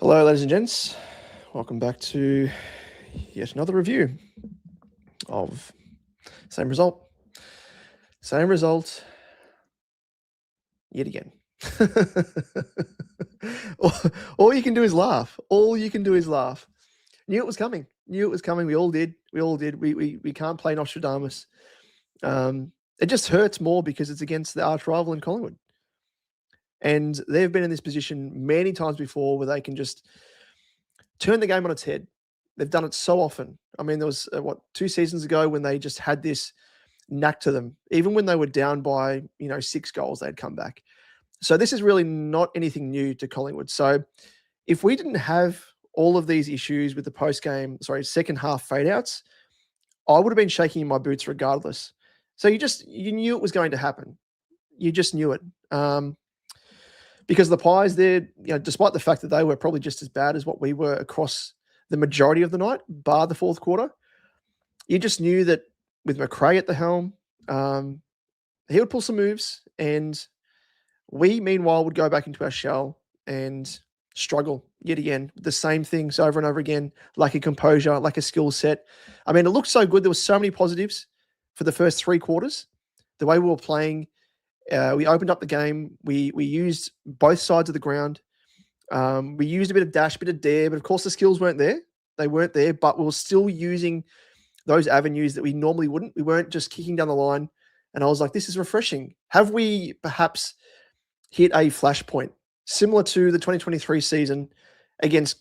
Hello, ladies and gents. Welcome back to yet another review of same result yet again. all you can do is laugh. Knew it was coming. We all did. We can't play Nostradamus. It just hurts more because it's against the arch rival in Collingwood. And they've been in this position many times before where they can just turn the game on its head. They've done it so often. I mean, there was, 2 seasons ago when they just had this knack to them. Even when they were down by, 6 goals, they'd come back. So this is really not anything new to Collingwood. So if we didn't have all of these issues with the second half fade outs, I would have been shaking in my boots regardless. So you knew it was going to happen. You just knew it. Because the Pies, despite the fact that they were probably just as bad as what we were across the majority of the night, bar the fourth quarter, you just knew that with McRae at the helm, he would pull some moves, and we, meanwhile, would go back into our shell and struggle yet again. The same things over and over again, lack of composure, lack of skill set. I mean, it looked so good. There were so many positives for the first 3 quarters. The way we were playing, we opened up the game. We used both sides of the ground. We used a bit of dash, a bit of dare, but of course the skills weren't there. They weren't there, but we were still using those avenues that we normally wouldn't. We weren't just kicking down the line. And I was like, this is refreshing. Have we perhaps hit a flashpoint similar to the 2023 season against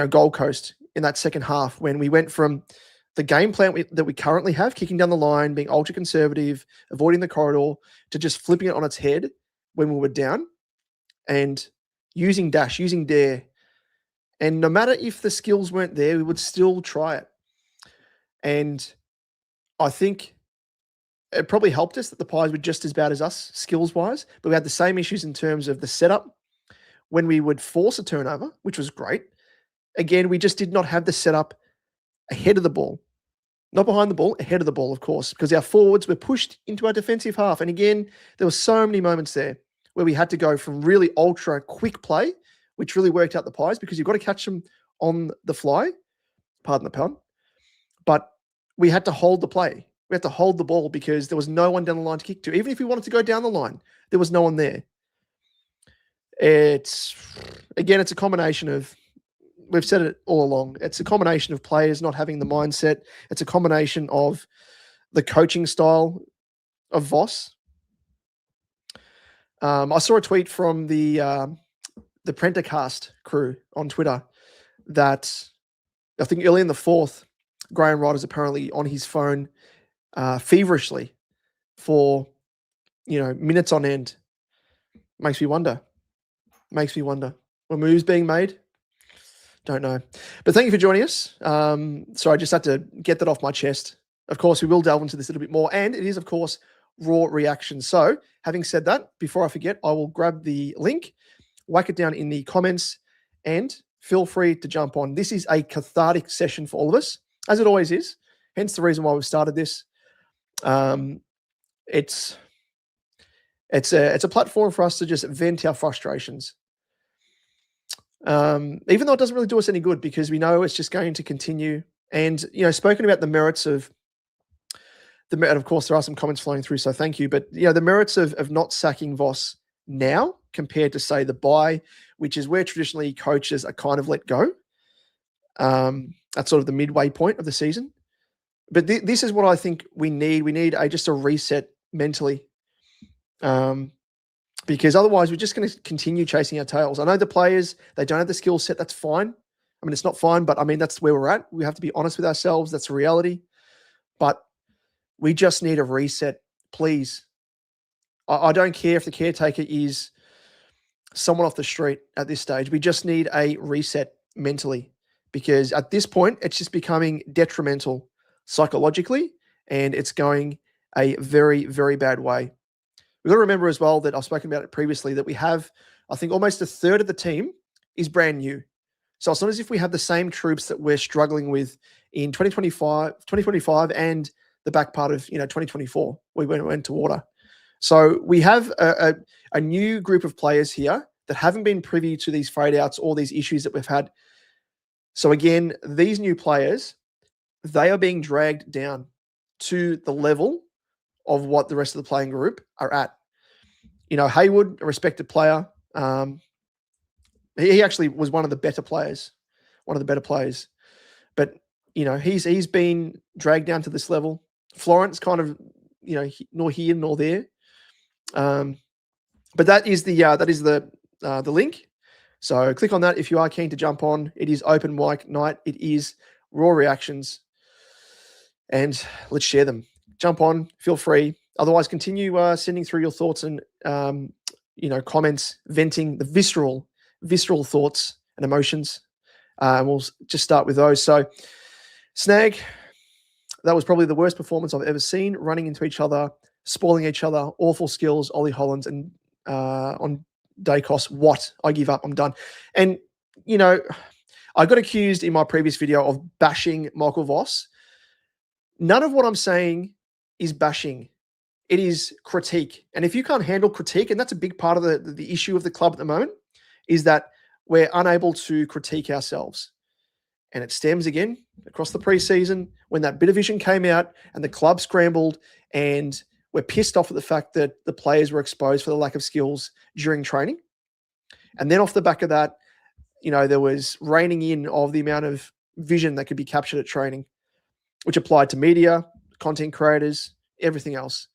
Gold Coast in that second half when we went from the game plan that we currently have, kicking down the line, being ultra conservative, avoiding the corridor, to just flipping it on its head when we were down and using dash, using dare. And no matter if the skills weren't there, we would still try it. And I think it probably helped us that the Pies were just as bad as us skills-wise, but we had the same issues in terms of the setup. When we would force a turnover, which was great, again, we just did not have the setup ahead of the ball. Not behind the ball, ahead of the ball, of course, because our forwards were pushed into our defensive half. And again, there were so many moments there where we had to go from really ultra quick play, which really worked out the Pies because you've got to catch them on the fly, pardon the pun, but we had to hold the play. We had to hold the ball because there was no one down the line to kick to. Even if we wanted to go down the line, there was no one there. It's a combination of, we've said it all along, it's a combination of players not having the mindset. It's a combination of the coaching style of Voss. I saw a tweet from the Prendercast crew on Twitter that I think early in the fourth, Graham Wright is apparently on his phone feverishly for, minutes on end. Makes me wonder. Were moves being made? Don't know. But thank you for joining us. So I just had to get that off my chest. Of course, we will delve into this a little bit more. And it is, of course, raw reaction. So having said that, before I forget, I will grab the link, whack it down in the comments, and feel free to jump on. This is a cathartic session for all of us, as it always is. Hence the reason why we've started this. It's a platform for us to just vent our frustrations. Even though it doesn't really do us any good because we know it's just going to continue. And, spoken about the merits of of course, there are some comments flowing through, so thank you. But, the merits of not sacking Voss now compared to, say, the bye, which is where traditionally coaches are kind of let go. That's sort of the midway point of the season. But this is what I think we need. We need just a reset mentally. Because otherwise we're just going to continue chasing our tails. I know the players, they don't have the skill set. That's fine. I mean, it's not fine, but I mean, that's where we're at. We have to be honest with ourselves. That's the reality. But we just need a reset, please. I don't care if the caretaker is someone off the street at this stage. We just need a reset mentally because at this point, it's just becoming detrimental psychologically and it's going a very, very bad way. We've got to remember as well that I've spoken about it previously that we have, I think, almost a third of the team is brand new. So it's not as if we have the same troops that we're struggling with in 2025 and the back part of 2024. We went to water. So we have a new group of players here that haven't been privy to these fade outs or these issues that we've had. So again, these new players, they are being dragged down to the level of what the rest of the playing group are at. Haywood, a respected player, he actually was one of the better players. But, he's been dragged down to this level. Florence kind of, nor here nor there. But that is the link. So click on that if you are keen to jump on. It is open mic night. It is raw reactions. And let's share them. Jump on, feel free. Otherwise, continue sending through your thoughts and, comments, venting the visceral thoughts and emotions. And we'll just start with those. So, Snag, that was probably the worst performance I've ever seen. Running into each other, spoiling each other, awful skills, Ollie Hollands, and on Dacos, what? I give up, I'm done. And, I got accused in my previous video of bashing Michael Voss. None of what I'm saying is bashing. It is critique. And if you can't handle critique, and that's a big part of the issue of the club at the moment, is that we're unable to critique ourselves. And it stems again across the preseason when that bit of vision came out and the club scrambled, and we're pissed off at the fact that the players were exposed for the lack of skills during training. And then off the back of that, there was reining in of the amount of vision that could be captured at training, which applied to media, content creators, everything else.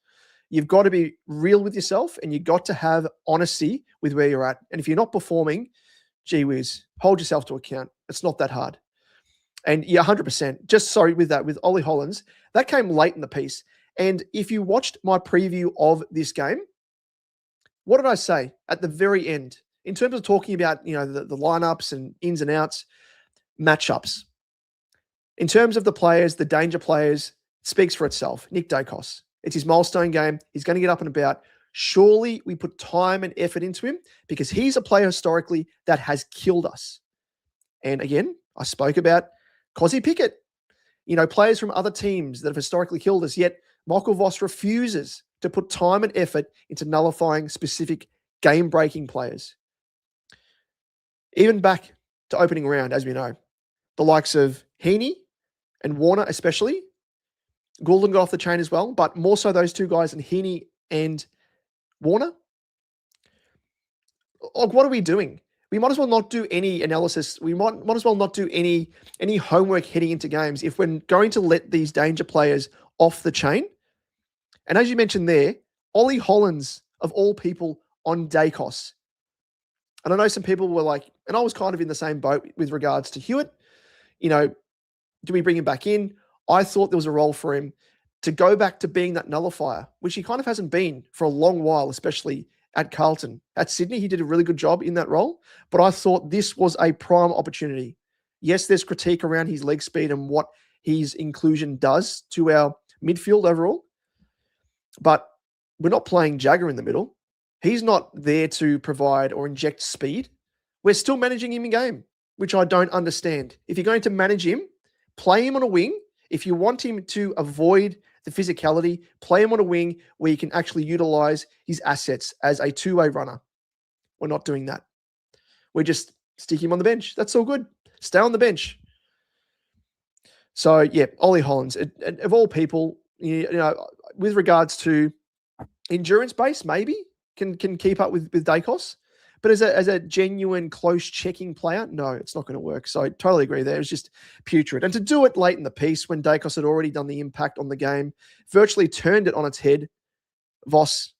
You've got to be real with yourself, and you've got to have honesty with where you're at. And if you're not performing, gee whiz, hold yourself to account. It's not that hard. And yeah, 100%. Just sorry with that, with Ollie Hollands, that came late in the piece. And if you watched my preview of this game, what did I say at the very end? In terms of talking about, the lineups and ins and outs, matchups. In terms of the players, the danger players, speaks for itself. Nick Dacos. It's his milestone game. He's going to get up and about. Surely we put time and effort into him because he's a player historically that has killed us. And again, I spoke about Cozzy Pickett. Players from other teams that have historically killed us, yet Michael Voss refuses to put time and effort into nullifying specific game-breaking players. Even back to opening round, as we know, the likes of Heaney and Warner especially, Goulden got off the chain as well, but more so those two guys and Heaney and Warner. What are we doing? We might as well not do any analysis. We might as well not do any homework heading into games if we're going to let these danger players off the chain. And as you mentioned there, Ollie Hollands, of all people, on Dacos. And I know some people were like, and I was kind of in the same boat with regards to Hewitt. Do we bring him back in? I thought there was a role for him to go back to being that nullifier, which he kind of hasn't been for a long while, especially at Carlton. At Sydney, he did a really good job in that role, but I thought this was a prime opportunity. Yes, there's critique around his leg speed and what his inclusion does to our midfield overall, but we're not playing Jagger in the middle. He's not there to provide or inject speed. We're still managing him in game, which I don't understand. If you're going to manage him, play him on a wing. If you want him to avoid the physicality, play him on a wing where you can actually utilize his assets as a two-way runner. We're not doing that. We're just sticking him on the bench. That's all good. Stay on the bench. So, yeah, Ollie Hollands, of all people, with regards to endurance base, maybe can keep up with Dacos. But as a genuine close checking player, no, it's not going to work. So I totally agree there. It was just putrid. And to do it late in the piece when Dacos had already done the impact on the game, virtually turned it on its head. Voss,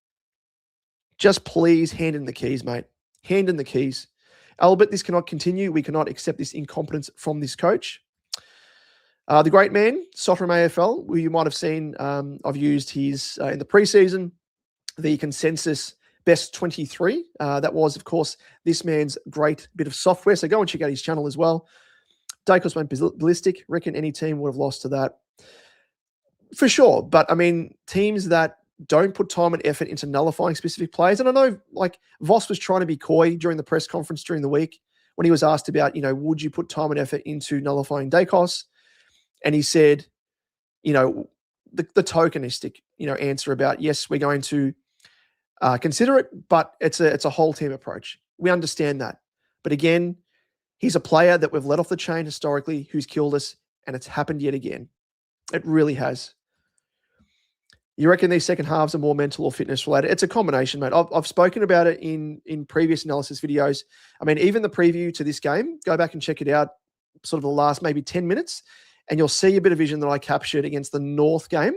just please hand in the keys, mate. Hand in the keys. Albert, this cannot continue. We cannot accept this incompetence from this coach. The great man, Sotram AFL, who you might have seen, I've used his, in the preseason, the consensus best 23. That was, of course, this man's great bit of software. So go and check out his channel as well. Dacos went ballistic. Reckon any team would have lost to that. For sure. But, I mean, teams that don't put time and effort into nullifying specific players. And I know, like, Voss was trying to be coy during the press conference during the week when he was asked about, would you put time and effort into nullifying Dacos? And he said, the tokenistic, answer about, yes, we're going to consider it, but it's a whole team approach, We understand that. But again, he's a player that we've let off the chain historically who's killed us, and it's happened yet again. It really has. You reckon these second halves are more mental or fitness related? It's a combination, mate. I've spoken about it in previous analysis videos. I mean, even the preview to this game, go back and check it out, sort of the last maybe 10 minutes, and you'll see a bit of vision that I captured against the North game,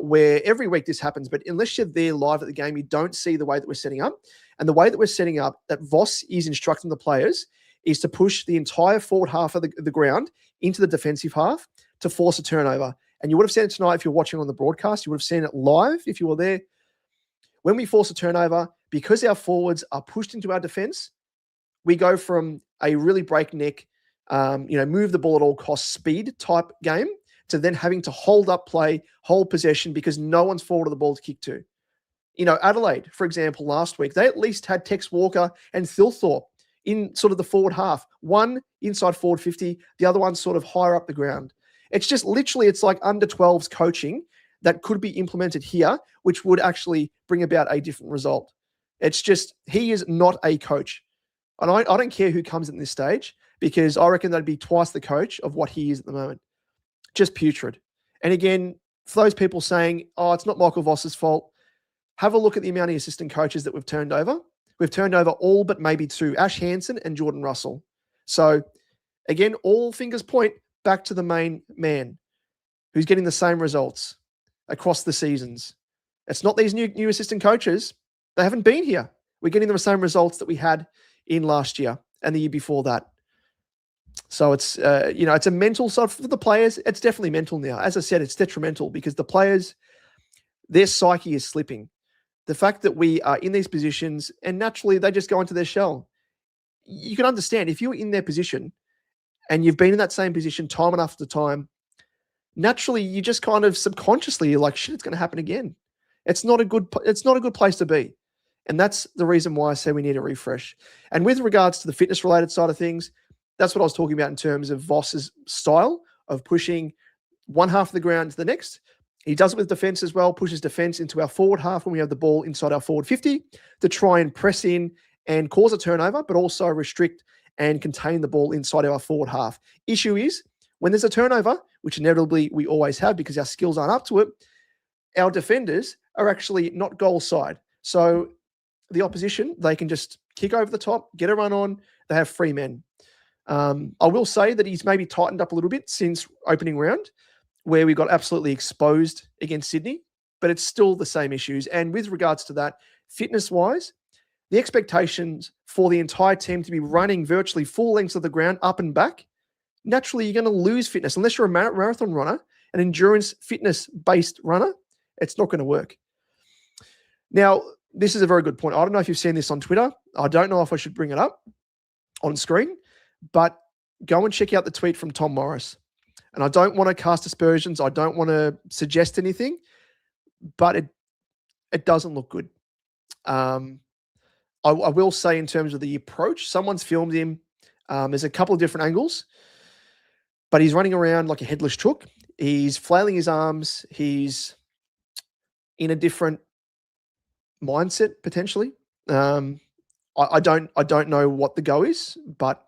where every week this happens, but unless you're there live at the game, you don't see the way that we're setting up. And the way that we're setting up, that Voss is instructing the players, is to push the entire forward half of the ground into the defensive half to force a turnover. And you would have seen it tonight if you're watching on the broadcast. You would have seen it live if you were there. When we force a turnover, because our forwards are pushed into our defense, we go from a really breakneck, move the ball at all costs speed type game to then having to hold up play, hold possession because no one's forward of the ball to kick to. Adelaide, for example, last week, they at least had Tex Walker and Thilthorpe in sort of the forward half. One inside forward 50, the other one sort of higher up the ground. It's just literally, it's like under 12s coaching that could be implemented here, which would actually bring about a different result. It's just, he is not a coach. And I don't care who comes at this stage because I reckon that'd be twice the coach of what he is at the moment. Just putrid. And again, for those people saying, oh, it's not Michael Voss's fault, have a look at the amount of assistant coaches that we've turned over. We've turned over all but maybe two, Ash Hansen and Jordan Russell. So again, all fingers point back to the main man who's getting the same results across the seasons. It's not these new assistant coaches. They haven't been here. We're getting the same results that we had in last year and the year before that. So it's, it's a mental side for the players. It's definitely mental now. As I said, it's detrimental because the players, their psyche is slipping. The fact that we are in these positions and naturally they just go into their shell. You can understand if you're in their position and you've been in that same position time and after time, naturally you just kind of subconsciously you're like, shit, it's going to happen again. It's not a good place to be. And that's the reason why I say we need a refresh. And with regards to the fitness related side of things, that's what I was talking about in terms of Voss's style of pushing one half of the ground to the next. He does it with defense as well, pushes defense into our forward half when we have the ball inside our forward 50 to try and press in and cause a turnover, but also restrict and contain the ball inside our forward half. Issue is, when there's a turnover, which inevitably we always have because our skills aren't up to it, our defenders are actually not goal side. So the opposition, they can just kick over the top, get a run on, they have free men. I will say that he's maybe tightened up a little bit since opening round, where we got absolutely exposed against Sydney, but it's still the same issues. And with regards to that, fitness-wise, the expectations for the entire team to be running virtually full lengths of the ground up and back, naturally you're going to lose fitness. Unless you're a marathon runner, an endurance fitness-based runner, it's not going to work. Now, this is a very good point. I don't know if you've seen this on Twitter. I don't know if I should bring it up on screen, but go and check out the tweet from Tom Morris. And I don't want to cast aspersions. I don't want to suggest anything, but it doesn't look good. I will say in terms of the approach, someone's filmed him. There's a couple of different angles, but he's running around like a headless chook. He's flailing his arms. He's in a different mindset potentially. I don't know what the go is, but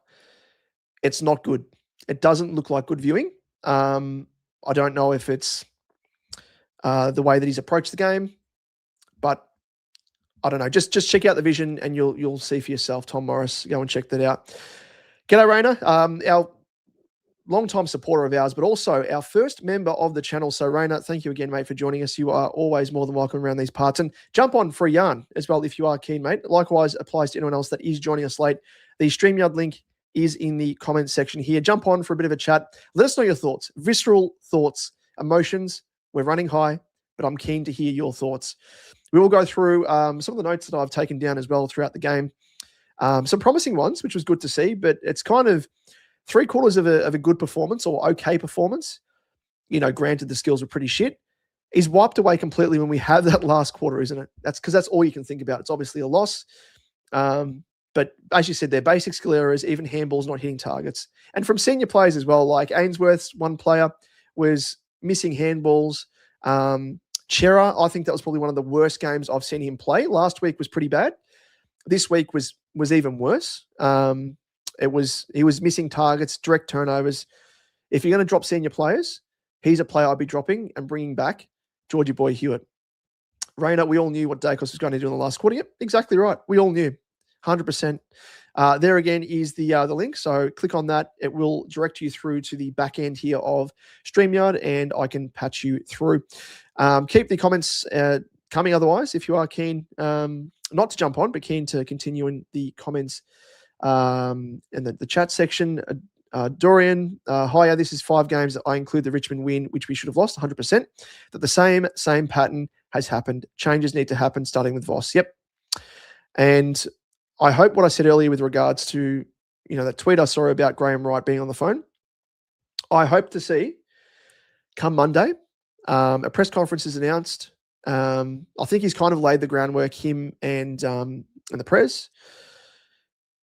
it's not good. It doesn't look like good viewing. I don't know if it's the way that he's approached the game, but I don't know. Just check out the vision and you'll see for yourself. Tom Morris, go and check that out. G'day, Raina. Our long-time supporter of ours, but also our first member of the channel. So, Raina, thank you again, mate, for joining us. You are always more than welcome around these parts. And jump on for a yarn as well if you are keen, mate. Likewise applies to anyone else that is joining us late. The StreamYard link is in the comments section here. Jump on for a bit of a chat. Let us know your thoughts, visceral thoughts, emotions. We're running high, but I'm keen to hear your thoughts. We will go through some of the notes that I've taken down as well throughout the game. Some promising ones, which was good to see, but it's kind of 3/4 of a good performance or okay performance. Granted the skills were pretty shit. Is wiped away completely when we have that last quarter, isn't it? That's because that's all you can think about. It's obviously a loss. But as you said, their basic skill errors, even handballs not hitting targets. And from senior players as well, like Ainsworth's one player was missing handballs. Chera, I think that was probably one of the worst games I've seen him play. Last week was pretty bad. This week was was even worse. He was missing targets, direct turnovers. If you're going to drop senior players, he's a player I'd be dropping and bringing back Georgie Boy Hewitt. Rainer, we all knew what Dacos was going to do in the last quarter. Yep, exactly right. We all knew, 100%. There again is the link. So click on that. It will direct you through to the back end here of StreamYard, and I can patch you through. Keep the comments coming otherwise if you are keen, not to jump on, but keen to continue in the comments and the chat section. Dorian, hiya, this is 5 games that I include the Richmond win, which we should have lost 100%. That the same pattern has happened. Changes need to happen, starting with Voss. Yep. And I hope what I said earlier with regards to, that tweet I saw about Graham Wright being on the phone, I hope to see come Monday, a press conference is announced. I think he's kind of laid the groundwork, him and the press,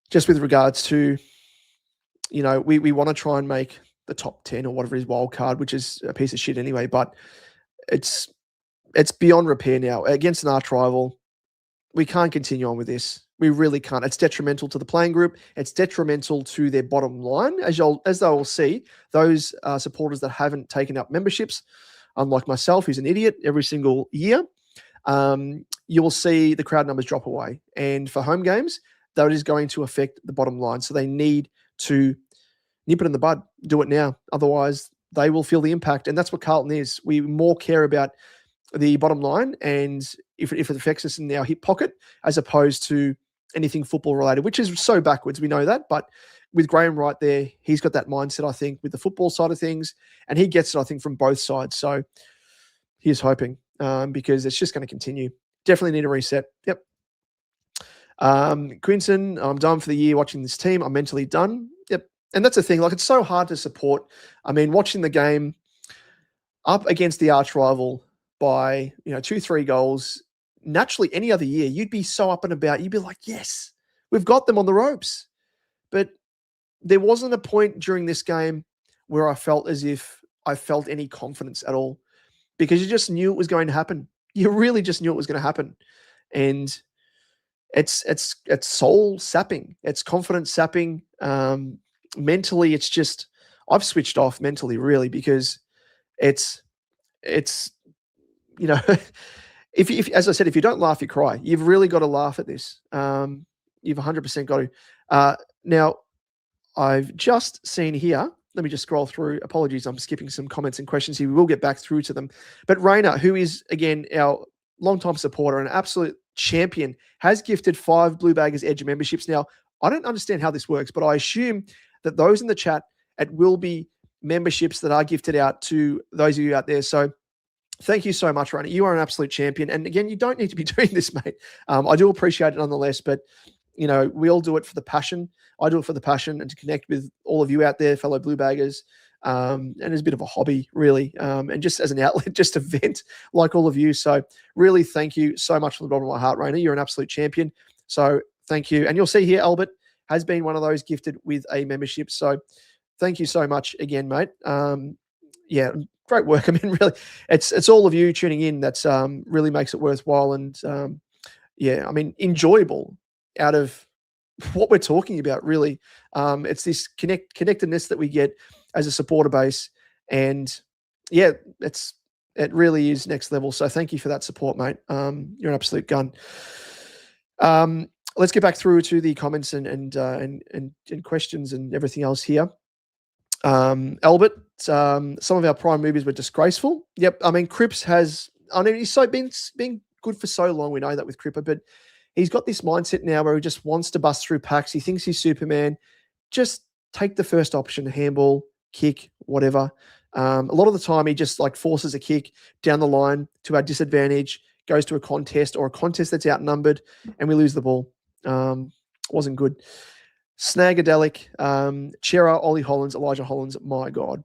just with regards to, we want to try and make the top 10 or whatever is wild card, which is a piece of shit anyway, but it's beyond repair now. Against an arch rival, we can't continue on with this. We really can't. It's detrimental to the playing group. It's detrimental to their bottom line. As they'll see, those supporters that haven't taken up memberships, unlike myself, who's an idiot every single year, you will see the crowd numbers drop away. And for home games, that is going to affect the bottom line. So they need to nip it in the bud, do it now. Otherwise, they will feel the impact. And that's what Carlton is. We more care about the bottom line and if it affects us in our hip pocket as opposed to anything football related, which is so backwards. We know that. But with Graham Wright there, he's got that mindset, I think, with the football side of things. And he gets it, I think, from both sides. So he's hoping because it's just going to continue. Definitely need a reset. Yep. Quinton, I'm done for the year watching this team. I'm mentally done. Yep. And that's the thing. Like, it's so hard to support. I mean, watching the game up against the arch rival by, 2-3 goals, naturally any other year, you'd be so up and about. You'd be like, yes, we've got them on the ropes. But there wasn't a point during this game where I felt as if I felt any confidence at all because you just knew it was going to happen. You really just knew it was going to happen. And it's soul sapping. It's confidence sapping. Mentally, it's just, I've switched off mentally really because it's if as I said, if you don't laugh, you cry. You've really got to laugh at this. You've 100% got to. Now, I've just seen here, let me just scroll through. Apologies, I'm skipping some comments and questions here. We will get back through to them. But Rainer, who is, again, our longtime supporter and absolute champion, has gifted 5 Bluebaggers Edge memberships. Now, I don't understand how this works, but I assume that those in the chat, it will be memberships that are gifted out to those of you out there. So thank you so much, Rainer. You are an absolute champion. And again, you don't need to be doing this, mate. I do appreciate it nonetheless, but we all do it for the passion. I do it for the passion and to connect with all of you out there, fellow Bluebaggers. And it's a bit of a hobby, really. And just as an outlet, just to vent like all of you. So really thank you so much from the bottom of my heart, Rainer. You're an absolute champion. So thank you. And you'll see here, Albert has been one of those gifted with a membership. So thank you so much again, mate. Yeah, great work. I mean, really, it's all of you tuning in that's really makes it worthwhile and yeah, I mean, enjoyable out of what we're talking about, really. It's this connectedness that we get as a supporter base. And yeah, it really is next level. So thank you for that support, mate. You're an absolute gun. Let's get back through to the comments and questions and everything else here. Albert, some of our prime movies were disgraceful. Yep. I mean, Cripps has, he's been good for so long. We know that with Cripper, but he's got this mindset now where he just wants to bust through packs. He thinks he's Superman. Just take the first option, handball, kick, whatever. A lot of the time he just like forces a kick down the line to our disadvantage, goes to a contest or a contest that's outnumbered and we lose the ball. Wasn't good. Snagadelic, Chera, Ollie Hollands, Elijah Hollands. My God.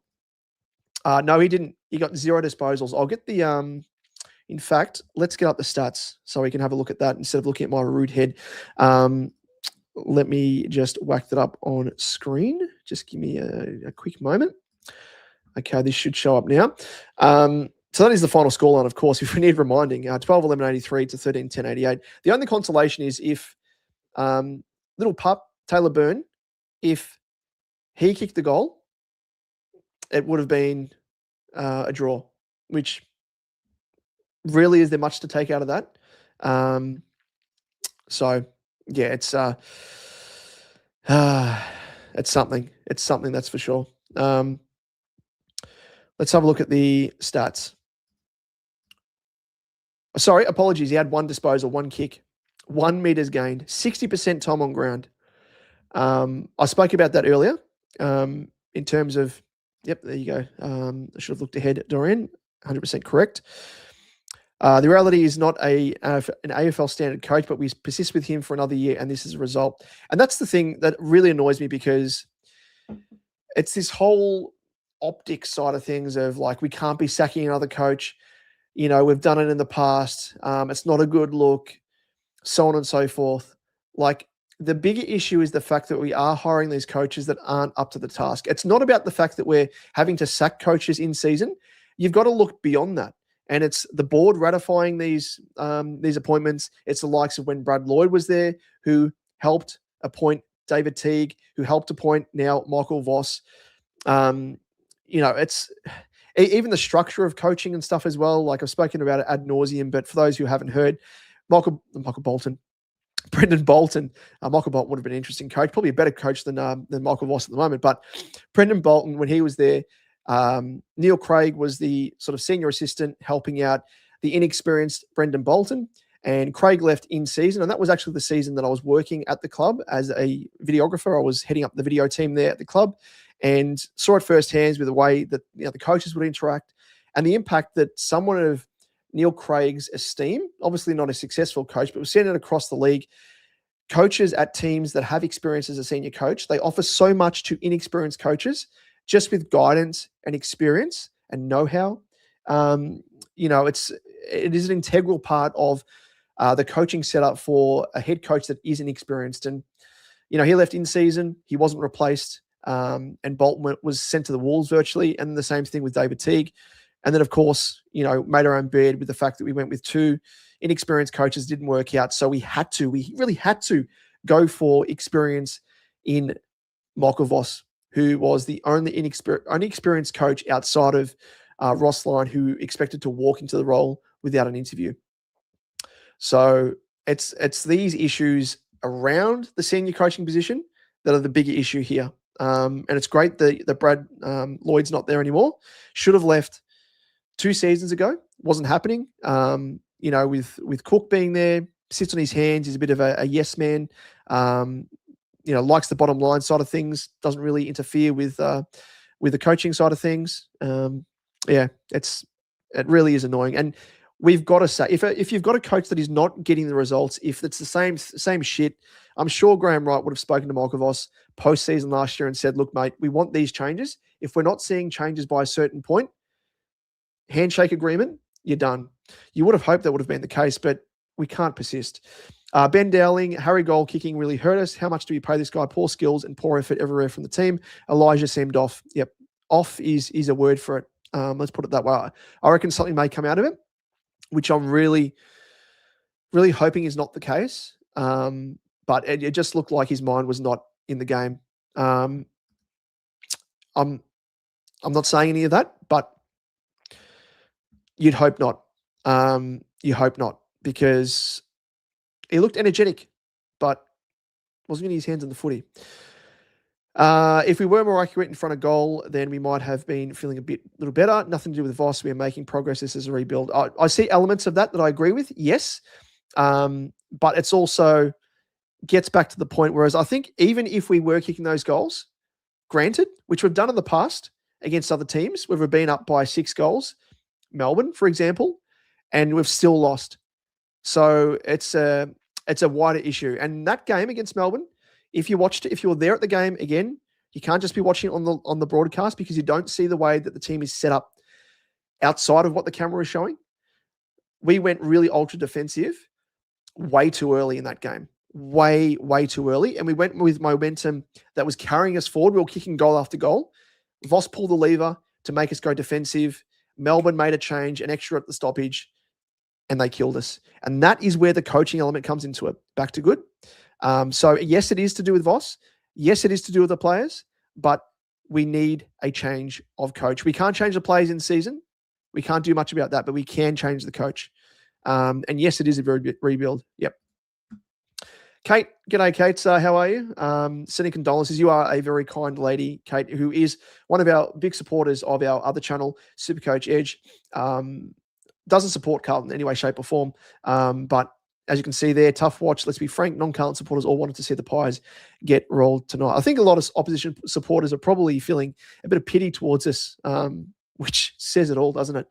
No, he didn't. He got 0 disposals. I'll get the, in fact, let's get up the stats so we can have a look at that instead of looking at my rude head. Let me just whack that up on screen. Just give me a quick moment. Okay, this should show up now. So that is the final scoreline, of course, if we need reminding. 12-11-83 to 13-10-88. The only consolation is if little pup, Taylor Byrne, if he kicked the goal, it would have been a draw, which really is there much to take out of that. So yeah, it's something. It's something, that's for sure. Let's have a look at the stats. Sorry, apologies. He had 1 disposal, 1 kick, 1 meters gained, 60% time on ground. I spoke about that earlier in terms of, yep, there you go. I should have looked ahead, Dorian. 100% correct. The reality is not an AFL standard coach, but we persist with him for another year, and this is a result. And that's the thing that really annoys me, because it's this whole optics side of things of like, we can't be sacking another coach. You know, we've done it in the past. It's not a good look, so on and so forth. Like, the bigger issue is the fact that we are hiring these coaches that aren't up to the task. It's not about the fact that we're having to sack coaches in season. You've got to look beyond that. And it's the board ratifying these appointments. It's the likes of when Brad Lloyd was there, who helped appoint David Teague, who helped appoint now Michael Voss. You know, it's even the structure of coaching and stuff as well. Like, I've spoken about it ad nauseum, but for those who haven't heard, Brendan Bolton. Michael Bolton would have been an interesting coach, probably a better coach than Michael Voss at the moment. But Brendan Bolton, when he was there, Neil Craig was the sort of senior assistant helping out the inexperienced Brendan Bolton, and Craig left in season. And that was actually the season that I was working at the club as a videographer. I was heading up the video team there at the club and saw it firsthand with the way that, you know, the coaches would interact and the impact that someone of Neil Craig's esteem, obviously not a successful coach, but we've seen it across the league. Coaches at teams that have experience as a senior coach, they offer so much to inexperienced coaches just with guidance and experience and know-how. You know, it is an integral part of the coaching setup for a head coach that isn't experienced. And, you know, he left in season, he wasn't replaced, and Bolton was sent to the Wolves virtually. And the same thing with David Teague. And then, of course, you know, made our own bed with the fact that we went with 2 inexperienced coaches, didn't work out. So we really had to go for experience in Michael Voss, who was the only experienced coach outside of Ross Lyon who expected to walk into the role without an interview. So it's these issues around the senior coaching position that are the bigger issue here. And it's great that Brad Lloyd's not there anymore. Should have left 2 seasons ago. Wasn't happening. You know, with Cook being there, sits on his hands. He's a bit of a yes man. You know, likes the bottom line side of things. Doesn't really interfere with the coaching side of things. Yeah, it really is annoying. And we've got to say, if you've got a coach that is not getting the results, if it's the same shit, I'm sure Graham Wright would have spoken to Michael Voss post-season last year and said, look, mate, we want these changes. If we're not seeing changes by a certain point, handshake agreement, you're done. You would have hoped that would have been the case, but we can't persist. Ben Dowling, Harry goal kicking really hurt us. How much do we pay this guy? Poor skills and poor effort everywhere from the team. Elijah seemed off. Yep. Off is a word for it. Let's put it that way. I reckon something may come out of it, which I'm really, really hoping is not the case. But it just looked like his mind was not in the game. I'm not saying any of that, but you'd hope not. You hope not, because he looked energetic, but wasn't getting his hands on the footy. If we were more accurate in front of goal, then we might have been feeling a little better. Nothing to do with Voss. We are making progress. This is a rebuild. I see elements of that I agree with. Yes. But it's also gets back to the point, whereas I think even if we were kicking those goals, granted, which we've done in the past against other teams, where we've been up by 6 goals, Melbourne, for example, and we've still lost. So it's a wider issue. And that game against Melbourne, if you were there at the game again, you can't just be watching it on the broadcast, because you don't see the way that the team is set up outside of what the camera is showing. We went really ultra defensive way too early in that game. Way too early. And we went with momentum that was carrying us forward. We were kicking goal after goal. Voss pulled the lever to make us go defensive. Melbourne made a change, an extra at the stoppage, and they killed us. And that is where the coaching element comes into it. Back to good. So yes, it is to do with Voss. Yes, it is to do with the players, but we need a change of coach. We can't change the players in season. We can't do much about that, but we can change the coach. And yes, it is a very rebuild. Yep. Kate, g'day, Kate. How are you? Sending condolences. You are a very kind lady, Kate, who is one of our big supporters of our other channel, Supercoach Edge. Doesn't support Carlton in any way, shape, or form. But as you can see there, tough watch. Let's be frank, non-Carlton supporters all wanted to see the Pies get rolled tonight. I think a lot of opposition supporters are probably feeling a bit of pity towards us, which says it all, doesn't it?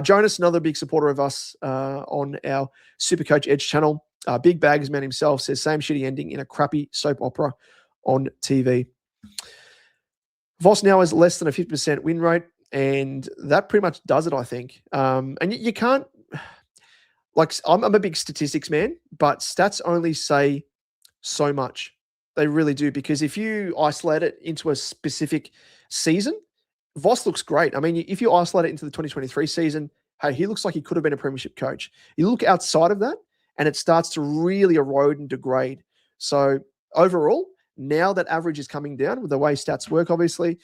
Jonas, another big supporter of us on our Supercoach Edge channel. Big Baggers man himself says, same shitty ending in a crappy soap opera on TV. Voss now has less than a 50% win rate, and that pretty much does it, I think. And you can't, like, I'm a big statistics man, but stats only say so much. They really do, because if you isolate it into a specific season, Voss looks great. I mean, if you isolate it into the 2023 season, hey, he looks like he could have been a premiership coach. You look outside of that, and it starts to really erode and degrade. So overall, now that average is coming down with the way stats work, obviously,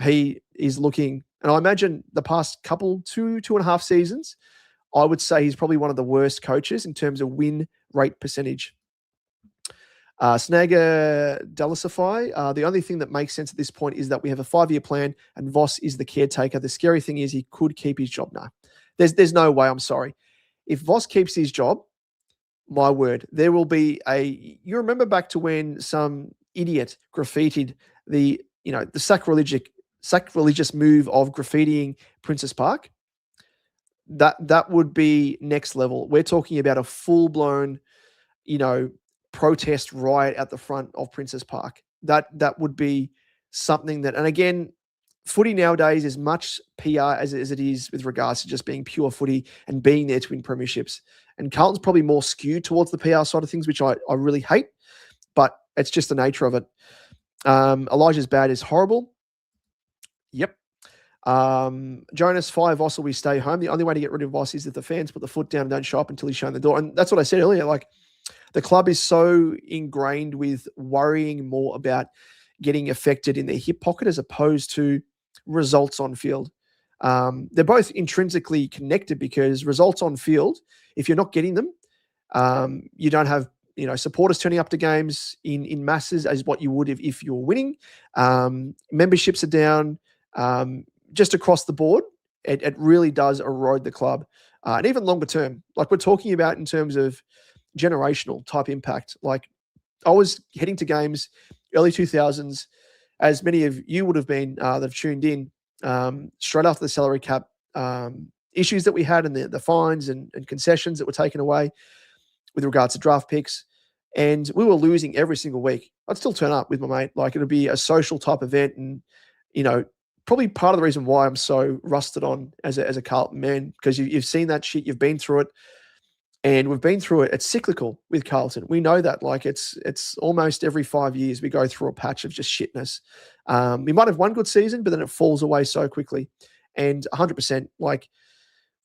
he is looking, and I imagine the past two and a half seasons, I would say he's probably one of the worst coaches in terms of win rate percentage. Snagger Delicify, the only thing that makes sense at this point is that we have a 5-year plan and Voss is the caretaker. The scary thing is he could keep his job now. There's no way, I'm sorry. If Voss keeps his job, my word, there will be you remember back to when some idiot graffitied the sacrilegious move of graffitiing Princess Park? That would be next level. We're talking about a full-blown, protest riot at the front of Princess Park. That would be something that, and again, footy nowadays is much PR as it is with regards to just being pure footy and being there to win premierships. And Carlton's probably more skewed towards the PR side of things, which I really hate, but it's just the nature of it. Elijah's bad is horrible. Yep. Jonas, 5 Voss will we stay home. The only way to get rid of Voss is if the fans put the foot down and don't show up until he's shown the door. And that's what I said earlier. Like, the club is so ingrained with worrying more about getting affected in their hip pocket as opposed to results on field. They're both intrinsically connected, because results on field, if you're not getting them, you don't have supporters turning up to games in masses as what you would if you were winning. Memberships are down. Just across the board, it really does erode the club. And even longer term, like we're talking about in terms of generational type impact. Like, I was heading to games early 2000s, as many of you would have been that have tuned in, straight after the salary cap issues that we had, and the fines and concessions that were taken away with regards to draft picks. And we were losing every single week. I'd still turn up with my mate. Like, it would be a social type event. And, probably part of the reason why I'm so rusted on as a Carlton man, because you've seen that shit, you've been through it. And we've been through it. It's cyclical with Carlton. We know that. Like, it's almost every 5 years we go through a patch of just shitness. We might have one good season, but then it falls away so quickly. And 100%, like,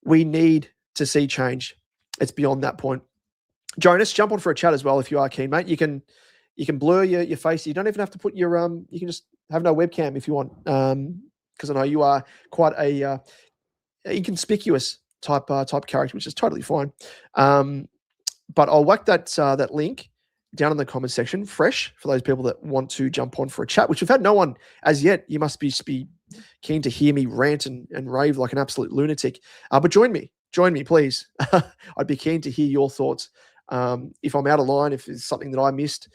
we need to see change. It's beyond that point. Jonas, jump on for a chat as well if you are keen, mate. You can blur your face. You don't even have to put your you can just have no webcam if you want. Because I know you are quite a inconspicuous type character, which is totally fine. But I'll whack that link down in the comment section, fresh, for those people that want to jump on for a chat, which we've had no one as yet. You must be keen to hear me rant and rave like an absolute lunatic. But join me, please. I'd be keen to hear your thoughts. If I'm out of line, if it's something that I missed.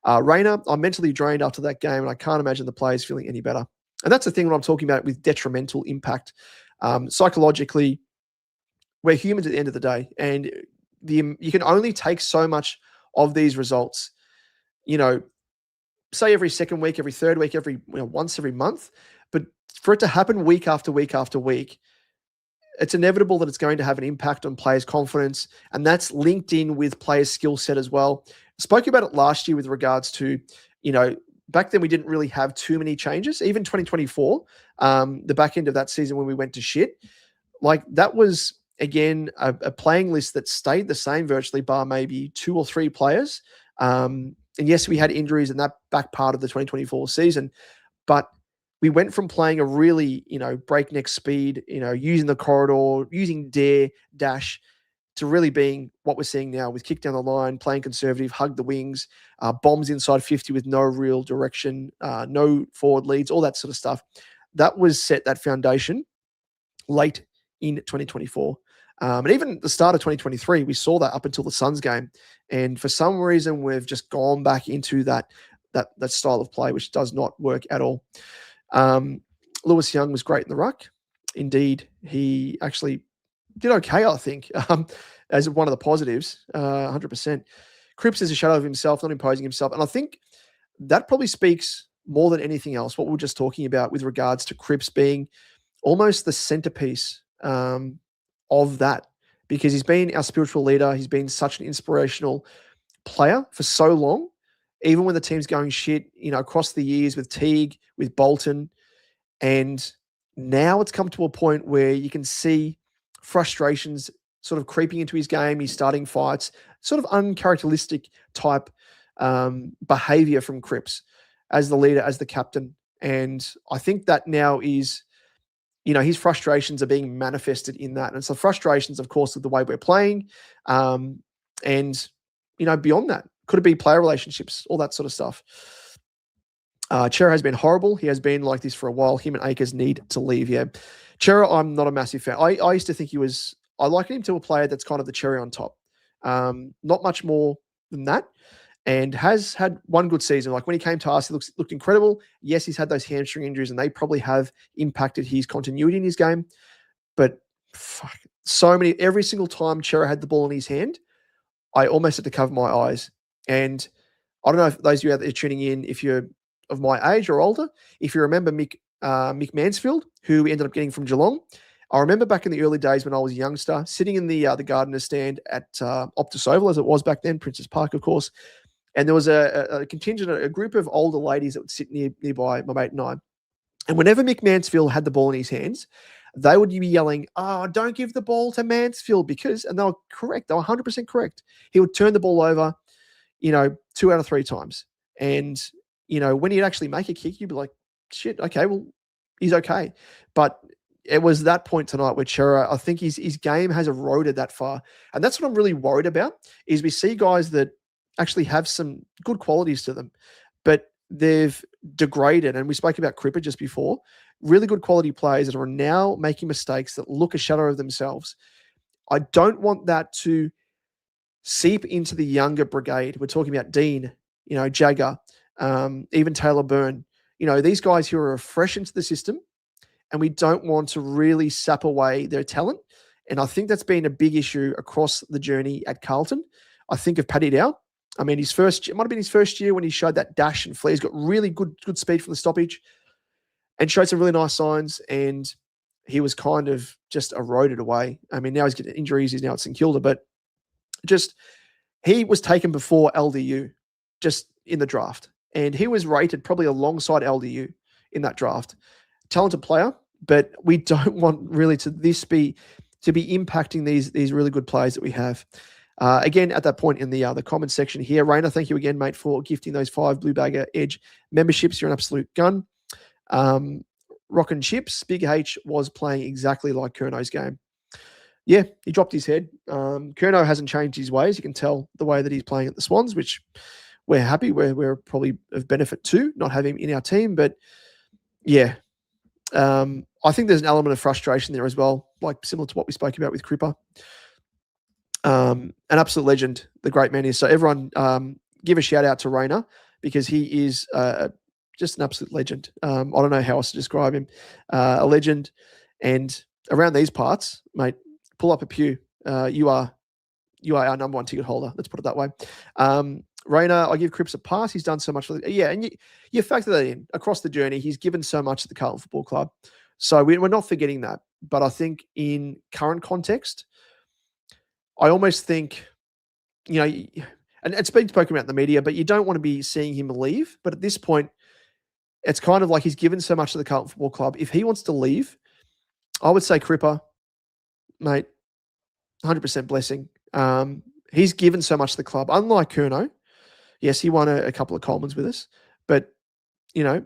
Rayner, I'm mentally drained after that game, and I can't imagine the players feeling any better. And that's the thing when I'm talking about with detrimental impact. Psychologically, we're humans at the end of the day, and you can only take so much of these results. Say every second week, every third week, once every month, but for it to happen week after week after week, it's inevitable that it's going to have an impact on players' confidence, and that's linked in with players' skill set as well. Spoke about it last year with regards to, back then we didn't really have too many changes. Even 2024, the back end of that season when we went to shit, like, that was, again, a playing list that stayed the same virtually, bar maybe 2 or 3 players And yes, we had injuries in that back part of the 2024 season, but we went from playing a really, breakneck speed, using the corridor, using dare, dash, to really being what we're seeing now with kick down the line, playing conservative, hug the wings, bombs inside 50 with no real direction, no forward leads, all that sort of stuff. That was set that foundation late in 2024. And even the start of 2023, we saw that up until the Suns game. And for some reason, we've just gone back into that style of play, which does not work at all. Lewis Young was great in the ruck. Indeed, he actually did okay, I think, as one of the positives, 100%. Cripps is a shadow of himself, not imposing himself. And I think that probably speaks more than anything else, what we were just talking about with regards to Cripps being almost the centerpiece of that, because he's been our spiritual leader. He's been such an inspirational player for so long, even when the team's going shit, across the years with Teague, with Bolton. And now it's come to a point where you can see frustrations sort of creeping into his game. He's starting fights, sort of uncharacteristic type behavior from Cripps as the leader, as the captain. And I think that now is, his frustrations are being manifested in that. And so frustrations, of course, of the way we're playing. And, beyond that, could it be player relationships, all that sort of stuff. Chera has been horrible. He has been like this for a while. Him and Akers need to leave, yeah. Chera, I'm not a massive fan. I used to think I liken him to a player that's kind of the cherry on top. Not much more than that. And has had one good season. Like when he came to us, he looked incredible. Yes, he's had those hamstring injuries and they probably have impacted his continuity in his game. But every single time Chera had the ball in his hand, I almost had to cover my eyes. And I don't know if those of you out there tuning in, if you're of my age or older, if you remember Mick Mansfield, who we ended up getting from Geelong. I remember back in the early days when I was a youngster, sitting in the Gardeners stand at Optus Oval, as it was back then, Princess Park, of course. And there was a contingent, a group of older ladies that would sit nearby my mate and I. And whenever Mick Mansfield had the ball in his hands, they would be yelling, don't give the ball to Mansfield, and they were correct. They were 100% correct. He would turn the ball over, 2 out of 3 times. And, when he'd actually make a kick, you'd be like, shit, okay, well, he's okay. But it was that point tonight where Chera, I think his game has eroded that far. And that's what I'm really worried about, is we see guys that actually have some good qualities to them, but they've degraded. And we spoke about Cripper just before, really good quality players that are now making mistakes that look a shadow of themselves. I don't want that to seep into the younger brigade. We're talking about Dean, Jagger, even Taylor Byrne, these guys who are fresh into the system, and we don't want to really sap away their talent. And I think that's been a big issue across the journey at Carlton. I think of Paddy Dow. I mean, it might have been his first year when he showed that dash and flair. He's got really good speed from the stoppage and showed some really nice signs. And he was kind of just eroded away. I mean, now he's getting injuries. He's now at St Kilda, but he was taken before LDU just in the draft. And he was rated probably alongside LDU in that draft. Talented player, but we don't want really to be impacting these really good players that we have. Again, at that point in the comment section here, Rainer, thank you again, mate, for gifting those 5 Bluebagger Edge memberships. You're an absolute gun. Rockin' Chips, Big H was playing exactly like Curno's game. Yeah, he dropped his head. Curnow hasn't changed his ways. You can tell the way that he's playing at the Swans, which we're happy. We're probably of benefit too, not having him in our team. But yeah, I think there's an element of frustration there as well, like similar to what we spoke about with Cripper. An absolute legend, the great man is. So everyone give a shout out to Rainer, because he is just an absolute legend. I don't know how else to describe him. A legend. And around these parts, mate, pull up a pew. You are our number 1 ticket holder. Let's put it that way. Rainer, I give Cripps a pass. He's done so much for and you factor that in across the journey. He's given so much to the Carlton Football Club. So we're not forgetting that. But I think in current context, I almost think, and it's been spoken about in the media, but you don't want to be seeing him leave. But at this point, it's kind of like he's given so much to the Carlton Football Club. If he wants to leave, I would say Cripper, mate, 100% blessing. He's given so much to the club. Unlike Curnow, Yes, he won a couple of Colemans with us, but, you know,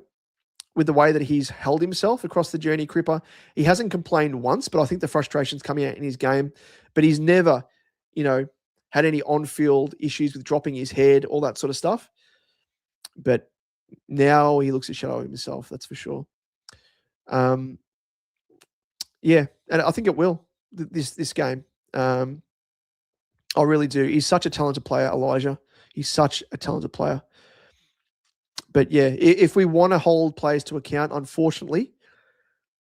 with the way that he's held himself across the journey, Cripper, he hasn't complained once, but I think the frustration's coming out in his game. But he's never, you know, had any on-field issues with dropping his head, all that sort of stuff. But now he looks a shadow of himself, that's for sure. Yeah, and I think it will, this game. I really do. He's such a talented player, Elijah. He's such a talented player. But yeah, if we want to hold players to account, unfortunately,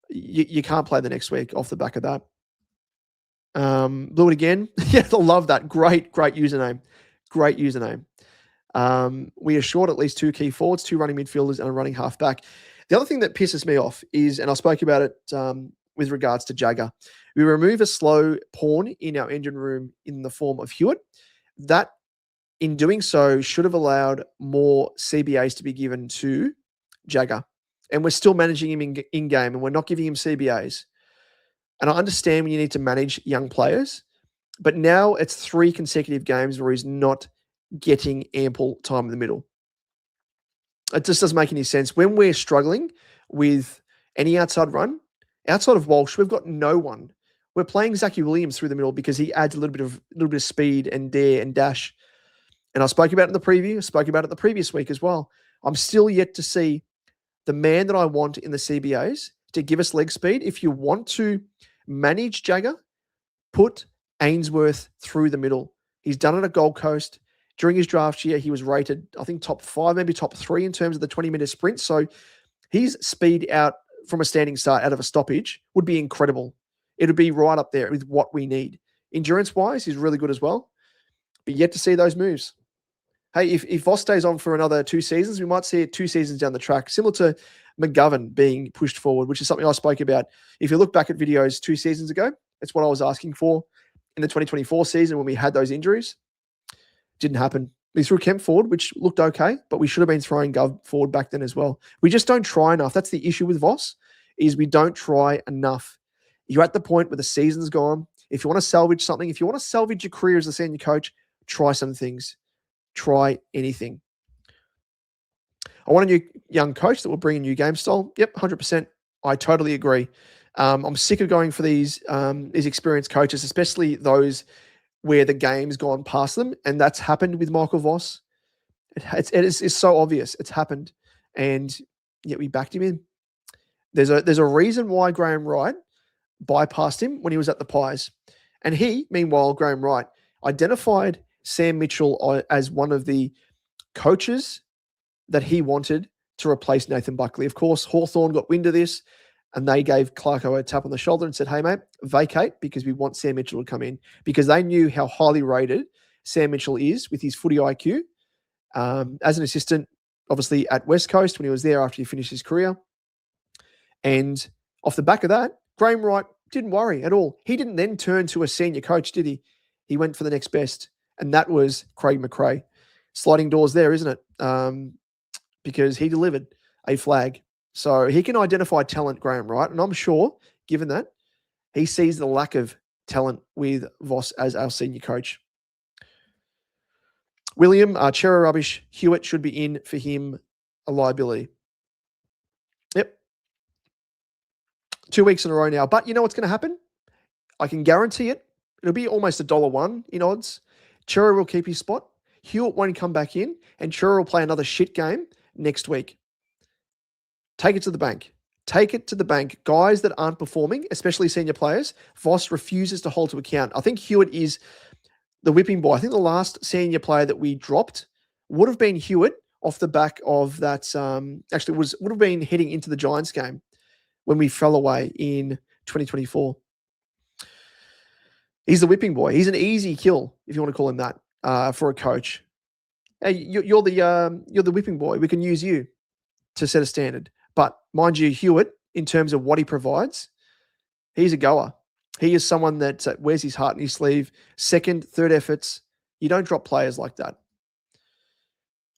you can't play the next week off the back of that. Blew it again. Yeah, I love that. Great username. Great username. We are short at least 2 key forwards, 2 running midfielders, and a running halfback. The other thing that pisses me off is, and I spoke about it with regards to Jagger, we remove a slow pawn in our engine room in the form of Hewitt. That, in doing so, should have allowed more CBAs to be given to Jagger. And we're still managing him in-game, and we're not giving him CBAs. And I understand when you need to manage young players, but now it's 3 consecutive games where he's not getting ample time in the middle. It just doesn't make any sense. When we're struggling with any outside run, outside of Walsh, we've got no one. We're playing Zachy Williams through the middle because he adds a little bit of speed and dare and dash. And I spoke about it in the preview. I spoke about it the previous week as well. I'm still yet to see the man that I want in the CBAs to give us leg speed. If you want to manage Jagger, put Ainsworth through the middle. He's done it at Gold Coast. During his draft year, he was rated, I think, top 5, maybe top 3 in terms of the 20-meter sprint. So his speed out from a standing start out of a stoppage would be incredible. It would be right up there with what we need. Endurance-wise, he's really good as well. But yet to see those moves. Hey, if Voss stays on for another 2 seasons, we might see it 2 seasons down the track, similar to McGovern being pushed forward, which is something I spoke about. If you look back at videos 2 seasons ago, it's what I was asking for in the 2024 season when we had those injuries. Didn't happen. We threw Kemp forward, which looked okay, but we should have been throwing Gov forward back then as well. We just don't try enough. That's the issue with Voss, is we don't try enough. You're at the point where the season's gone. If you want to salvage something, if you want to salvage your career as a senior coach, try some things. Try anything. I want a new young coach that will bring a new game style. Yep, 100%. I totally agree. I'm sick of going for these experienced coaches, especially those where the game's gone past them, and that's happened with Michael Voss. It is so obvious. It's happened, and yet we backed him in. There's a reason why Graham Wright bypassed him when he was at the Pies, and he, meanwhile, Graham Wright, identified Sam Mitchell as one of the coaches that he wanted to replace Nathan Buckley. Of course, Hawthorn got wind of this, and they gave Clarko a tap on the shoulder and said, hey, mate, vacate because we want Sam Mitchell to come in, because they knew how highly rated Sam Mitchell is with his footy IQ. As an assistant, obviously, at West Coast when he was there after he finished his career. And off the back of that, Graham Wright didn't worry at all. He didn't then turn to a senior coach, did he? He went for the next best, and that was Craig McRae. Sliding doors there, isn't it? Because he delivered a flag. So he can identify talent, Graham Wright, and I'm sure, given that, he sees the lack of talent with Voss as our senior coach. William, Chera rubbish. Hewitt should be in for him, a liability. Yep. 2 weeks in a row now. But you know what's going to happen? I can guarantee it. It'll be almost $1 in odds. Chera will keep his spot. Hewitt won't come back in, and Chera will play another shit game next week. Take it to the bank. Take it to the bank. Guys that aren't performing, especially senior players, Voss refuses to hold to account. I think Hewitt is the whipping boy. I think the last senior player that we dropped would have been Hewitt off the back of that. Would have been heading into the Giants game when we fell away in 2024. He's the whipping boy. He's an easy kill, if you want to call him that, for a coach. Hey, you're the whipping boy. We can use you to set a standard. But mind you, Hewitt, in terms of what he provides, he's a goer. He is someone that wears his heart in his sleeve. Second, third efforts. You don't drop players like that.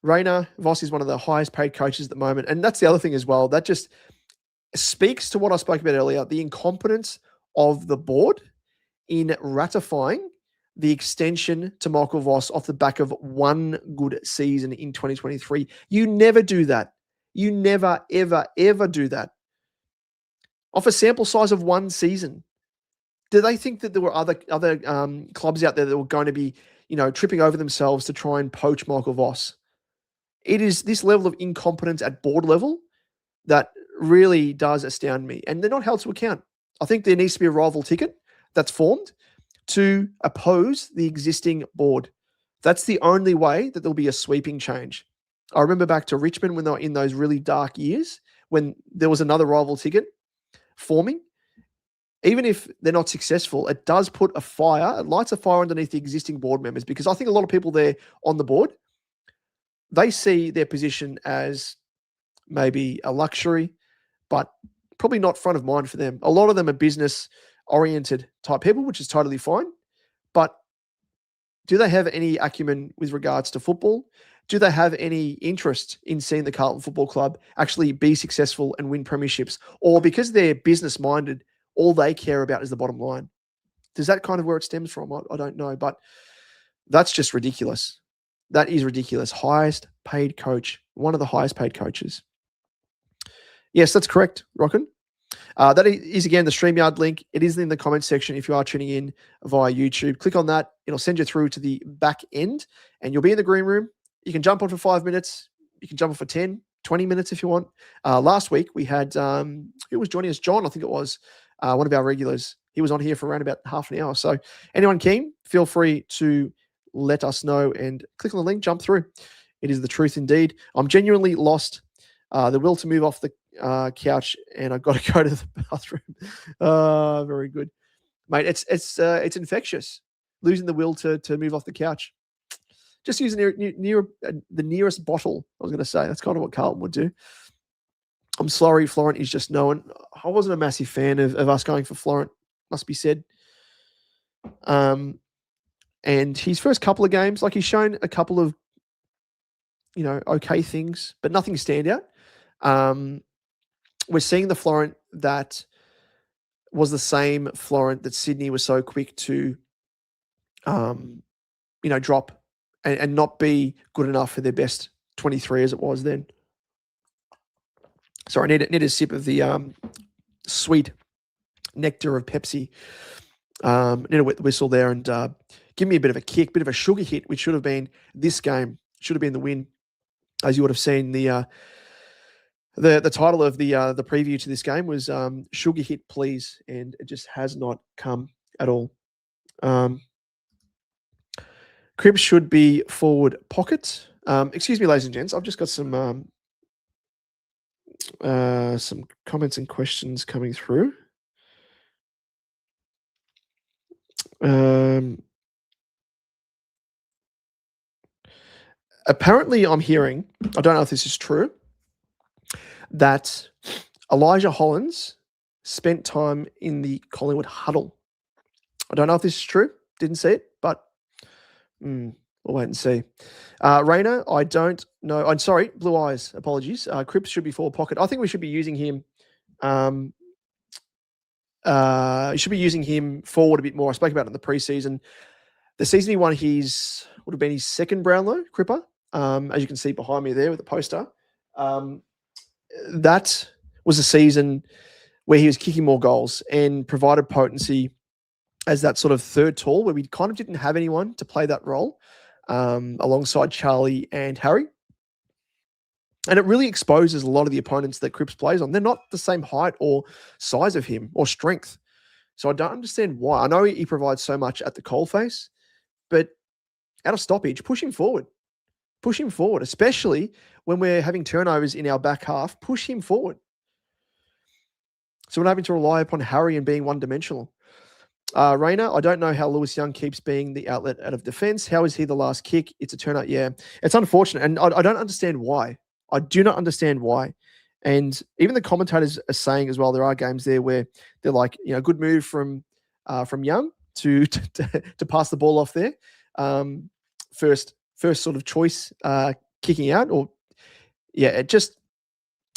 Rayner, Voss is one of the highest paid coaches at the moment. And that's the other thing as well. That just speaks to what I spoke about earlier, the incompetence of the board in ratifying the extension to Michael Voss off the back of one good season in 2023. You never do that. You never, ever, ever do that. Off a sample size of one season. Do they think that there were other clubs out there that were going to be, tripping over themselves to try and poach Michael Voss? It is this level of incompetence at board level that really does astound me. And they're not held to account. I think there needs to be a rival ticket that's formed to oppose the existing board. That's the only way that there'll be a sweeping change. I remember back to Richmond when they were in those really dark years when there was another rival ticket forming. Even if they're not successful, it does put a fire, it lights a fire underneath the existing board members, because I think a lot of people there on the board, they see their position as maybe a luxury, but probably not front of mind for them. A lot of them are business-oriented type people, which is totally fine. But do they have any acumen with regards to football? Do they have any interest in seeing the Carlton Football Club actually be successful and win premierships? Or because they're business-minded, all they care about is the bottom line? Does that kind of where it stems from? I don't know, but that's just ridiculous. That is ridiculous. Highest paid coach, one of the highest paid coaches. Yes, that's correct, Rockin. That is, again, the StreamYard link. It is in the comments section if you are tuning in via YouTube. Click on that. It'll send you through to the back end, and you'll be in the green room. You can jump on for 5 minutes. You can jump on for 10, 20 minutes if you want. Last week, we had, who was joining us? John, I think it was, one of our regulars. He was on here for around about half an hour. So anyone keen, feel free to let us know and click on the link, jump through. It is the truth indeed. I'm genuinely lost the will to move off the couch, and I've got to go to the bathroom. Very good, mate. It's infectious. Losing the will to move off the couch. Just use the nearest bottle. I was going to say that's kind of what Carlton would do. I'm sorry, Florent is just known. I wasn't a massive fan of us going for Florent, must be said. And his first couple of games, like he's shown a couple of, okay things, but nothing standout. We're seeing the Florent that was the same Florent that Sydney was so quick to, drop and not be good enough for their best 23 as it was then. Sorry, I need a sip of the sweet nectar of Pepsi. Need to wet the whistle there and give me a bit of a kick, bit of a sugar hit, which should have been this game, should have been the win. As you would have seen, the title of the preview to this game was Sugar Hit Please, and it just has not come at all. Cribs should be forward pocket. Excuse me, ladies and gents, I've just got some comments and questions coming through. Apparently, I'm hearing, I don't know if this is true, that Elijah Hollands spent time in the Collingwood huddle. I don't know if this is true. Didn't see it, but we'll wait and see. Rayner, I don't know. I'm sorry, Blue Eyes, apologies. Cripps should be forward pocket. I think we should be using him. Should be using him forward a bit more. I spoke about it in the preseason. The season he won, would have been his second Brownlow, Cripper, as you can see behind me there with the poster. That was a season where he was kicking more goals and provided potency as that sort of third tall, where we kind of didn't have anyone to play that role alongside Charlie and Harry. And it really exposes a lot of the opponents that Cripps plays on. They're not the same height or size of him or strength. So I don't understand why. I know he provides so much at the coalface, but out of stoppage, push him forward. Push him forward, especially when we're having turnovers in our back half. Push him forward. So we're not having to rely upon Harry and being one-dimensional. Rayner, I don't know how Lewis Young keeps being the outlet out of defense. How is he the last kick? It's a turnout. Yeah, it's unfortunate. And I don't understand why. I do not understand why. And even the commentators are saying as well, there are games there where they're like, good move from Young to pass the ball off there. First sort of choice kicking out, it just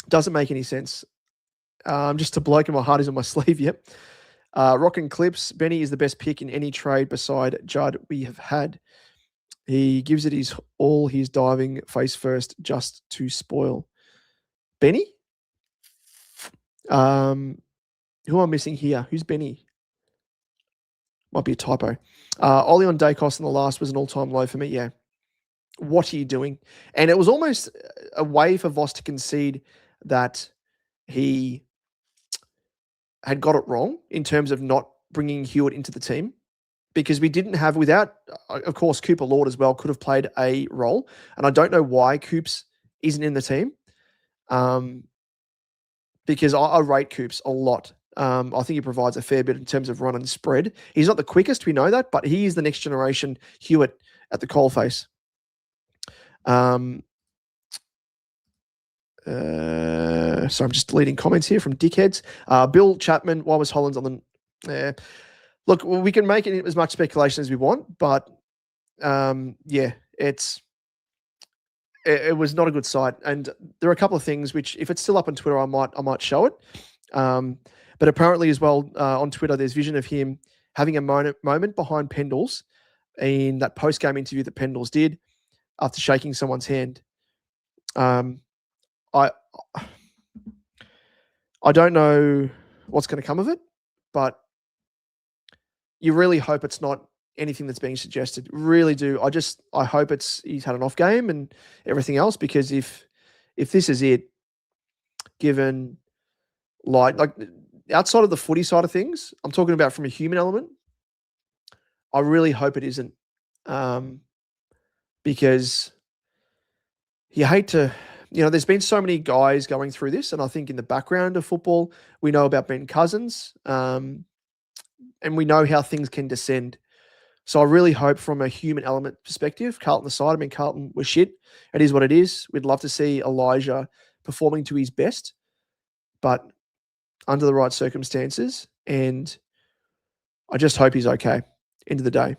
doesn't make any sense. Just to bloke and my heart is on my sleeve. Yep. Rockin' Clips, Benny is the best pick in any trade beside Judd we have had. He gives it his all, he's diving face first just to spoil. Benny? Who am I missing here? Who's Benny? Might be a typo. Ollie on Dacos in the last was an all-time low for me. Yeah. What are you doing? And it was almost a way for Voss to concede that he had got it wrong in terms of not bringing Hewitt into the team, because we didn't have, without, of course, Cooper Lord as well could have played a role. And I don't know why Coops isn't in the team, because I rate Coops a lot. I think he provides a fair bit in terms of run and spread. He's not the quickest, we know that, but he is the next generation Hewitt at the coalface. So I'm just deleting comments here from dickheads. Bill Chapman, why was Hollands on the... look, we can make it as much speculation as we want, but yeah, it was not a good sight. And there are a couple of things which, if it's still up on Twitter, I might show it. But apparently as well, on Twitter, there's vision of him having a moment behind Pendles in that post-game interview that Pendles did after shaking someone's hand. I don't know what's going to come of it, but you really hope it's not anything that's being suggested. Really do. I hope he's had an off game and everything else, because if this is it, given like outside of the footy side of things, I'm talking about from a human element, I really hope it isn't, because you hate to, there's been so many guys going through this, and I think in the background of football, we know about Ben Cousins, and we know how things can descend. So I really hope from a human element perspective, Carlton aside, Carlton was shit. It is what it is. We'd love to see Elijah performing to his best, but under the right circumstances. And I just hope he's okay. End of the day.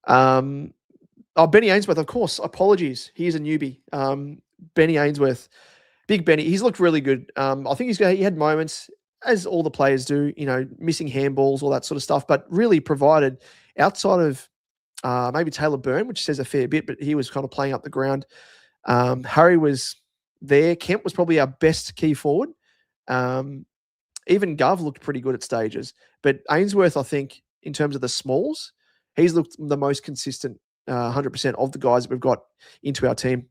Benny Ainsworth, of course. Apologies. He is a newbie. Benny Ainsworth, big Benny. He's looked really good. I think he had moments, as all the players do, missing handballs, all that sort of stuff, but really provided outside of maybe Taylor Byrne, which says a fair bit, but he was kind of playing up the ground. Harry was there. Kemp was probably our best key forward. Even Gov looked pretty good at stages. But Ainsworth, I think, in terms of the smalls, he's looked the most consistent, 100% of the guys that we've got into our team.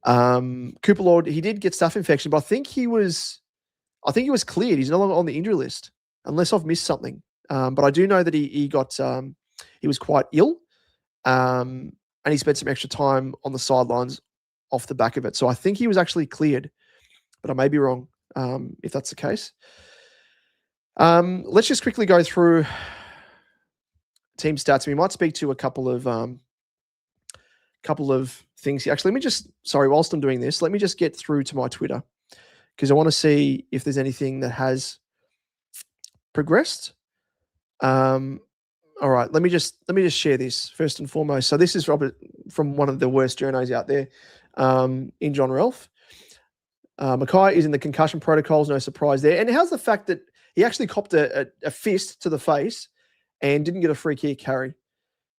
Cooper Lord, he did get staph infection, but I think he was cleared. He's no longer on the injury list, unless I've missed something. But I do know that he was quite ill, and he spent some extra time on the sidelines off the back of it. So I think he was actually cleared, but I may be wrong if that's the case. Let's just quickly go through team stats. We might speak to a couple of things here. Actually, whilst I'm doing this, let me just get through to my Twitter, because I want to see if there's anything that has progressed. All right, let me just share this first and foremost. So this is Robert from one of the worst journos out there, in John Ralph. Mackay is in the concussion protocols, no surprise there. And how's the fact that he actually copped a fist to the face and didn't get a free kick carry?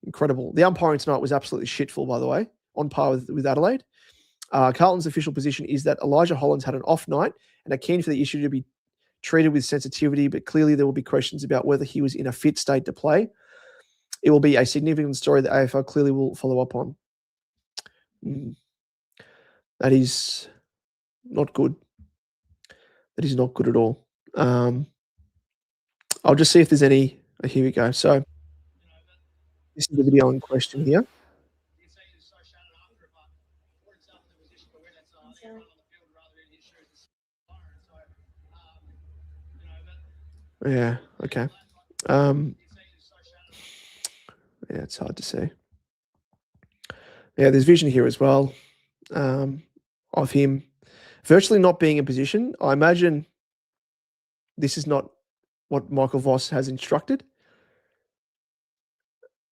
Incredible. The umpiring tonight was absolutely shitful, by the way, on par with Adelaide. Carlton's official position is that Elijah Hollands had an off night and are keen for the issue to be treated with sensitivity, but clearly there will be questions about whether he was in a fit state to play. It will be a significant story that AFL clearly will follow up on. That is not good. That is not good at all. I'll just see if there's any. Here we go. So this is the video in question here. Yeah, okay. Yeah, it's hard to see. Yeah, there's vision here as well, of him virtually not being in position. I imagine this is not what Michael Voss has instructed,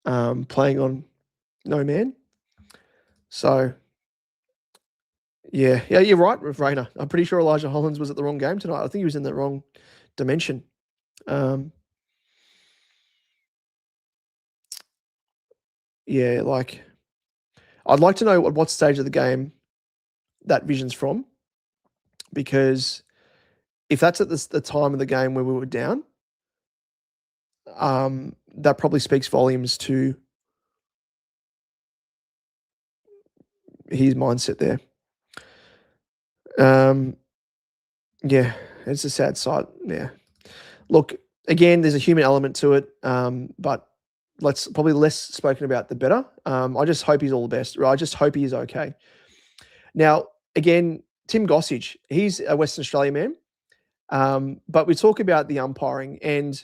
playing on no man. So, yeah, you're right with Rayner. I'm pretty sure Elijah Hollands was at the wrong game tonight. I think he was in the wrong dimension. Yeah, like I'd like to know at what stage of the game that vision's from, because if that's at the time of the game where we were down, that probably speaks volumes to his mindset there. Yeah, it's a sad sight. Yeah. Look, again, there's a human element to it, but let's probably less spoken about the better. I just hope he's all the best. I just hope he is okay. Now, again, Tim Gossage, he's a Western Australia man, but we talk about the umpiring, and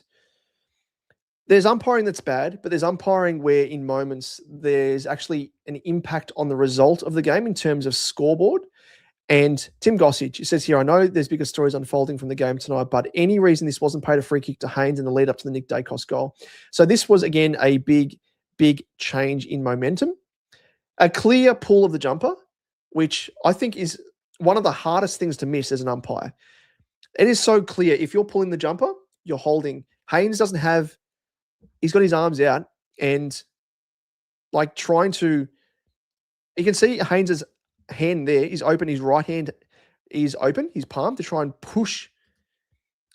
there's umpiring that's bad, but there's umpiring where in moments there's actually an impact on the result of the game in terms of scoreboard. And Tim Gossage, says here, I know there's bigger stories unfolding from the game tonight, but any reason this wasn't paid a free kick to Haynes in the lead up to the Nick Dacos goal? So this was, again, a big, big change in momentum. A clear pull of the jumper, which I think is one of the hardest things to miss as an umpire. It is so clear. If you're pulling the jumper, you're holding. Haynes doesn't have, he's got his arms out and like trying to, you can see Haynes's hand there is open. His right hand is open, his palm, to try and push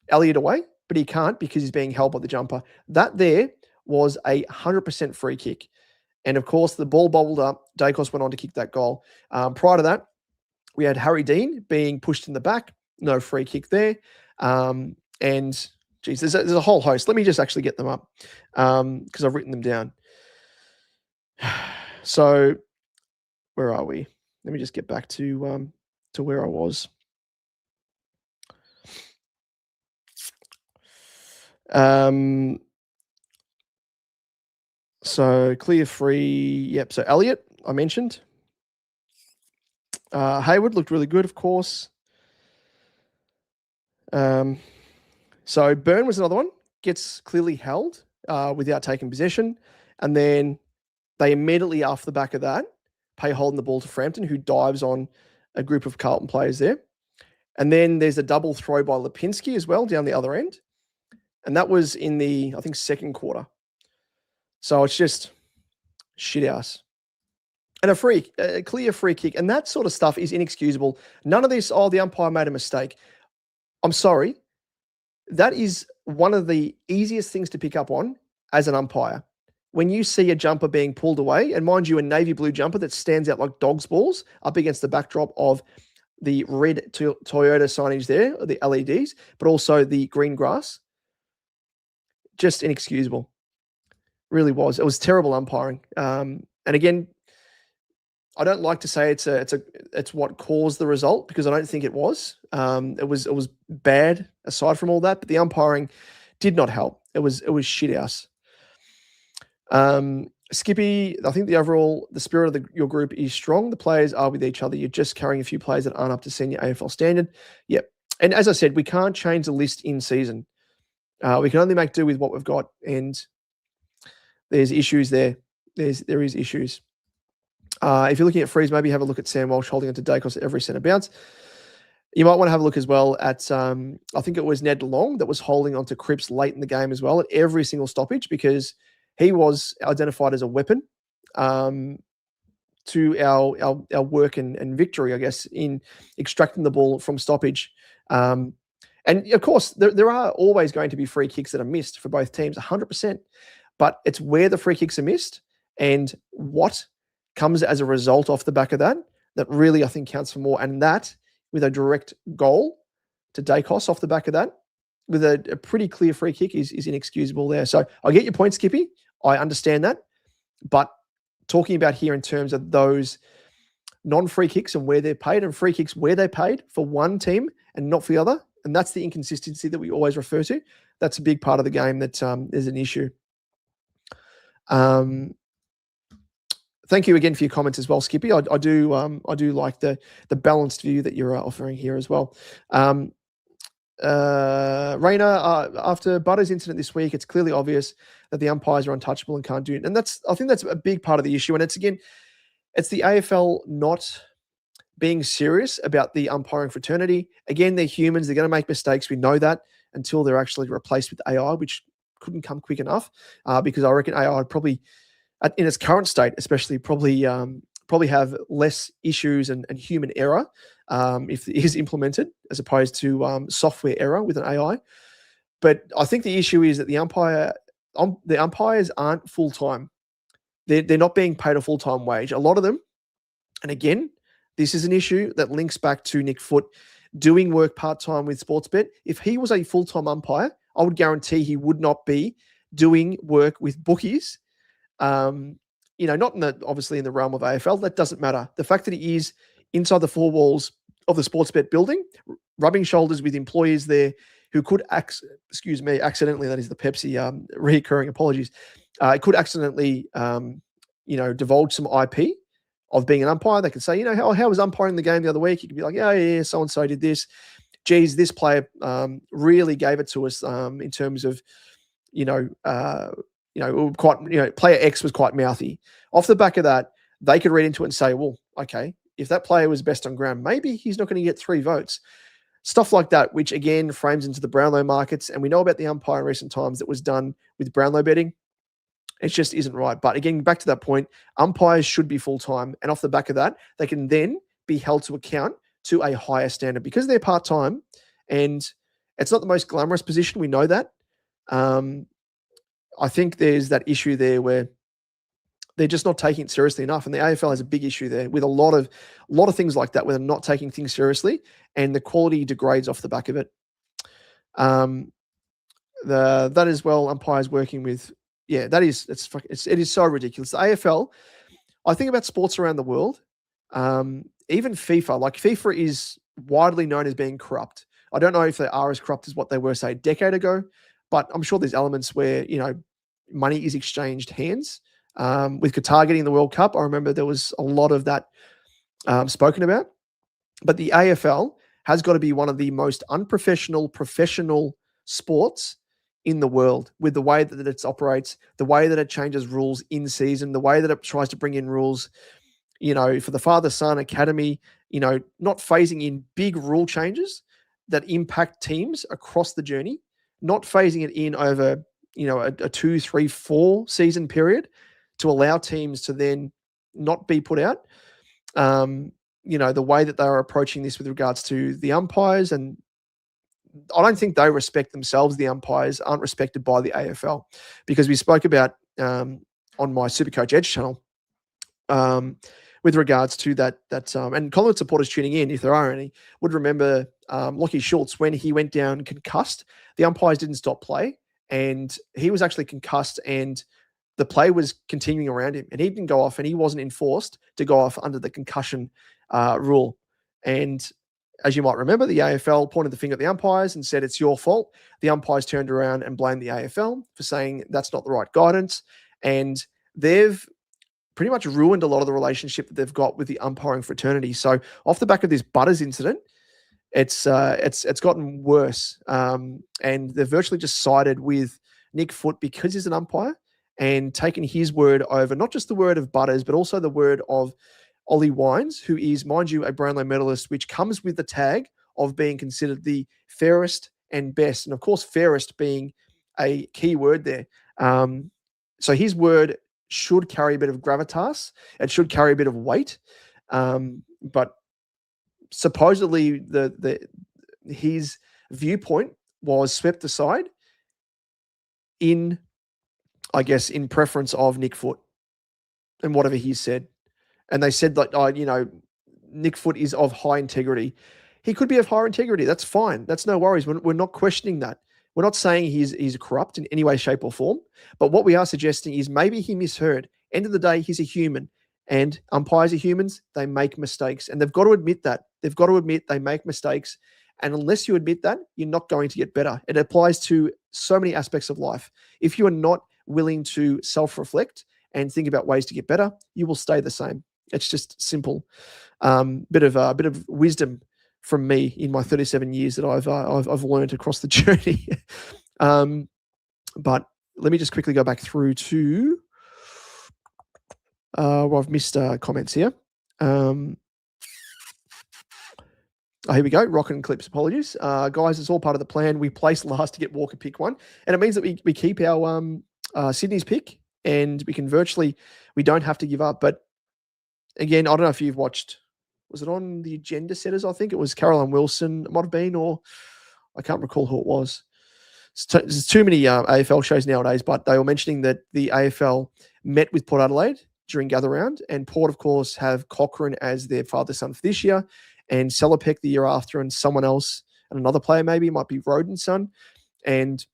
Elliott away, but he can't because he's being held by the jumper. That there was a 100% free kick. And of course, the ball bobbled up. Dacos went on to kick that goal. Prior to that, we had Harry Dean being pushed in the back. No free kick there. And geez, there's a whole host. Let me just actually get them up because I've written them down. So where are we? Let me just get back to where I was. So clear free. Yep. So Elliott, I mentioned. Hayward looked really good, of course. So Byrne was another one. Gets clearly held without taking possession. And then they immediately, after the back of that, pay holding the ball to Frampton, who dives on a group of Carlton players there. And then there's a double throw by Lipinski as well down the other end. And that was in the, I think, second quarter. So it's just shit house. And a clear free kick. And that sort of stuff is inexcusable. None of this, the umpire made a mistake. I'm sorry. That is one of the easiest things to pick up on as an umpire. When you see a jumper being pulled away, and mind you, a navy blue jumper that stands out like dog's balls up against the backdrop of the red Toyota signage there, the LEDs, but also the green grass, just inexcusable. Really was. It was terrible umpiring. And again, I don't like to say it's what caused the result, because I don't think it was. It was bad aside from all that, but the umpiring did not help. It was shit house. Skippy, I think the spirit of your group is strong. The players are with each other. You're just carrying a few players that aren't up to senior AFL standard. Yep. And as I said, we can't change the list in season. We can only make do with what we've got, and there's issues there. There is issues. If you're looking at frees, maybe have a look at Sam Walsh holding onto Dacos at every centre bounce. You might want to have a look as well at, I think it was Ned Long that was holding onto Cripps late in the game as well at every single stoppage, because he was identified as a weapon to our work and victory, I guess, in extracting the ball from stoppage. And of course, there are always going to be free kicks that are missed for both teams, 100%. But it's where the free kicks are missed and what comes as a result off the back of that really, I think, counts for more. And that, with a direct goal to Dacos off the back of that, with a pretty clear free kick, is inexcusable there. So I get your point, Skippy. I understand that. But talking about here in terms of those non-free kicks and where they're paid, and free kicks where they're paid for one team and not for the other, and that's the inconsistency that we always refer to. That's a big part of the game that is an issue. Thank you again for your comments as well, Skippy. I do like the balanced view that you're offering here as well. Raina, after Butter's incident this week, it's clearly obvious that the umpires are untouchable and can't do it. And I think that's a big part of the issue. And it's the AFL not being serious about the umpiring fraternity. Again, they're humans. They're going to make mistakes. We know that. until they're actually replaced with AI, which couldn't come quick enough, because I reckon AI probably, in its current state, especially, probably have less issues and human error if it is implemented, as opposed to software error with an AI. But I think the issue is that the umpires aren't full time. They're not being paid a full time wage. A lot of them, and again, this is an issue that links back to Nick Foote doing work part time with Sportsbet. If he was a full time umpire, I would guarantee he would not be doing work with bookies. Not obviously in the realm of AFL. That doesn't matter. The fact that he is inside the four walls of the Sportsbet building, rubbing shoulders with employees there who could accidentally, that is the Pepsi reoccurring apologies, could accidentally divulge some IP of being an umpire. They could say, how was umpiring the game the other week? You could be like, yeah, so and so did this. Geez, this player really gave it to us in terms of player X was quite mouthy. Off the back of that, they could read into it and say, well, okay, if that player was best on ground, maybe he's not going to get 3 votes. Stuff like that, which again frames into the Brownlow markets. And we know about the umpire in recent times that was done with Brownlow betting. It just isn't right. But again, back to that point, umpires should be full-time. And off the back of that, they can then be held to account to a higher standard because they're part-time. And it's not the most glamorous position. We know that. I think there's that issue there where they're just not taking it seriously enough. And the AFL has a big issue there with a lot of things like that, where they're not taking things seriously and the quality degrades off the back of it. That is, well, umpires working with, it is so ridiculous. The AFL, I think about sports around the world, even FIFA, like FIFA is widely known as being corrupt. I don't know if they are as corrupt as what they were, say, a decade ago, but I'm sure there's elements where, money is exchanged hands. With Qatar getting the World Cup, I remember there was a lot of that spoken about. But the AFL has got to be one of the most unprofessional, professional sports in the world, with the way that it operates, the way that it changes rules in season, the way that it tries to bring in rules, for the father-son academy, not phasing in big rule changes that impact teams across the journey, not phasing it in over, a 2, 3, 4 season period to allow teams to then not be put out. The way that they are approaching this with regards to the umpires, and I don't think they respect themselves. The umpires aren't respected by the AFL, because we spoke about on my Supercoach Edge channel with regards to that and Collingwood supporters tuning in, if there are any, would remember Lachie Schultz when he went down concussed. The umpires didn't stop play, and he was actually concussed, and the play was continuing around him, and he didn't go off, and he wasn't enforced to go off under the concussion rule. And as you might remember, the AFL pointed the finger at the umpires and said, it's your fault. The umpires turned around and blamed the AFL for saying that's not the right guidance. And they've pretty much ruined a lot of the relationship that they've got with the umpiring fraternity. So off the back of this Butters incident, it's gotten worse. And they've virtually just sided with Nick Foote because he's an umpire, and taken his word over not just the word of Butters, but also the word of Ollie Wines, who is, mind you, a Brownlow medalist, which comes with the tag of being considered the fairest and best. And of course, fairest being a key word there. So his word should carry a bit of gravitas. It should carry a bit of weight. But supposedly his viewpoint was swept aside in preference of Nick Foote and whatever he said. And they said that, Nick Foote is of high integrity. He could be of higher integrity. That's fine. That's no worries. We're not questioning that. We're not saying he's corrupt in any way, shape, or form. But what we are suggesting is maybe he misheard. End of the day, he's a human. And umpires are humans. They make mistakes. And they've got to admit that. They've got to admit they make mistakes. And unless you admit that, you're not going to get better. It applies to so many aspects of life. If you are not willing to self-reflect and think about ways to get better, you will stay the same. It's just simple. Bit of wisdom from me in my 37 years that I've learned across the journey. But let me just quickly go back through to I've missed comments here. Oh, here we go. Rocket and Clips. Apologies. Guys, it's all part of the plan. We placed last to get Walker pick one. And it means that we keep our Sydney's pick and we don't have to give up. But again, I don't know if you've watched, was it on the Agenda Setters? I think it was Caroline Wilson. It might have been, or I can't recall who it was. There's too many AFL shows nowadays, but they were mentioning that the AFL met with Port Adelaide during gather round, and Port, of course, have Cochrane as their father-son for this year, and Sellerpeck the year after, and someone else, and another player maybe, might be Roden's son. And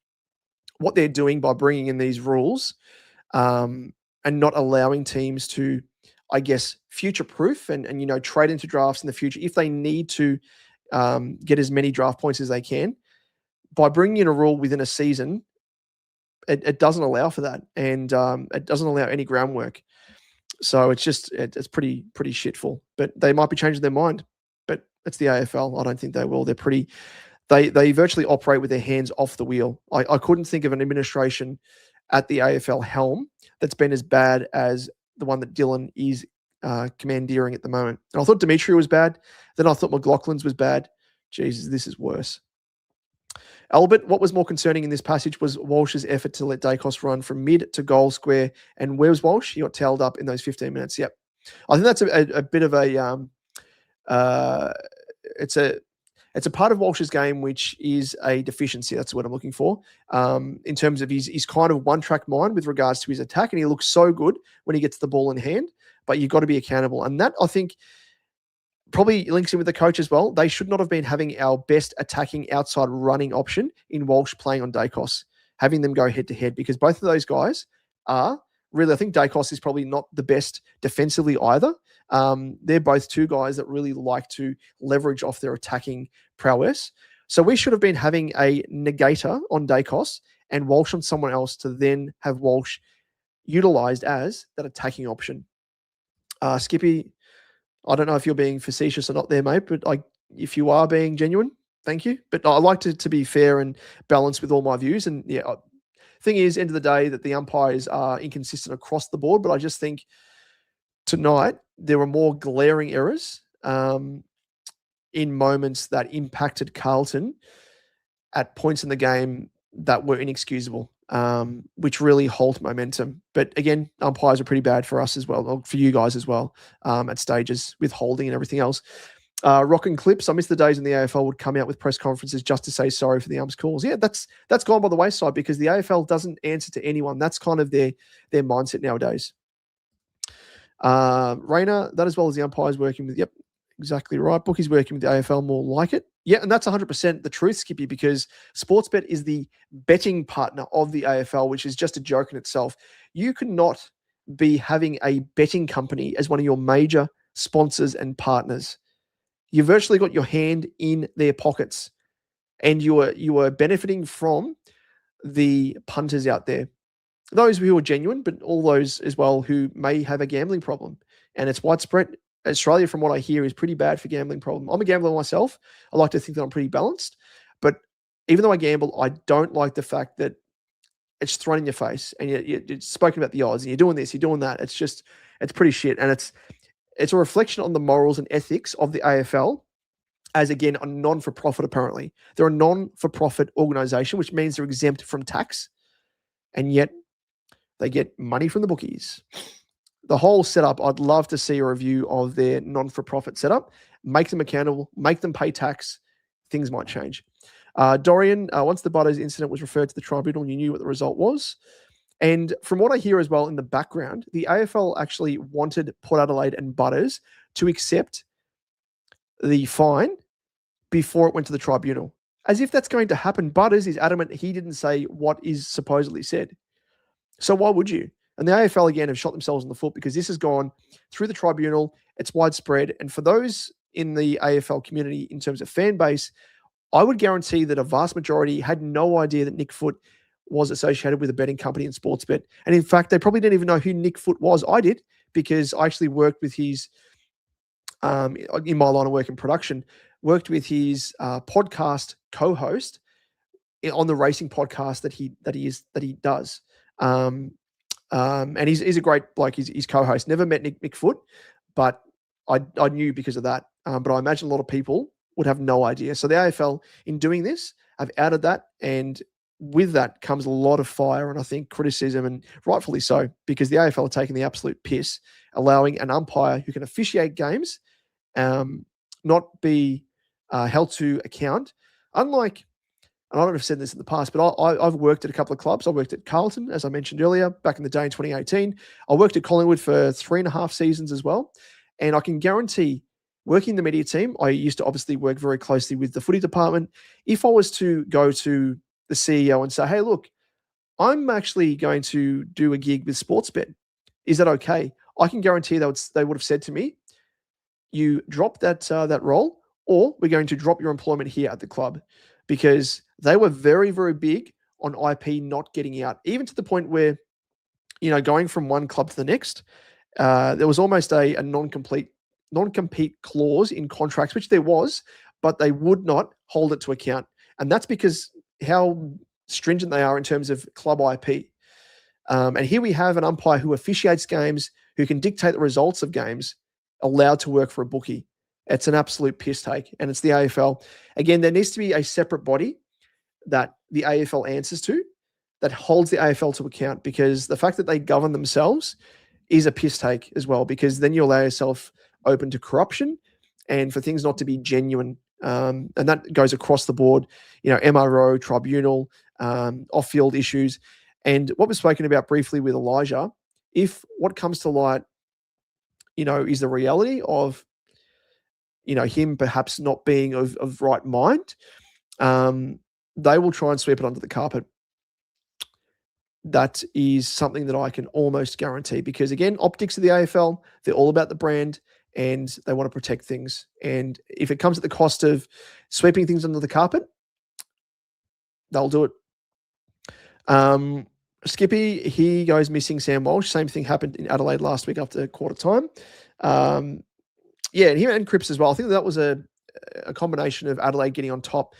what they're doing by bringing in these rules and not allowing teams to, I guess, future-proof and trade into drafts in the future if they need to get as many draft points as they can. By bringing in a rule within a season, it doesn't allow for that, and it doesn't allow any groundwork. So it's pretty shitful. But they might be changing their mind. But it's the AFL. I don't think they will. They virtually operate with their hands off the wheel. I couldn't think of an administration at the AFL helm that's been as bad as the one that Dylan is commandeering at the moment. And I thought Dimitri was bad. Then I thought McLaughlin's was bad. Jesus, this is worse. Albert, what was more concerning in this passage was Walsh's effort to let Dacos run from mid to goal square. And where was Walsh? He got towelled up in those 15 minutes. Yep. I think that's a bit of a it's a part of Walsh's game which is a deficiency. That's what I'm looking for. In terms of he's kind of one-track mind with regards to his attack, and he looks so good when he gets the ball in hand, but you've got to be accountable. And that, I think, probably links in with the coach as well. They should not have been having our best attacking outside running option in Walsh playing on Dacos, having them go head-to-head, because both of those guys are really, I think Dacos is probably not the best defensively either. They're both two guys that really like to leverage off their attacking prowess. So we should have been having a negator on Dacos and Walsh on someone else to then have Walsh utilised as that attacking option. Skippy, I don't know if you're being facetious or not there, mate, but if you are being genuine, thank you. But I like to be fair and balanced with all my views. And yeah, thing is, end of the day, that the umpires are inconsistent across the board. But I just think tonight there were more glaring errors in moments that impacted Carlton at points in the game that were inexcusable, which really halt momentum. But again, umpires are pretty bad for us as well, or for you guys as well, at stages with holding and everything else. Rock and Clips, I miss the days when the AFL would come out with press conferences just to say sorry for the umps calls. Yeah, that's gone by the wayside because the AFL doesn't answer to anyone. That's kind of their mindset nowadays. Rayner, that as well as the umpires working with, yep, exactly right. Bookie's working with the AFL more like it. Yeah, and that's 100% the truth, Skippy, because Sportsbet is the betting partner of the AFL, which is just a joke in itself. You cannot be having a betting company as one of your major sponsors and partners. You virtually got your hand in their pockets, and you are benefiting from the punters out there. Those who are genuine, but all those as well who may have a gambling problem. And it's widespread. Australia, from what I hear, is pretty bad for gambling problem. I'm a gambler myself. I like to think that I'm pretty balanced. But even though I gamble, I don't like the fact that it's thrown in your face and you're spoken about the odds and you're doing this, you're doing that. It's pretty shit. And it's a reflection on the morals and ethics of the AFL as, again, a non-for-profit apparently. They're a non-for-profit organisation, which means they're exempt from tax. And yet they get money from the bookies. The whole setup, I'd love to see a review of their non-for-profit setup. Make them accountable, make them pay tax. Things might change. Dorian, once the Butters incident was referred to the tribunal, you knew what the result was. And from what I hear as well in the background, the AFL actually wanted Port Adelaide and Butters to accept the fine before it went to the tribunal. As if that's going to happen. Butters is adamant he didn't say what is supposedly said. So why would you? And the AFL, again, have shot themselves in the foot because this has gone through the tribunal. It's widespread. And for those in the AFL community, in terms of fan base, I would guarantee that a vast majority had no idea that Nick Foote was associated with a betting company in Sportsbet. And in fact, they probably didn't even know who Nick Foote was. I did, because I actually worked with his, in my line of work in production, worked with his podcast co-host on the racing podcast that he does. And he's a great bloke. He's co-host. Never met Nick Foote, but I knew because of that. But I imagine a lot of people would have no idea. So the AFL, in doing this, have added that, and with that comes a lot of fire and I think criticism, and rightfully so, because the AFL are taking the absolute piss, allowing an umpire who can officiate games not be held to account. Unlike, and I don't know if I've said this in the past, but I've worked at a couple of clubs. I worked at Carlton, as I mentioned earlier, back in the day in 2018. I worked at Collingwood for 3.5 seasons as well. And I can guarantee, working the media team, I used to obviously work very closely with the footy department. If I was to go to the CEO and say, hey, look, I'm actually going to do a gig with Sportsbet. Is that okay? I can guarantee they would have said to me, you drop that role, or we're going to drop your employment here at the club, because they were very, very big on IP not getting out, even to the point where, going from one club to the next, there was almost a non-compete clause in contracts, which there was, but they would not hold it to account. And that's because how stringent they are in terms of club IP. And here we have an umpire who officiates games, who can dictate the results of games, allowed to work for a bookie. It's an absolute piss take, and it's the AFL. Again, there needs to be a separate body that the AFL answers to, that holds the AFL to account, because the fact that they govern themselves is a piss take as well, because then you allow yourself open to corruption and for things not to be genuine. And that goes across the board, MRO, tribunal, off-field issues. And what was spoken about briefly with Elijah, if what comes to light, is the reality of, him perhaps not being of right mind, they will try and sweep it under the carpet. That is something that I can almost guarantee, because again, optics of the AFL, they're all about the brand and they want to protect things. And if it comes at the cost of sweeping things under the carpet, they'll do it. Skippy, he goes missing, Sam Walsh. Same thing happened in Adelaide last week after quarter time. And him and Cripps as well. I think that was a combination of Adelaide getting on top.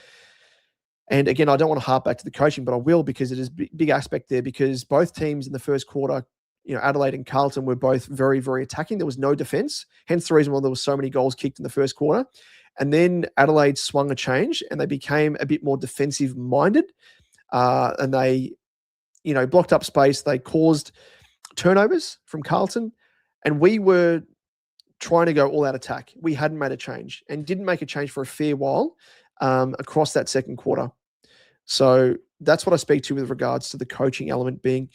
And again, I don't want to harp back to the coaching, but I will, because it is a big aspect there, because both teams in the first quarter, Adelaide and Carlton, were both very, very attacking. There was no defense, hence the reason why there was so many goals kicked in the first quarter. And then Adelaide swung a change and they became a bit more defensive minded. And they, blocked up space. They caused turnovers from Carlton, and we were trying to go all out attack. We hadn't made a change, and didn't make a change for a fair while across that second quarter. So that's what I speak to with regards to the coaching element being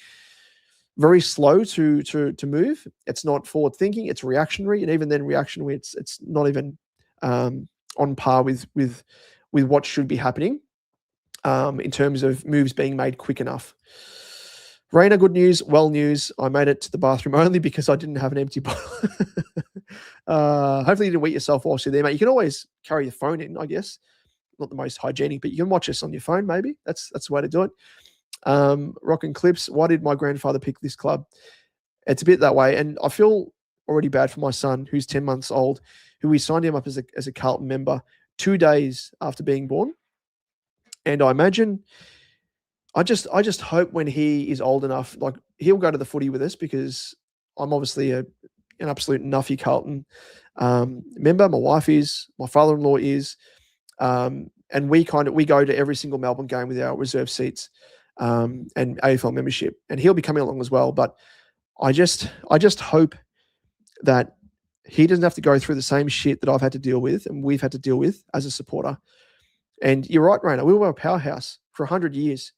very slow to move. It's not forward thinking, it's reactionary, and even then reactionary, it's not even on par with what should be happening in terms of moves being made quick enough. Raina, good news, well news. I made it to the bathroom only because I didn't have an empty bottle. Hopefully you didn't wet yourself whilst you're there, mate. You can always carry your phone in, I guess. Not the most hygienic, but you can watch us on your phone, maybe. That's the way to do it. Rockin' Clips, why did my grandfather pick this club? It's a bit that way, and I feel already bad for my son, who's 10 months old, who we signed him up as a Carlton member 2 days after being born. And I imagine, I just hope when he is old enough, like, he'll go to the footy with us, because I'm obviously an absolute nuffy Carlton member. My wife is, my father-in-law is, and we go to every single Melbourne game with our reserve seats and AFL membership, and he'll be coming along as well. But I just hope that he doesn't have to go through the same shit that I've had to deal with and we've had to deal with as a supporter. And you're right, Raina, we were a powerhouse for 100 years.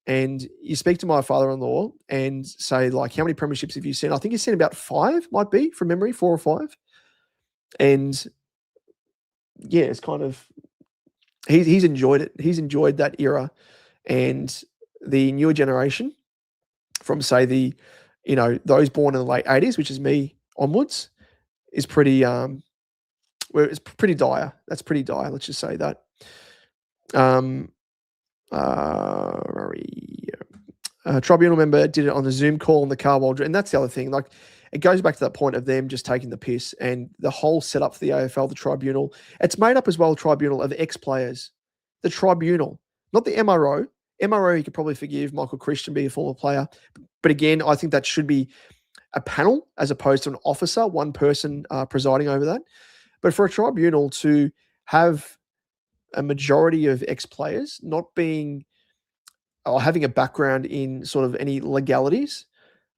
And you speak to my father-in-law and say, like, how many premierships have you seen? I think he's seen about 5, might be, from memory, 4 or 5. And yeah, it's kind of, he's enjoyed it. He's enjoyed that era. And the newer generation, from say those born in the late 80s, which is me onwards, is pretty it's pretty dire. That's pretty dire. Let's just say that. Tribunal member did it on the Zoom call on the car while, and that's the other thing. Like, it goes back to that point of them just taking the piss, and the whole setup for the AFL, the Tribunal. It's made up as well, Tribunal, of ex-players. The Tribunal, not the MRO. MRO, you could probably forgive Michael Christian being a former player, but again, I think that should be a panel as opposed to an officer, one person presiding over that. But for a Tribunal to have a majority of ex-players not being or having a background in sort of any legalities,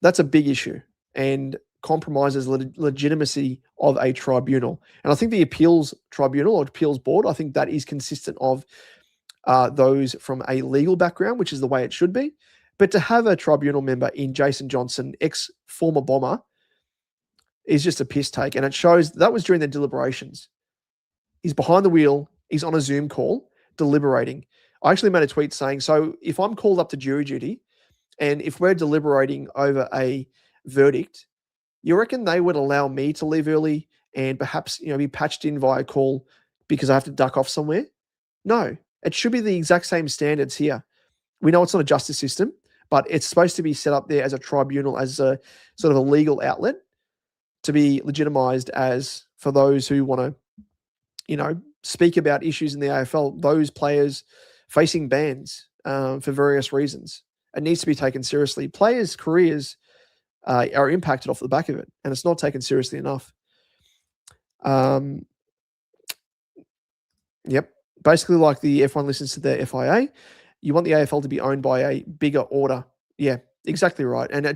that's a big issue and compromises legitimacy of a tribunal. And I think the appeals tribunal or appeals board, I think that is consistent of those from a legal background, which is the way it should be. But to have a tribunal member in Jason Johnson, ex-former Bomber, is just a piss take. And it shows that was during their deliberations. He's behind the wheel. He's on a Zoom call deliberating. I actually made a tweet saying, so if I'm called up to jury duty and if we're deliberating over a verdict, you reckon they would allow me to leave early and perhaps, be patched in via call because I have to duck off somewhere? No, it should be the exact same standards here. We know it's not a justice system, but it's supposed to be set up there as a tribunal, as a sort of a legal outlet to be legitimized as for those who want to, speak about issues in the AFL, those players facing bans for various reasons. It needs to be taken seriously. Players' careers are impacted off the back of it, and it's not taken seriously enough. Yep. Basically, like the F1 listens to the FIA, you want the AFL to be owned by a bigger order. Yeah, exactly right. And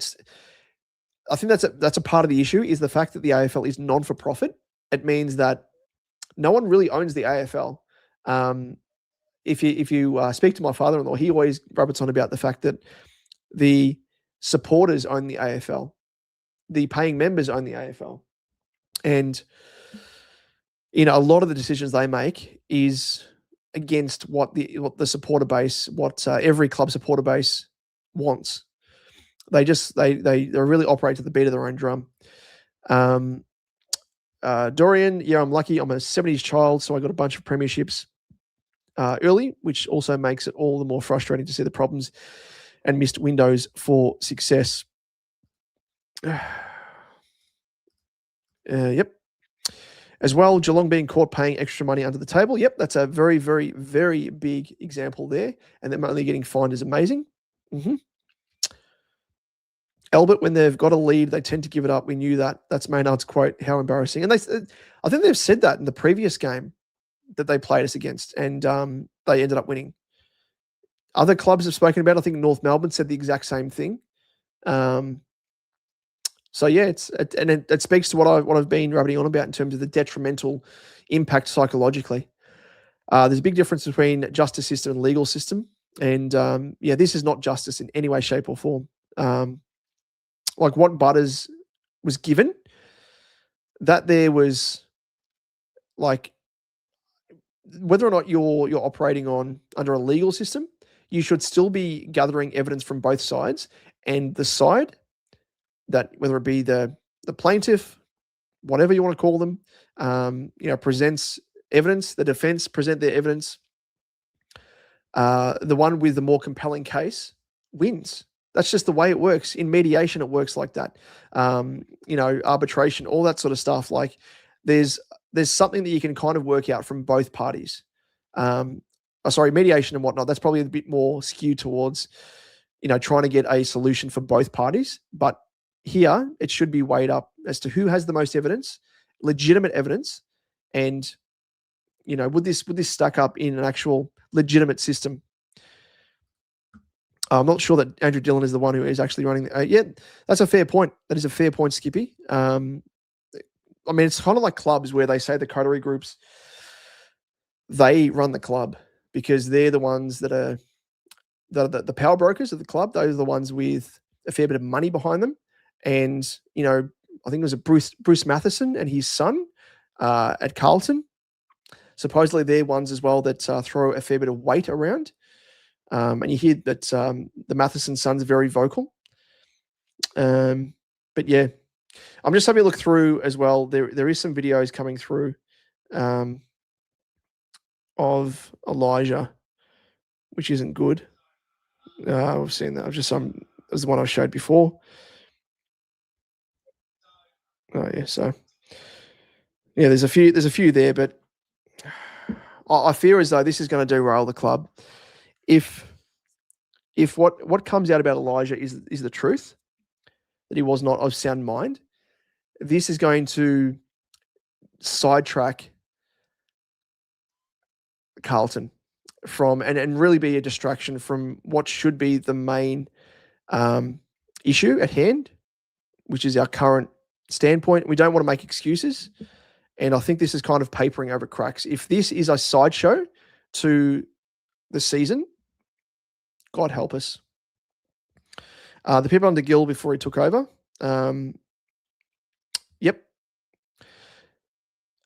I think that's a part of the issue is the fact that the AFL is non-for-profit. It means that no one really owns the AFL. If you speak to my father-in-law, he always rabbits on about the fact that the supporters own the AFL, the paying members own the AFL, and a lot of the decisions they make is against what the supporter base, what every club supporter base wants. They really operate to the beat of their own drum. Dorian, yeah, I'm lucky. I'm a 70s child, so I got a bunch of premierships early, which also makes it all the more frustrating to see the problems and missed windows for success. Yep. As well, Geelong being caught paying extra money under the table. Yep, that's a very, very, very big example there. And them only getting fined is amazing. Albert, when they've got a lead, they tend to give it up. We knew that. That's Maynard's quote. How embarrassing. And I think they've said that in the previous game that they played us against, and they ended up winning. Other clubs have spoken about it. I think North Melbourne said the exact same thing. So yeah, it speaks to what I've been rabbiting on about in terms of the detrimental impact psychologically. There's a big difference between justice system and legal system, and this is not justice in any way, shape, or form. Like what Butters was given, that there was like whether or not you're operating under a legal system, you should still be gathering evidence from both sides, and the side that, whether it be the plaintiff, whatever you want to call them, presents evidence, the defense present their evidence, the one with the more compelling case wins. That's just the way it works. In mediation, it works like that. Arbitration, all that sort of stuff. Like there's something that you can kind of work out from both parties. Mediation and whatnot, that's probably a bit more skewed towards, trying to get a solution for both parties. But here, it should be weighed up as to who has the most evidence, legitimate evidence, and would this stack up in an actual legitimate system? I'm not sure that Andrew Dillon is the one who is actually running. That's a fair point. That is a fair point, Skippy. It's kind of like clubs where they say the coterie groups, they run the club because they're the ones that are the power brokers of the club. Those are the ones with a fair bit of money behind them. And, I think it was a Bruce Matheson and his son at Carlton. Supposedly they're ones as well that throw a fair bit of weight around. And you hear that the Matheson son's very vocal. But yeah, I'm just having a look through as well. There is some videos coming through of Elijah, which isn't good. We've seen that. It was the one I showed before. Oh yeah, so yeah, there's a few there, but I fear as though this is going to derail the club. If what comes out about Elijah is the truth, that he was not of sound mind, this is going to sidetrack Carlton from and really be a distraction from what should be the main issue at hand, which is our current standpoint. We don't want to make excuses. And I think this is kind of papering over cracks. If this is a sideshow to the season, God help us. The people under Gill before he took over. Yep.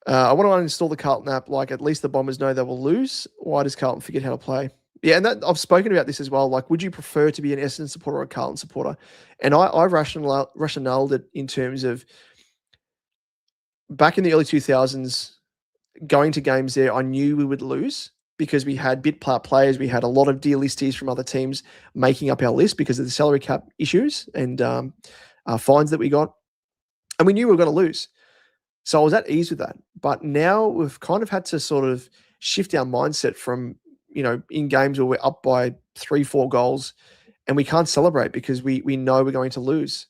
I want to uninstall the Carlton app. Like, at least the Bombers know they will lose. Why does Carlton forget how to play? Yeah, and I've spoken about this as well. Like, would you prefer to be an Essendon supporter or a Carlton supporter? And I rationaled it in terms of back in the early 2000s, going to games there, I knew we would lose because we had bit part players. We had a lot of delisties from other teams making up our list because of the salary cap issues and fines that we got. And we knew we were going to lose. So I was at ease with that. But now we've kind of had to sort of shift our mindset from, in games where we're up by 3-4 goals and we can't celebrate because we know we're going to lose.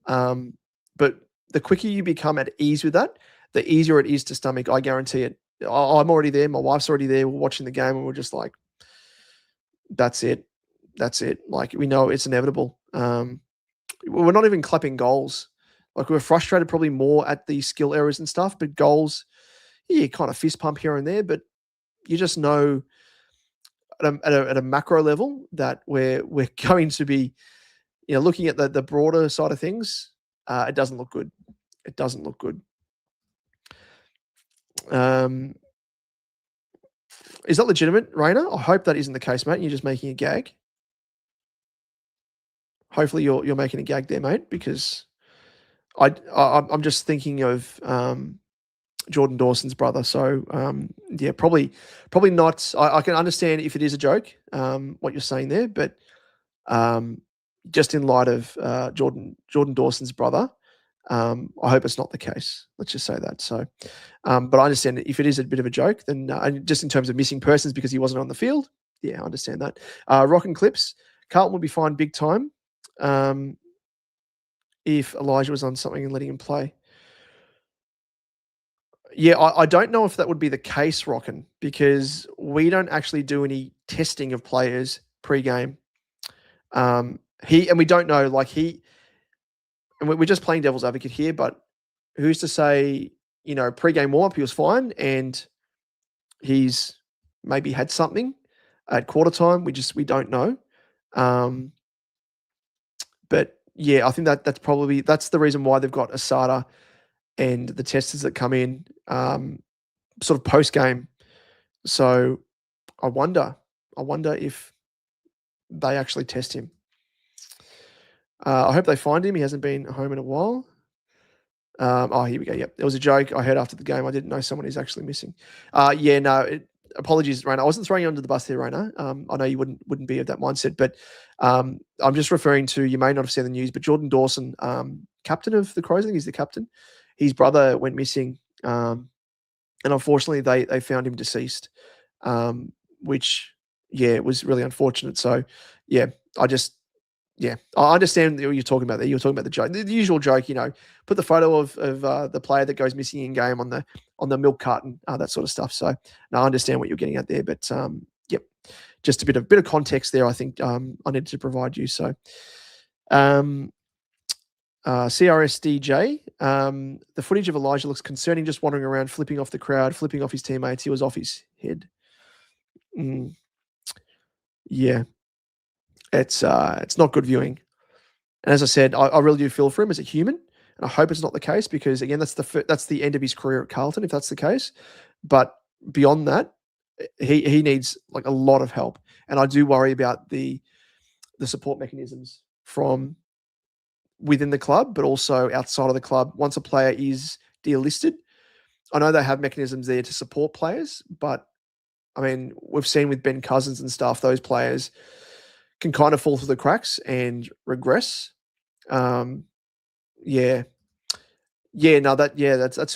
But the quicker you become at ease with that, the easier it is to stomach. I guarantee it. I'm already there. My wife's already there. We're watching the game and we're just like, that's it. That's it. Like, we know it's inevitable. We're not even clapping goals. Like, we're frustrated probably more at the skill errors and stuff, but goals, you kind of fist pump here and there, but you just know at a macro level that we're going to be, looking at the broader side of things, it doesn't look good. It doesn't look good. Is that legitimate, Rainer? I hope that isn't the case, mate. You're just making a gag. Hopefully you're making a gag there, mate, because I'm just thinking of Jordan Dawson's brother. So yeah, probably not. I can understand if it is a joke, what you're saying there, but just in light of Jordan Dawson's brother, I hope it's not the case. Let's just say that. So, but I understand if it is a bit of a joke, then and just in terms of missing persons because he wasn't on the field, yeah, I understand that. Rock and Clips, Carlton will be fined big time if Elijah was on something and letting him play. Yeah, I don't know if that would be the case, Rockin, because we don't actually do any testing of players pre-game. And we don't know, and we're just playing devil's advocate here, but who's to say, pre-game warm-up, he was fine, and he's maybe had something at quarter time. We don't know. But yeah, I think that's the reason why they've got Asada and the testers that come in sort of post-game. So I wonder if they actually test him. I hope they find him. He hasn't been home in a while. Here we go. Yep. It was a joke I heard after the game. I didn't know someone is actually missing. Apologies, Rainer. I wasn't throwing you under the bus there, Rainer. I know you wouldn't be of that mindset, but I'm just referring to, you may not have seen the news, but Jordan Dawson, captain of the Crows, I think he's the captain. His brother went missing, and unfortunately they found him deceased, which, yeah, was really unfortunate. So, yeah, I understand what you're talking about there. You're talking about the joke, the usual joke, put the photo of the player that goes missing in game on the milk carton, that sort of stuff. So, no, I understand what you're getting at there, but yep, just a bit of context there. I think I needed to provide you. So, CRSDJ, the footage of Elijah looks concerning. Just wandering around, flipping off the crowd, flipping off his teammates. He was off his head. Yeah. It's not good viewing. And as I said, I really do feel for him as a human, and I hope it's not the case because, again, that's the end of his career at Carlton if that's the case. But beyond that, he needs like a lot of help, and I do worry about the support mechanisms from within the club, but also outside of the club. Once a player is delisted, I know they have mechanisms there to support players, but I mean, we've seen with Ben Cousins and stuff, those players can kind of fall through the cracks and regress. That's who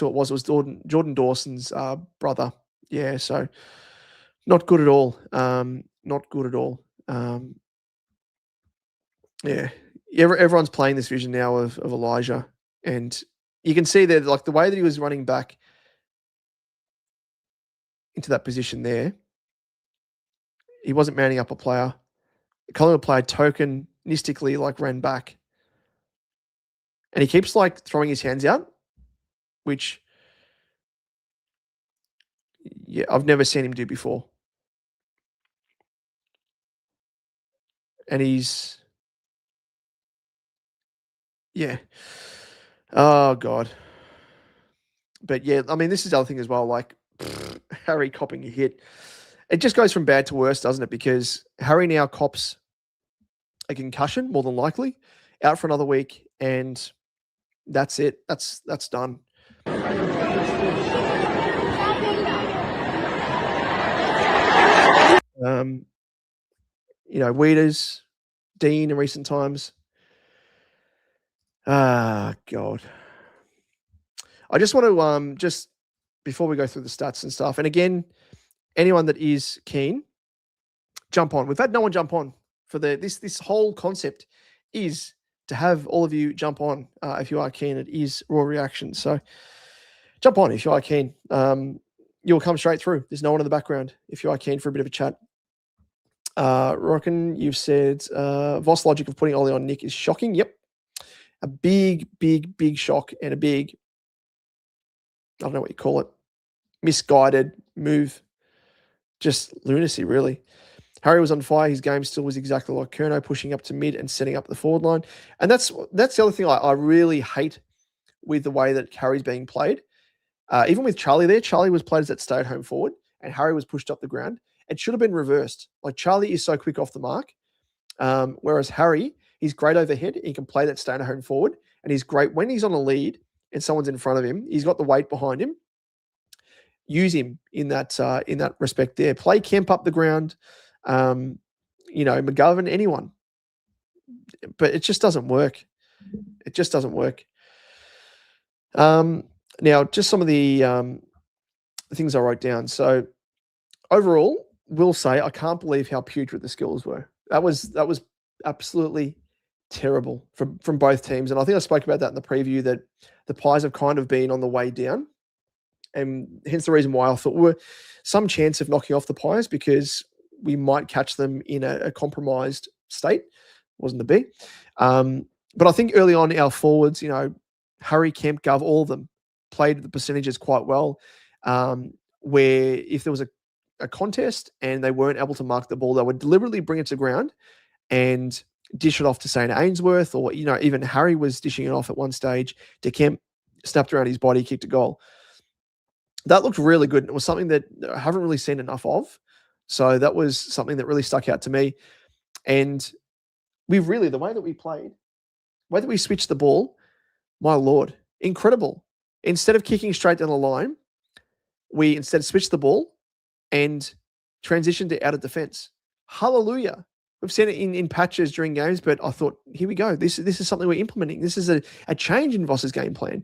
it was. It was Jordan Dawson's brother. Yeah, so not good at all. Not good at all. Everyone's playing this vision now of Elijah, and you can see that, like, the way that he was running back into that position there, He wasn't manning up a player. Collingwood player tokenistically ran back. And he keeps throwing his hands out, which I've never seen him do before. And he's oh God. But yeah, I mean, this is the other thing as well. Harry copping a hit. It just goes from bad to worse, doesn't it? Because Harry now cops a concussion, more than likely, out for another week, and that's it. That's done. Weeders, Dean in recent times. God. I just want to just before we go through the stats and stuff, and again, anyone that is keen, jump on. We've had no one jump on for this whole concept is to have all of you jump on if you are keen. It is raw reaction, so jump on if you are keen. You'll come straight through. There's no one in the background if you are keen for a bit of a chat. Rockin, you've said Voss logic of putting Ollie on Nick is shocking. Yep. A big shock and a big, I don't know what you call it, misguided move. Just lunacy, really. Harry was on fire. His game still was exactly like Curnow, pushing up to mid and setting up the forward line. And that's the other thing I really hate with the way that Harry's being played. Even with Charlie there, Charlie was played as that stay-at-home forward and Harry was pushed up the ground. It should have been reversed. Charlie is so quick off the mark, whereas Harry, he's great overhead. He can play that stay-at-home forward, and he's great when he's on a lead and someone's in front of him. He's got the weight behind him. Use him in that respect there. Play Kemp up the ground, McGovern, anyone. But it just doesn't work. It just doesn't work. Now, just some of the things I wrote down. So overall, will say I can't believe how putrid the skills were. That was absolutely terrible from both teams. And I think I spoke about that in the preview, that the Pies have kind of been on the way down. And hence the reason why I thought we're some chance of knocking off the Pies, because we might catch them in a compromised state. Wasn't to be. But I think early on our forwards, Harry, Kemp, Gov, all of them played the percentages quite well. Where if there was a contest and they weren't able to mark the ball, they would deliberately bring it to ground and dish it off to St. Ainsworth, or even Harry was dishing it off at one stage to Kemp, snapped around his body, kicked a goal. That looked really good. It was something that I haven't really seen enough of. So that was something that really stuck out to me. And the way that we played, the way that we switched the ball, my Lord, incredible. Instead of kicking straight down the line, we instead switched the ball and transitioned it out of defense. Hallelujah. We've seen it in patches during games, but I thought, here we go. This is something we're implementing. This is a change in Voss's game plan.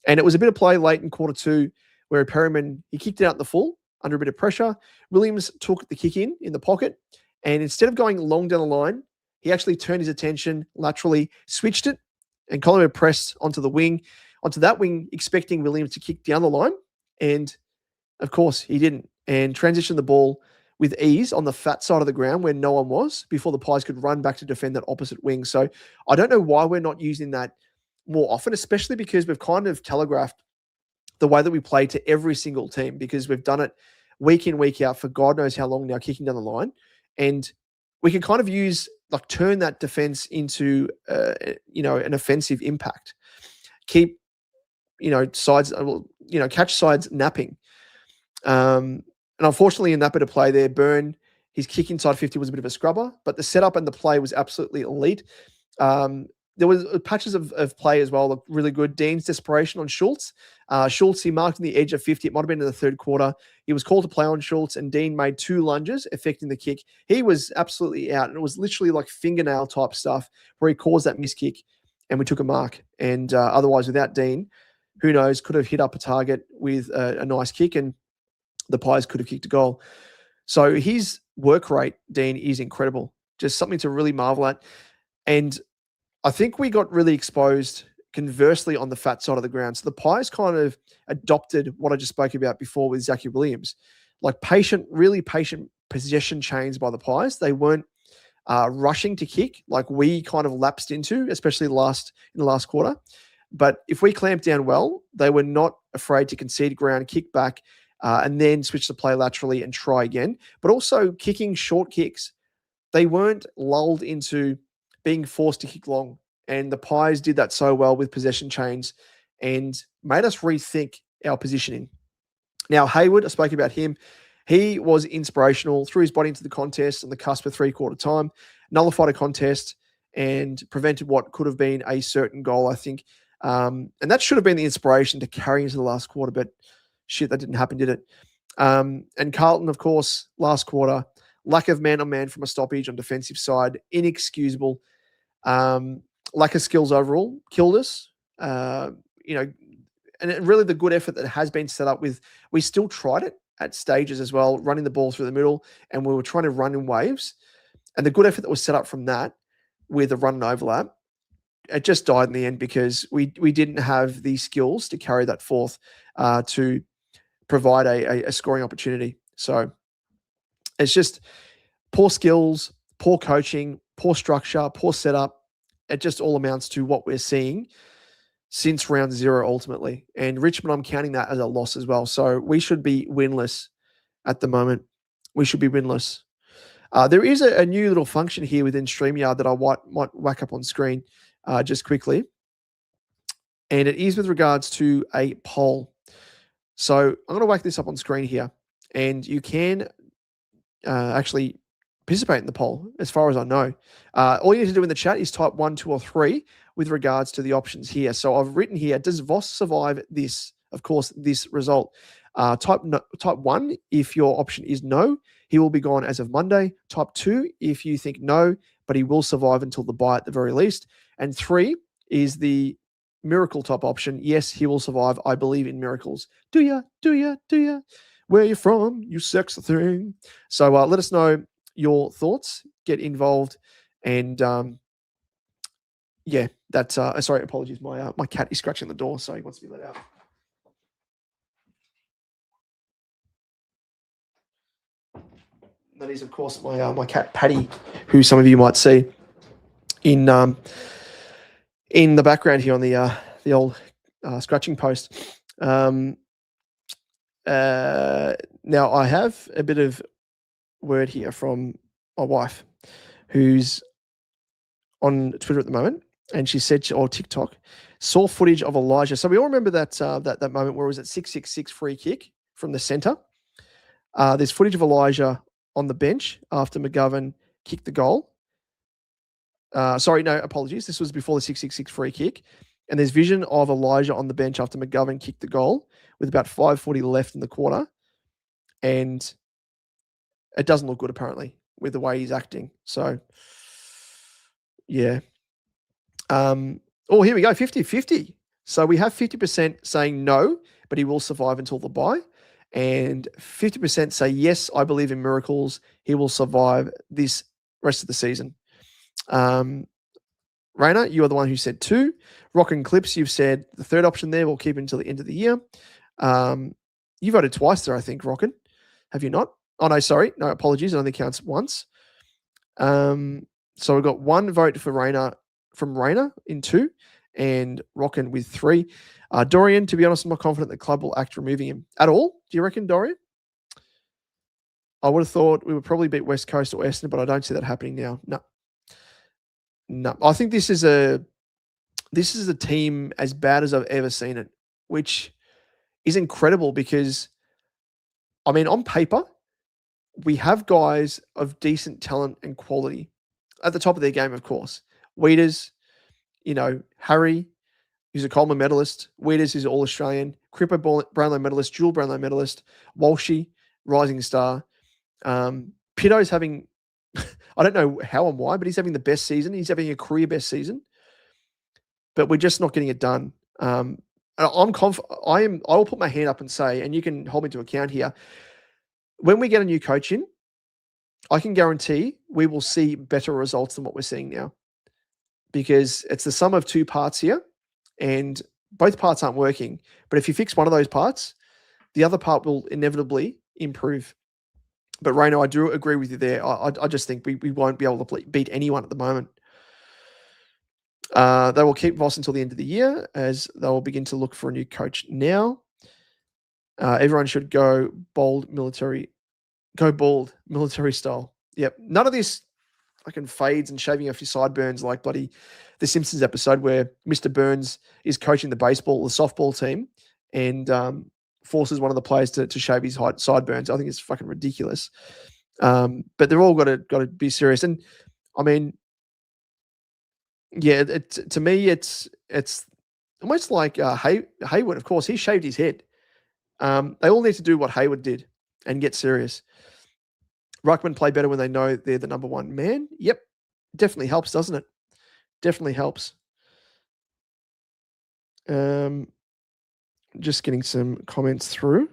And it was a bit of play late in quarter two where Perryman, he kicked it out in the full under a bit of pressure. Williams took the kick in the pocket, and instead of going long down the line, he actually turned his attention laterally, switched it, and Collingwood pressed onto that wing, expecting Williams to kick down the line. And of course, he didn't, and transitioned the ball with ease on the fat side of the ground where no one was, before the Pies could run back to defend that opposite wing. So I don't know why we're not using that more often, especially because we've kind of telegraphed the way that we play to every single team, because we've done it week in, week out for God knows how long now, kicking down the line. And we can kind of turn that defense into, an offensive impact. Keep, sides, catch sides napping. And unfortunately, in that bit of play there, Byrne, his kick inside 50 was a bit of a scrubber, but the setup and the play was absolutely elite. There was patches of play as well, looked really good. Dean's desperation on Schultz. Schultz, he marked on the edge of 50. It might have been in the third quarter. He was called to play on Schultz, and Dean made 2 lunges, affecting the kick. He was absolutely out, and it was literally like fingernail type stuff where he caused that miss kick, and we took a mark. And otherwise, without Dean, who knows, could have hit up a target with a nice kick, and the Pies could have kicked a goal. So his work rate, Dean, is incredible. Just something to really marvel at. And I think we got really exposed conversely on the fat side of the ground. So the Pies kind of adopted what I just spoke about before with Zachy Williams. Patient, really patient possession chains by the Pies. They weren't rushing to kick like we kind of lapsed into, especially in the last quarter. But if we clamped down well, they were not afraid to concede ground, kick back, and then switch the play laterally and try again. But also kicking short kicks. They weren't lulled into being forced to kick long. And the Pies did that so well with possession chains and made us rethink our positioning. Now, Hayward, I spoke about him. He was inspirational, threw his body into the contest on the cusp of three-quarter time, nullified a contest, and prevented what could have been a certain goal, I think. And that should have been the inspiration to carry into the last quarter, but shit, that didn't happen, did it? And Carlton, of course, last quarter, lack of man-on-man from a stoppage on defensive side, inexcusable. Lack of skills overall, killed us. And really the good effort that has been set up with, we still tried it at stages as well, running the ball through the middle, and we were trying to run in waves. And the good effort that was set up from that with a run and overlap, it just died in the end because we didn't have the skills to carry that forth to provide a scoring opportunity. So it's just poor skills, poor coaching, poor structure, poor setup. It just all amounts to what we're seeing since round 0 ultimately. And Richmond, I'm counting that as a loss as well. So we should be winless at the moment. We should be winless. There is a new little function here within StreamYard that I might whack up on screen just quickly. And it is with regards to a poll. So I'm going to whack this up on screen here. And you can actually participate in the poll, as far as I know. All you need to do in the chat is type 1, 2, or 3 with regards to the options here. So I've written here, does Voss survive this? Of course, this result. Type 1 if your option is no, he will be gone as of Monday. Type 2 if you think no, but he will survive until the bye at the very least. And 3 is the miracle type option. Yes, he will survive. I believe in miracles. Do ya? Do ya? Do ya? Where you from? You sex thing. So let us know your thoughts. Get involved. And yeah, that's sorry, apologies. My cat is scratching the door, so he wants to be let out. That is, of course, my cat Patty, who some of you might see in the background here on the old scratching post. Now I have a bit of word here from my wife, who's on Twitter at the moment, and she said, or TikTok, saw footage of Elijah. So we all remember that that moment where it was at 666 free kick from the centre. There's footage of Elijah on the bench after McGovern kicked the goal. Sorry, no, apologies. This was before the 666 free kick. And there's vision of Elijah on the bench after McGovern kicked the goal with about 5:40 left in the quarter. And it doesn't look good, apparently, with the way he's acting. So, yeah. Oh, here we go, 50-50. So we have 50% saying no, but he will survive until the bye. And 50% say, yes, I believe in miracles. He will survive this rest of the season. Raina, you are the one who said 2. Rock and Clips, you've said the third option there. We'll keep it until the end of the year. You voted twice there, I think, Rockin. Have you not? Oh, no, sorry. No, apologies. It only counts once. So we've got 1 vote for Raina from Raina in 2 and Rockin with 3. Dorian, to be honest, I'm not confident the club will act removing him at all. Do you reckon, Dorian? I would have thought we would probably beat West Coast or Essendon, but I don't see that happening now. No. I think this is a team as bad as I've ever seen it, which is incredible because, I mean, on paper, we have guys of decent talent and quality at the top of their game, of course. Weeders, Harry, who's a Coleman medalist. Weeders is All-Australian. Cripper Brownlow medalist, dual Brownlow medalist. Walshy, rising star. Pitto's having, I don't know how and why, but he's having the best season. He's having a career best season. But we're just not getting it done. I will put my hand up and say, and you can hold me to account here, when we get a new coach in, I can guarantee we will see better results than what we're seeing now. Because it's the sum of 2 parts here, and both parts aren't working. But if you fix one of those parts, the other part will inevitably improve. But Reno, I do agree with you there. I just think we won't be able to beat anyone at the moment. They will keep Voss until the end of the year, as they will begin to look for a new coach now. Everyone should go bald military style. Yep. None of this fucking fades and shaving off your sideburns like bloody the Simpsons episode where Mr. Burns is coaching the softball team, and forces one of the players to shave his sideburns. I think it's fucking ridiculous. But they're all got to be serious. And I mean, yeah, to me, it's almost like Hayward. Of course, he shaved his head. They all need to do what Hayward did and get serious. Ruckman play better when they know they're the number one man. Yep, definitely helps, doesn't it? Definitely helps. Just getting some comments through.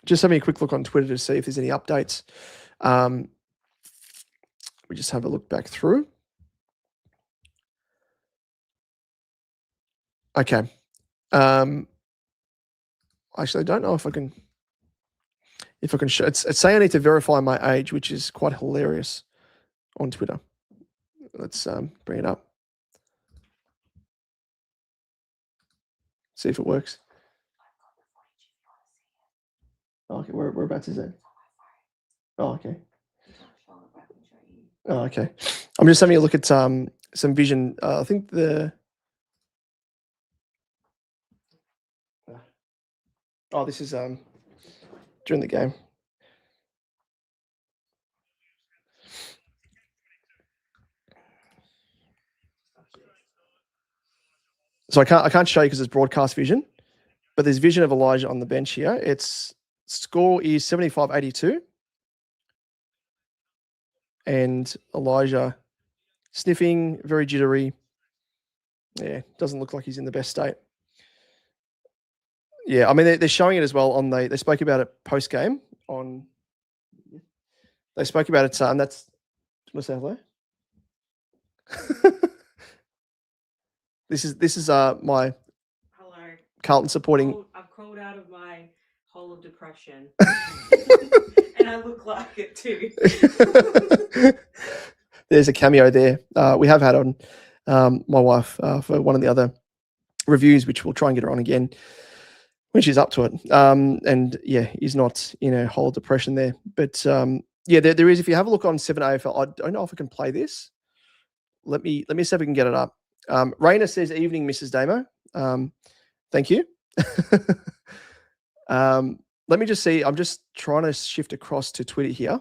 Just having a quick look on Twitter to see if there's any updates. We just have a look back through. Okay. Actually, I don't know if I can show. It's saying I need to verify my age, which is quite hilarious on Twitter. Let's bring it up. See if it works. Oh, okay, whereabouts is it? Oh, okay. Oh, okay. I'm just having a look at some vision. I think this is during the game. So I can't show you because it's broadcast vision, but there's vision of Elijah on the bench here. Its score is 75-82. And Elijah sniffing, very jittery. Yeah, doesn't look like he's in the best state. Yeah, I mean, they're showing it as well on they spoke about it post game on. They spoke about it, and that's. Do you want to say hello? This is my. Hello. Carlton supporting. I've crawled out of my hole of depression, and I look like it too. There's a cameo there. We have had on my wife for one of the other reviews, which we'll try and get her on again when she's up to it. And yeah, he's not in a hole of depression there. But yeah, there is. If you have a look on 7 AFL, I don't know if I can play this. Let me see if we can get it up. Raina says, "Evening, Mrs. Damo." Thank you. Let me just see. I'm just trying to shift across to Twitter here.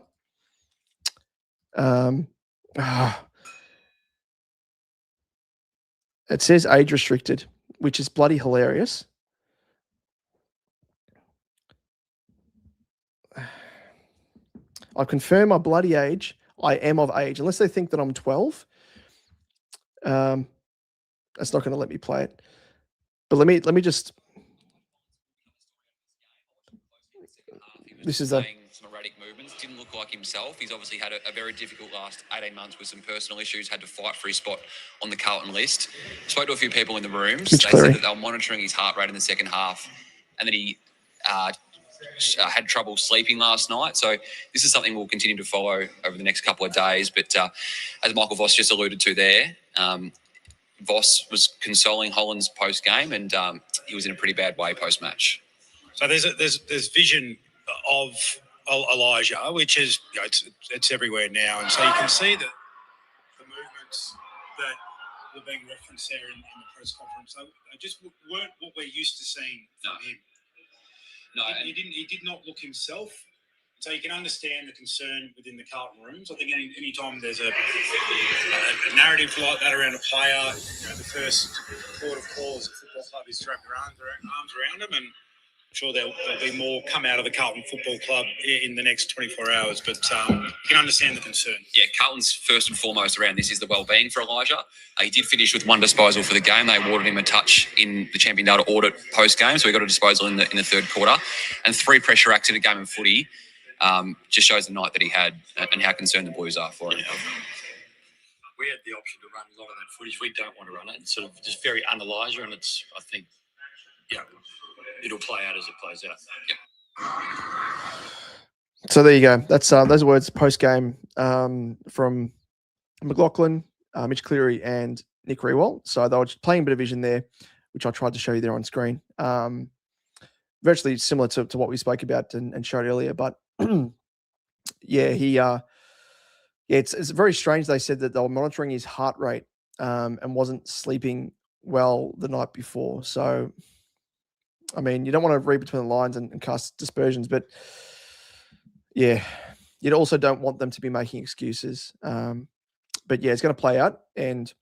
It says age restricted, which is bloody hilarious. I've confirmed my bloody age. I am of age, unless they think that I'm 12. That's not going to let me play it. But let me just. This is some erratic movements. Didn't look like himself. He's obviously had a very difficult last 18 months with some personal issues. Had to fight for his spot on the Carlton list. Spoke to a few people in the rooms. They said that they were monitoring his heart rate in the second half, and that he had trouble sleeping last night. So this is something we'll continue to follow over the next couple of days. But as Michael Voss just alluded to there, Voss was consoling Hollands post game, and he was in a pretty bad way post match. So there's vision of Elijah, which is it's everywhere now, and so you can see that the movements that were being referenced there in the press conference, they just weren't what we're used to seeing from him. No, he did not look himself. So you can understand the concern within the Carlton rooms. I think any time there's a narrative like that around a player, the first port of call as a football club is to wrap their arms around them, and I'm sure there'll be more come out of the Carlton Football Club in the next 24 hours. But you can understand the concern. Yeah, Carlton's first and foremost around this is the well-being for Elijah. He did finish with one disposal for the game. They awarded him a touch in the champion data audit post-game, so he got a disposal in the third quarter. And 3 pressure acts in a game of footy just shows the night that he had and how concerned the boys are for him. Yeah. We had the option to run a lot of that footage. We don't want to run it. It's sort of just very un-Elijah, and it's, I think, Yeah, it'll play out as it plays out. So there you go. That's those words post game from McLaughlin, Mitch Cleary, and Nick Rewalt. So they were just playing a bit of vision there, which I tried to show you there on screen. Virtually similar to what we spoke about and showed earlier, but yeah, it's very strange. They said that they were monitoring his heart rate and wasn't sleeping well the night before. So, I mean, you don't want to read between the lines and cast dispersions, but yeah, you also don't want them to be making excuses. But yeah, it's going to play out. And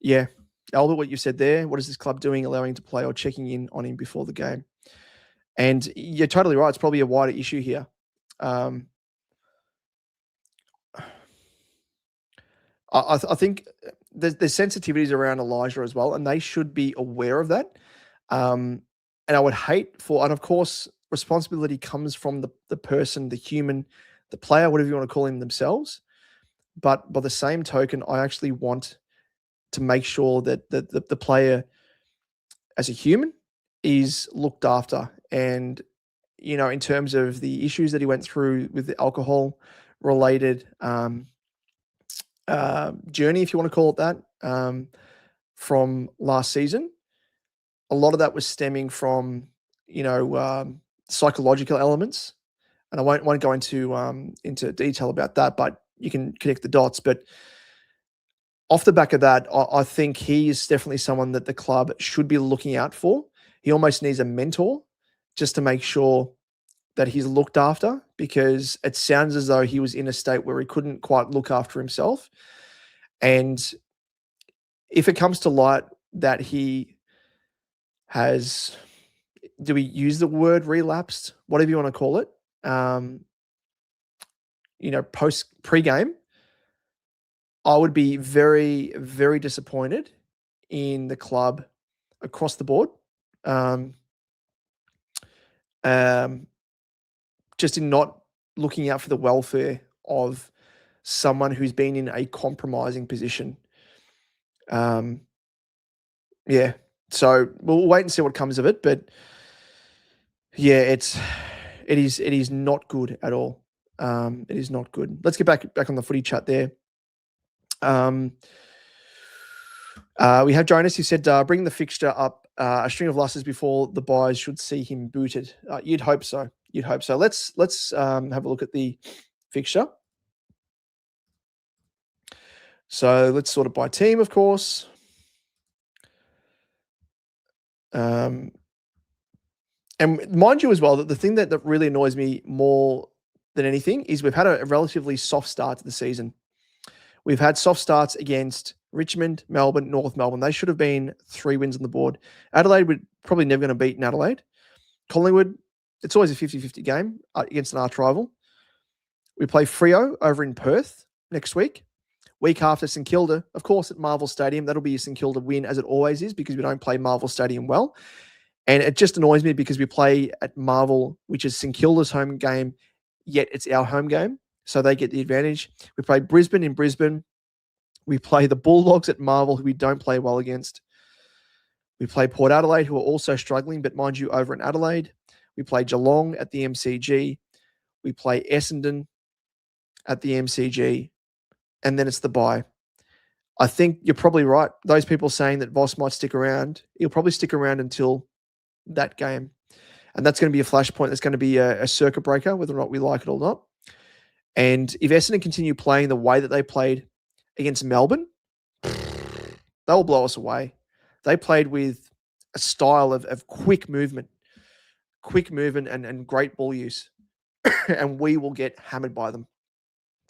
yeah, Albert, what you said there, what is this club doing, allowing him to play or checking in on him before the game? And you're totally right. It's probably a wider issue here. I think there's sensitivities around Elijah as well, and they should be aware of that. And I would hate for, and of course, responsibility comes from the person, the human, the player, whatever you want to call him themselves. But by the same token, I actually want to make sure that the player as a human is looked after. And, you know, in terms of the issues that he went through with the alcohol related journey, if you want to call it that, from last season, a lot of that was stemming from, you know, psychological elements. And I won't go into detail about that, but you can connect the dots. But off the back of that, I think he is definitely someone that the club should be looking out for. He almost needs a mentor just to make sure that he's looked after, because it sounds as though he was in a state where he couldn't quite look after himself. And if it comes to light that he has, do we use the word relapsed, whatever you want to call it, you know, pre-game, I would be very, very disappointed in the club across the board. Just in not looking out for the welfare of someone who's been in a compromising position. Yeah, so we'll wait and see what comes of it. But yeah, it is not good at all. It is not good. Let's get back on the footy chat there. We have Jonas who said, bring the fixture up. A string of losses before the buys should see him booted. You'd hope so. You'd hope so. Let's have a look at the fixture. So let's sort it by team, of course. And mind you as well, that the thing that really annoys me more than anything is we've had a relatively soft start to the season. We've had soft starts against Richmond, Melbourne, North Melbourne. They should have been 3 wins on the board. Adelaide, we're probably never going to beat in Adelaide. Collingwood, it's always a 50-50 game against an arch rival. We play Freo over in Perth next week. Week after St Kilda, of course, at Marvel Stadium. That'll be a St Kilda win, as it always is, because we don't play Marvel Stadium well. And it just annoys me because we play at Marvel, which is St Kilda's home game, yet it's our home game. So they get the advantage. We play Brisbane in Brisbane. We play the Bulldogs at Marvel, who we don't play well against. We play Port Adelaide, who are also struggling, but mind you, over in Adelaide. We play Geelong at the MCG. We play Essendon at the MCG. And then it's the bye. I think you're probably right. Those people saying that Voss might stick around, he'll probably stick around until that game. And that's going to be a flashpoint. That's going to be a circuit breaker, whether or not we like it or not. And if Essendon continue playing the way that they played against Melbourne, they'll blow us away. They played with a style of quick movement and great ball use. And we will get hammered by them.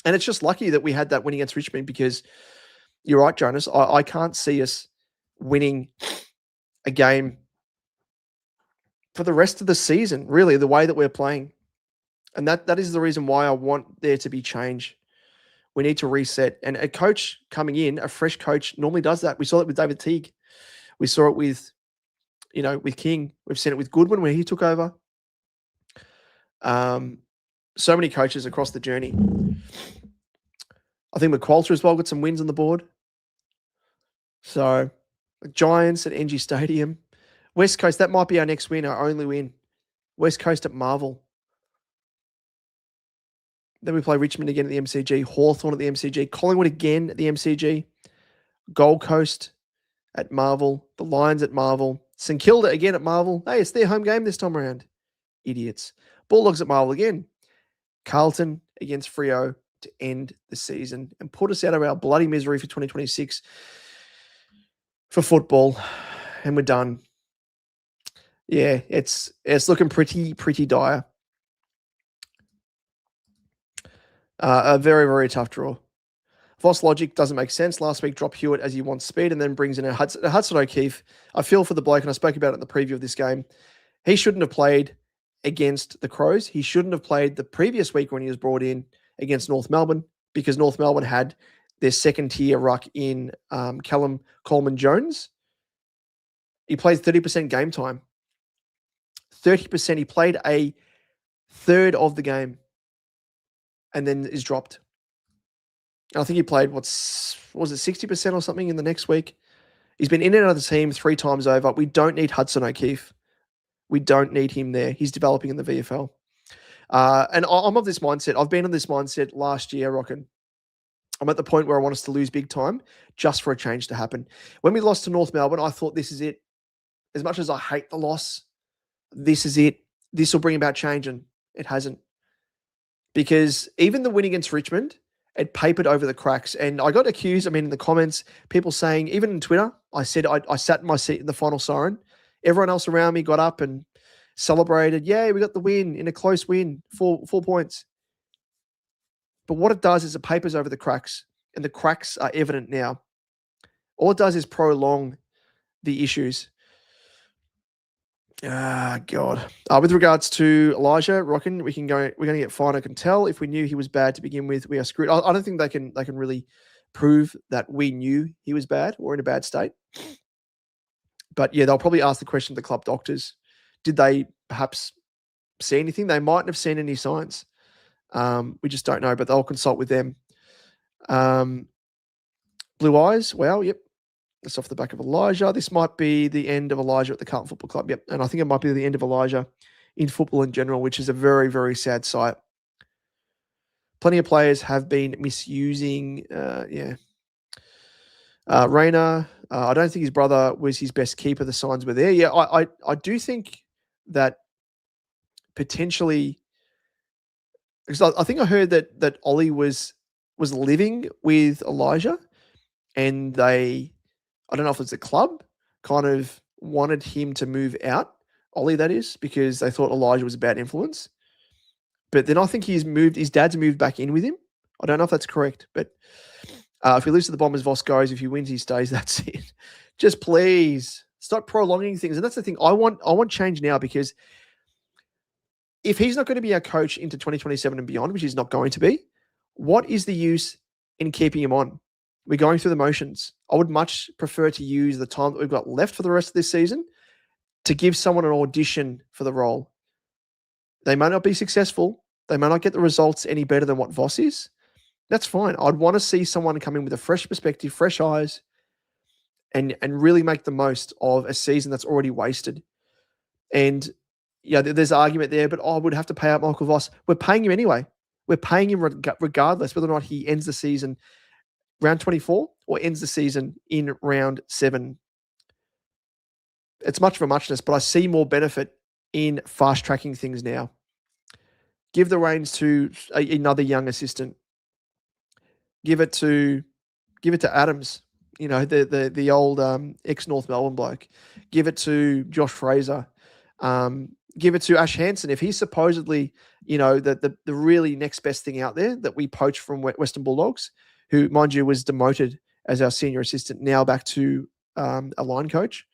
And it's just lucky that we had that win against Richmond, because you're right, Jonas. I can't see us winning a game for the rest of the season, really, the way that we're playing. And that is the reason why I want there to be change. We need to reset. And a coach coming in, a fresh coach, normally does that. We saw it with David Teague. We saw it with, with King. We've seen it with Goodwin when he took over. So many coaches across the journey. I think McQualter as well got some wins on the board. So, Giants at NG Stadium. West Coast, that might be our next win, our only win. West Coast at Marvel. Then we play Richmond again at the MCG, Hawthorn at the MCG, Collingwood again at the MCG, Gold Coast at Marvel, the Lions at Marvel, St Kilda again at Marvel. Hey, it's their home game this time around. Idiots. Bulldogs at Marvel again. Carlton against Freo to end the season and put us out of our bloody misery for 2026 for football. And we're done. Yeah, it's looking pretty dire. A very, very tough draw. Voss logic doesn't make sense. Last week, drop Hewitt as he wants speed and then brings in a Hudson O'Keefe. I feel for the bloke, and I spoke about it in the preview of this game. He shouldn't have played against the Crows. He shouldn't have played the previous week when he was brought in against North Melbourne, because North Melbourne had their second-tier ruck in Callum Coleman-Jones. He played 30% game time. 30%. He played a third of the game and then is dropped. And I think he played, was it 60% or something in the next week? He's been in and out of the team 3 times over. We don't need Hudson O'Keefe. We don't need him there. He's developing in the VFL. And I'm of this mindset. I've been on this mindset last year, Rockin. I'm at the point where I want us to lose big time just for a change to happen. When we lost to North Melbourne, I thought this is it. As much as I hate the loss, this is it. This will bring about change, and it hasn't. Because even the win against Richmond, it papered over the cracks. And I got accused, in the comments, people saying, even in Twitter, I said I sat in my seat in the final siren. Everyone else around me got up and celebrated. Yeah, we got the win in a close win, 4 points. But what it does is it papers over the cracks, and the cracks are evident now. All it does is prolong the issues. God. With regards to Elijah Rockin, we're going to get fined. I can tell. If we knew he was bad to begin with, we are screwed. I don't think they can really prove that we knew he was bad or in a bad state. But yeah, they'll probably ask the question to the club doctors. Did they perhaps see anything? They mightn't have seen any signs. We just don't know, but they'll consult with them. Blue Eyes. Well, yep. That's off the back of Elijah. This might be the end of Elijah at the Carlton Football Club. Yep. And I think it might be the end of Elijah in football in general, which is a very, very sad sight. Plenty of players have been misusing, Rayner. I don't think his brother was his best keeper. The signs were there. Yeah, I do think that potentially, because I think I heard that Ollie was living with Elijah, and I don't know if it's the club, kind of wanted him to move out, Ollie that is, because they thought Elijah was a bad influence. But then I think his dad's moved back in with him. I don't know if that's correct, but if he loses to the Bombers, Voss goes. If he wins, he stays. That's it. Just please stop prolonging things. And that's the thing. I want change now, because if he's not going to be our coach into 2027 and beyond, which he's not going to be, what is the use in keeping him on? We're going through the motions. I would much prefer to use the time that we've got left for the rest of this season to give someone an audition for the role. They may not be successful. They may not get the results any better than what Voss is. That's fine. I'd want to see someone come in with a fresh perspective, fresh eyes, and really make the most of a season that's already wasted. And yeah, there's an argument there, but I would have to pay out Michael Voss. We're paying him anyway. We're paying him regardless whether or not he ends the season round 24 or ends the season in round 7. It's much of a muchness, but I see more benefit in fast-tracking things now. Give the reins to another young assistant. Give it to Adams, the old ex-North Melbourne bloke. Give it to Josh Fraser. Give it to Ash Hansen. If he's supposedly, the really next best thing out there that we poached from Western Bulldogs, who, mind you, was demoted as our senior assistant, now back to a line coach.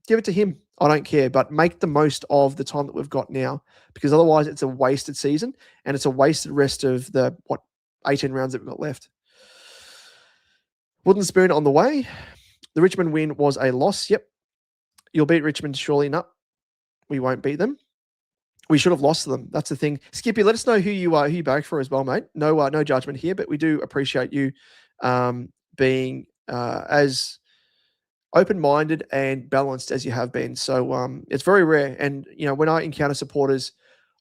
Give it to him. I don't care, but make the most of the time that we've got now, because otherwise it's a wasted season and it's a wasted rest of the 18 rounds that we've got left. Wooden spoon on the way. The Richmond win was a loss. Yep. You'll beat Richmond surely. No, we won't beat them. We should have lost to them. That's the thing. Skippy, let us know who you back for as well, mate. No judgment here, but we do appreciate you being as open-minded and balanced as you have been. So it's very rare. And, when I encounter supporters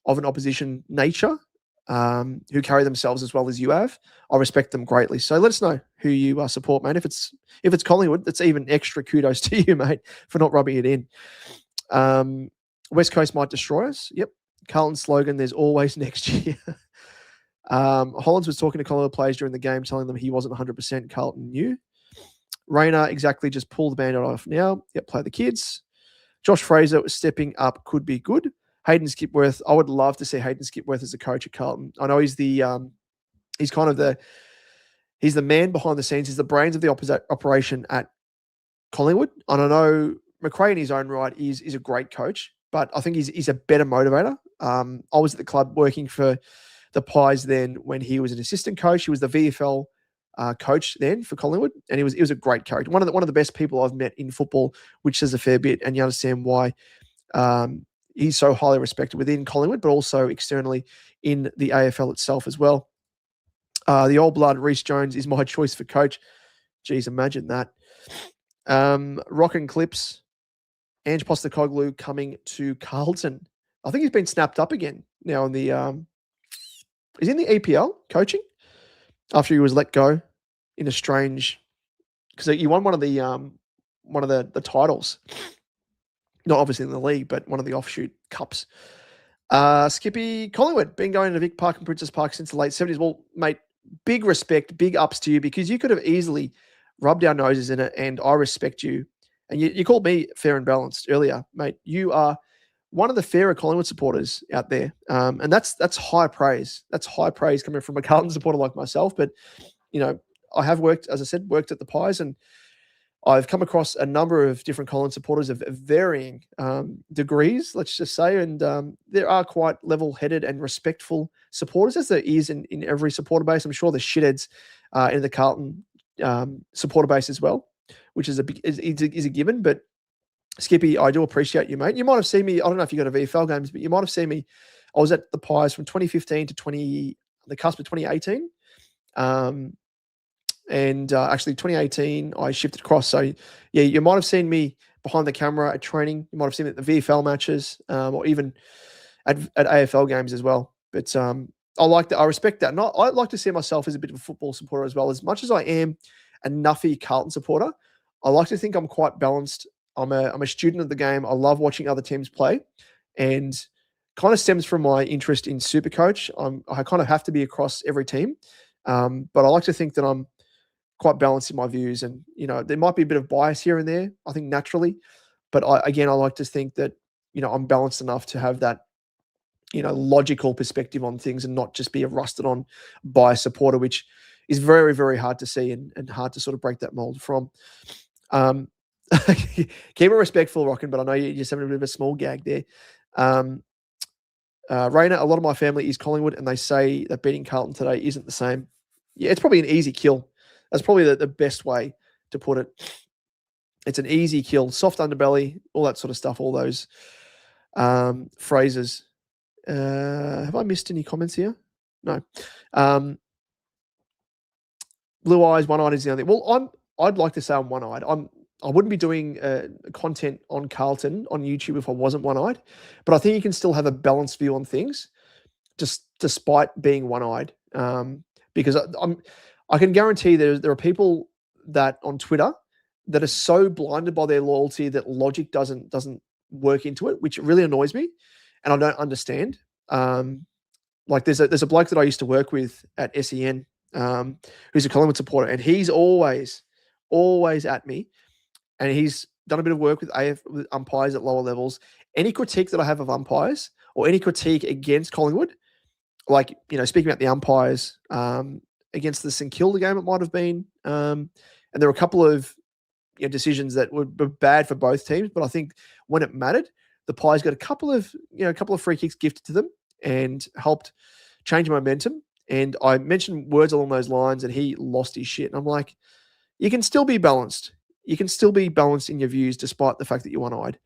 of an opposition nature who carry themselves as well as you have, I respect them greatly. So let us know who you support, mate. If it's Collingwood, that's even extra kudos to you, mate, for not rubbing it in. West Coast might destroy us. Yep. Carlton's slogan, there's always next year. Hollands was talking to Collingwood players during the game, telling them he wasn't 100%. Carlton knew. Rayner, exactly, just pull the band off now. Yep, play the kids. Josh Fraser stepping up could be good. Hayden Skipworth, I would love to see Hayden Skipworth as a coach at Carlton. I know he's the he's the man behind the scenes. He's the brains of the operation at Collingwood. And I know McRae in his own right is a great coach, but I think he's a better motivator. I was at the club working for the Pies then when he was an assistant coach. He was the VFL coach then for Collingwood, and he was a great character. One of the best people I've met in football, which says a fair bit, and you understand why he's so highly respected within Collingwood, but also externally in the AFL itself as well. The old blood Reece Jones is my choice for coach. Geez, imagine that. Rockin' Clips, Ange Postecoglou coming to Carlton. I think he's been snapped up again now in the he's in the EPL coaching after he was let go in a strange, because he won one of the titles, not obviously in the league, but one of the offshoot cups. Skippy, Collingwood, been going to Vic Park and Princess Park since the late 70s. Well, mate, big respect, big ups to you, because you could have easily rubbed our noses in it, and I respect you. And you called me fair and balanced earlier, mate. You are one of the fairer Collingwood supporters out there. And that's high praise. That's high praise coming from a Carlton supporter like myself. But, I have worked, as I said, at the Pies, and I've come across a number of different Collingwood supporters of varying degrees, let's just say. And there are quite level-headed and respectful supporters, as there is in every supporter base. I'm sure there's shitheads in the Carlton supporter base as well, which is a given. But Skippy, I do appreciate you, mate. You might have seen me. I don't know if you go to VFL games, but you might have seen me. I was at the Pies from 2015 to the cusp of 2018. Actually 2018, I shifted across. So yeah, you might have seen me behind the camera at training. You might have seen me at the VFL matches, or even at AFL games as well. But I respect that. And I like to see myself as a bit of a football supporter as well. As much as I am a nuffy Carlton supporter, I like to think I'm quite balanced. I'm a student of the game. I love watching other teams play, and kind of stems from my interest in Supercoach. I kind of have to be across every team, but I like to think that I'm quite balanced in my views. And there might be a bit of bias here and there, I think, naturally, but I like to think that I'm balanced enough to have that logical perspective on things and not just be a rusted on bias supporter, which is very, very hard to see and hard to sort of break that mold from. Keep it respectful, Rockin', but I know you're just having a bit of a small gag there. Rayner, a lot of my family is Collingwood, and they say that beating Carlton today isn't the same. Yeah, it's probably an easy kill. That's probably the best way to put it. It's an easy kill, soft underbelly, all that sort of stuff, all those phrases. Have I missed any comments here? No. Blue eyes, one-eyed is the only. Well, I'd like to say I'm one-eyed. I wouldn't be doing content on Carlton on YouTube if I wasn't one-eyed, but I think you can still have a balanced view on things, just despite being one-eyed. Because I can guarantee there are people that on Twitter that are so blinded by their loyalty that logic doesn't work into it, which really annoys me, and I don't understand. Like there's a bloke that I used to work with at SEN, who's a Collingwood supporter, and he's always at me. And he's done a bit of work with with umpires at lower levels. Any critique that I have of umpires or any critique against Collingwood, like, speaking about the umpires against the St Kilda game, it might have been. And there were a couple of decisions that were bad for both teams. But I think when it mattered, the Pies got a couple of free kicks gifted to them and helped change momentum. And I mentioned words along those lines, and he lost his shit. And I'm like, you can still be balanced. You can still be balanced in your views despite the fact that you're one-eyed.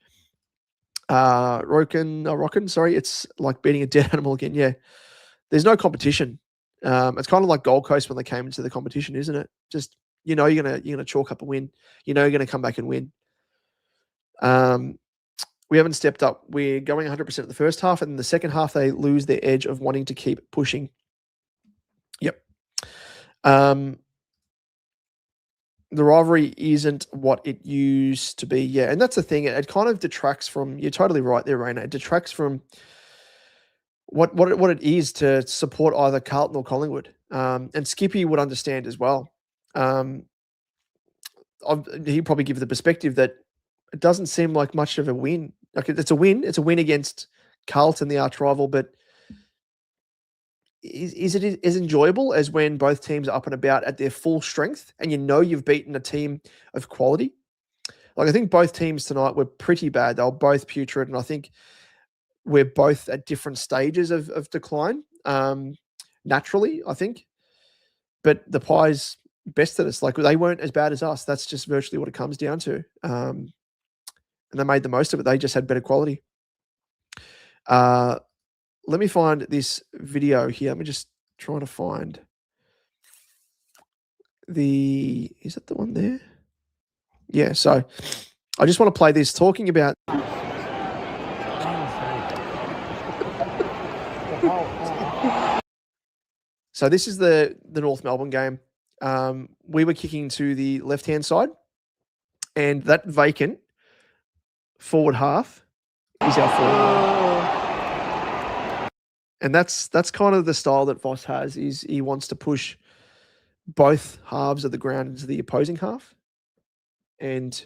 Rockin', sorry, it's like beating a dead animal again. Yeah, there's no competition. It's kind of like Gold Coast when they came into the competition, isn't it? Just you're gonna chalk up a win. You're gonna come back and win. We haven't stepped up. We're going 100% in the first half, and in the second half, they lose their edge of wanting to keep pushing. Yep. The rivalry isn't what it used to be. Yeah, and that's the thing. It kind of detracts from. You're totally right there, Raina. It detracts from what it is to support either Carlton or Collingwood. And Skippy would understand as well. He'd probably give the perspective that it doesn't seem like much of a win. Like it's a win. It's a win against Carlton, the arch rival, but is it as enjoyable as when both teams are up and about at their full strength and you know you've beaten a team of quality? Like I think both teams tonight were pretty bad. They were both putrid, and I think we're both at different stages of decline. Naturally, I think. But the Pies bested us. Like they weren't as bad as us. That's just virtually what it comes down to. And they made the most of it. They just had better quality. Let me find this video here. Let me just try to find is that the one there? Yeah, so I just want to play this talking about so this is the North Melbourne game. We were kicking to the left-hand side, and that vacant forward half is our forward. And that's kind of the style that Voss has, is he wants to push both halves of the ground into the opposing half and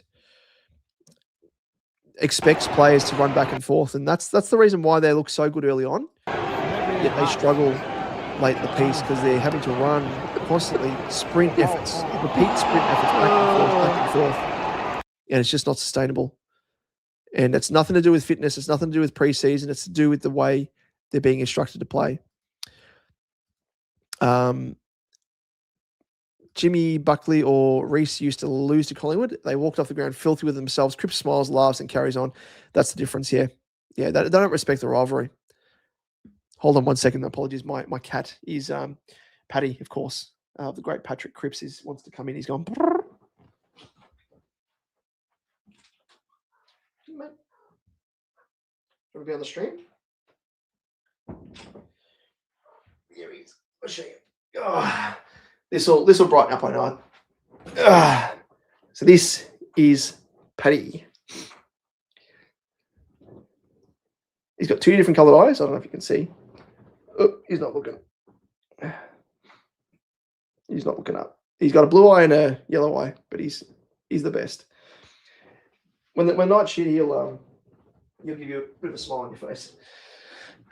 expects players to run back and forth. And that's the reason why they look so good early on, yet they struggle late in the piece because they're having to run constantly sprint efforts, repeat sprint efforts back and forth. And it's just not sustainable. And it's nothing to do with fitness. It's nothing to do with preseason. It's to do with the way they're being instructed to play. Jimmy, Buckley, or Reese used to lose to Collingwood. They walked off the ground filthy with themselves. Cripps smiles, laughs, and carries on. That's the difference here. Yeah, they don't respect the rivalry. Hold on one second. Apologies. My cat is Paddy, of course. The great Patrick Cripps wants to come in. He's gone. Want to be on the stream? Here he is. I'll show you. Oh, this will brighten up, I know. So this is Paddy. He's got two different coloured eyes. I don't know if you can see. Oh, he's not looking. He's not looking up. He's got a blue eye and a yellow eye, but he's the best. When night's shit, he'll give you a bit of a smile on your face.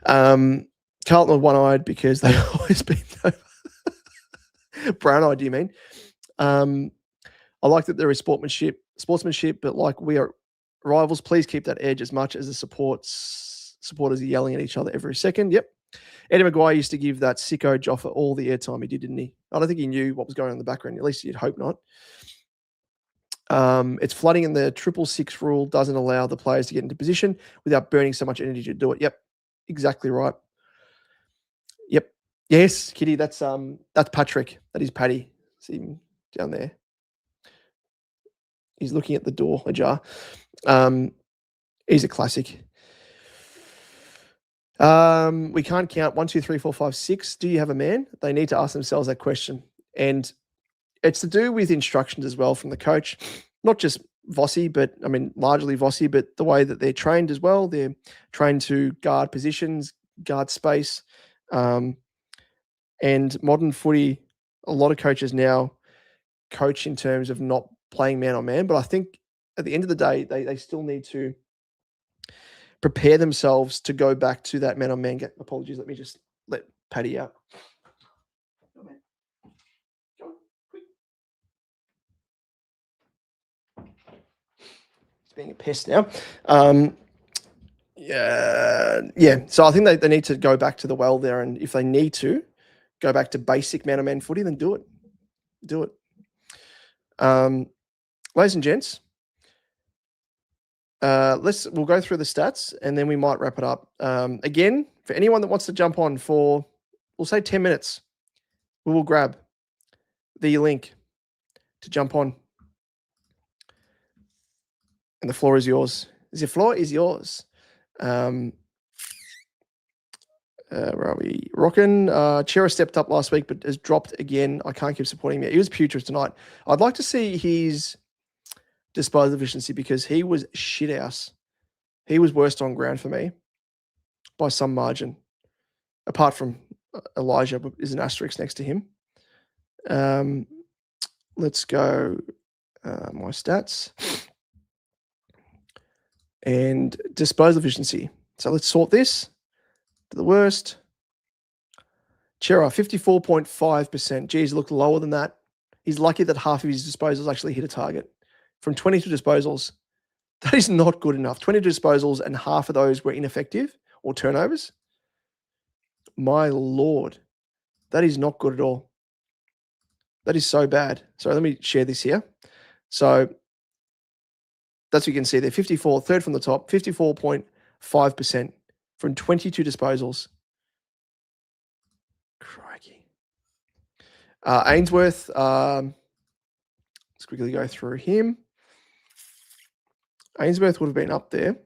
Carlton are one-eyed because they've always been brown-eyed. Do you mean? I like that there is sportsmanship, but like we are rivals. Please keep that edge as much as the supporters are yelling at each other every second. Yep. Eddie Maguire used to give that sicko Joffa all the airtime he did, didn't he? I don't think he knew what was going on in the background. At least you'd hope not. It's flooding, and the 666 rule doesn't allow the players to get into position without burning so much energy to do it. Yep, exactly right. Yep, yes, Kitty. That's Patrick. That is Paddy. See him down there. He's looking at the door ajar. He's a classic. We can't count 1, 2, 3, 4, 5, 6. Do you have a man? They need to ask themselves that question. And it's to do with instructions as well from the coach, not just Vossi, but I mean, largely Vossi, but the way that they're trained as well. They're trained to guard positions, guard space. And modern footy, a lot of coaches now coach in terms of not playing man on man. But I think at the end of the day, they still need to prepare themselves to go back to that man on man. Apologies, let me just let Paddy out. Go, man. Go on, quick. It's being a pest now. Yeah. So I think they need to go back to the well there, and if they need to go back to basic man on man footy, then do it. Do it. Ladies and gents, we'll go through the stats and then we might wrap it up. Again, for anyone that wants to jump on for, we'll say 10 minutes, we will grab the link to jump on. And the floor is yours. The floor is yours. Where are we? Rockin'. Chera stepped up last week, but has dropped again. I can't keep supporting him. He was putrid tonight. I'd like to see his disposal efficiency because he was shit house. He was worst on ground for me by some margin. Apart from Elijah, is an asterisk next to him. Let's go my stats. And disposal efficiency. So let's sort this. To the worst. Chera, 54.5%. Geez, looked lower than that. He's lucky that half of his disposals actually hit a target. From 22 disposals, that is not good enough. 22 disposals and half of those were ineffective or turnovers. My Lord, that is not good at all. That is so bad. So let me share this here. So that's what you can see there. 54, third from the top, 54.5% from 22 disposals. Crikey. Ainsworth, let's quickly go through him. Ainsworth would have been up there.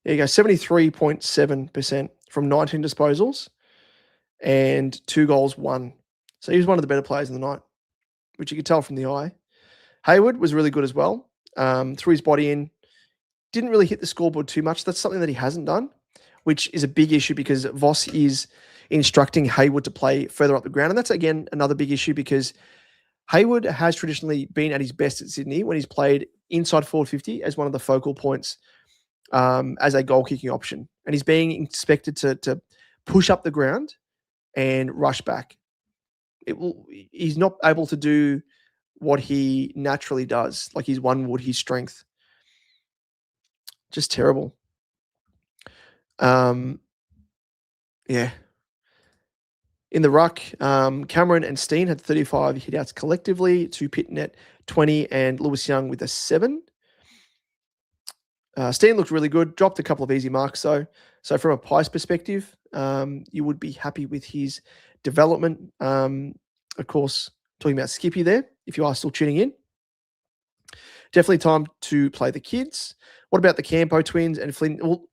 There you go, 73.7% from 19 disposals and 2 goals, 1. So he was one of the better players in the night, which you could tell from the eye. Hayward was really good as well. Threw his body in. Didn't really hit the scoreboard too much. That's something that he hasn't done, which is a big issue because Voss is instructing Hayward to play further up the ground. And that's, again, another big issue because Hayward has traditionally been at his best at Sydney when he's played inside forward 50 as one of the focal points as a goal-kicking option. And he's being expected to push up the ground and rush back. He's not able to do what he naturally does, like his one wood, his strength. Just terrible. Yeah. In the ruck, Cameron and Steen had 35 hit-outs collectively, to Pitnet 20 and Lewis Young with a 7. Steen looked really good, dropped a couple of easy marks though. So from a Pies perspective, you would be happy with his development. Of course, talking about Skippy there, if you are still tuning in. Definitely time to play the kids. What about the Campo twins and Flynn? Well,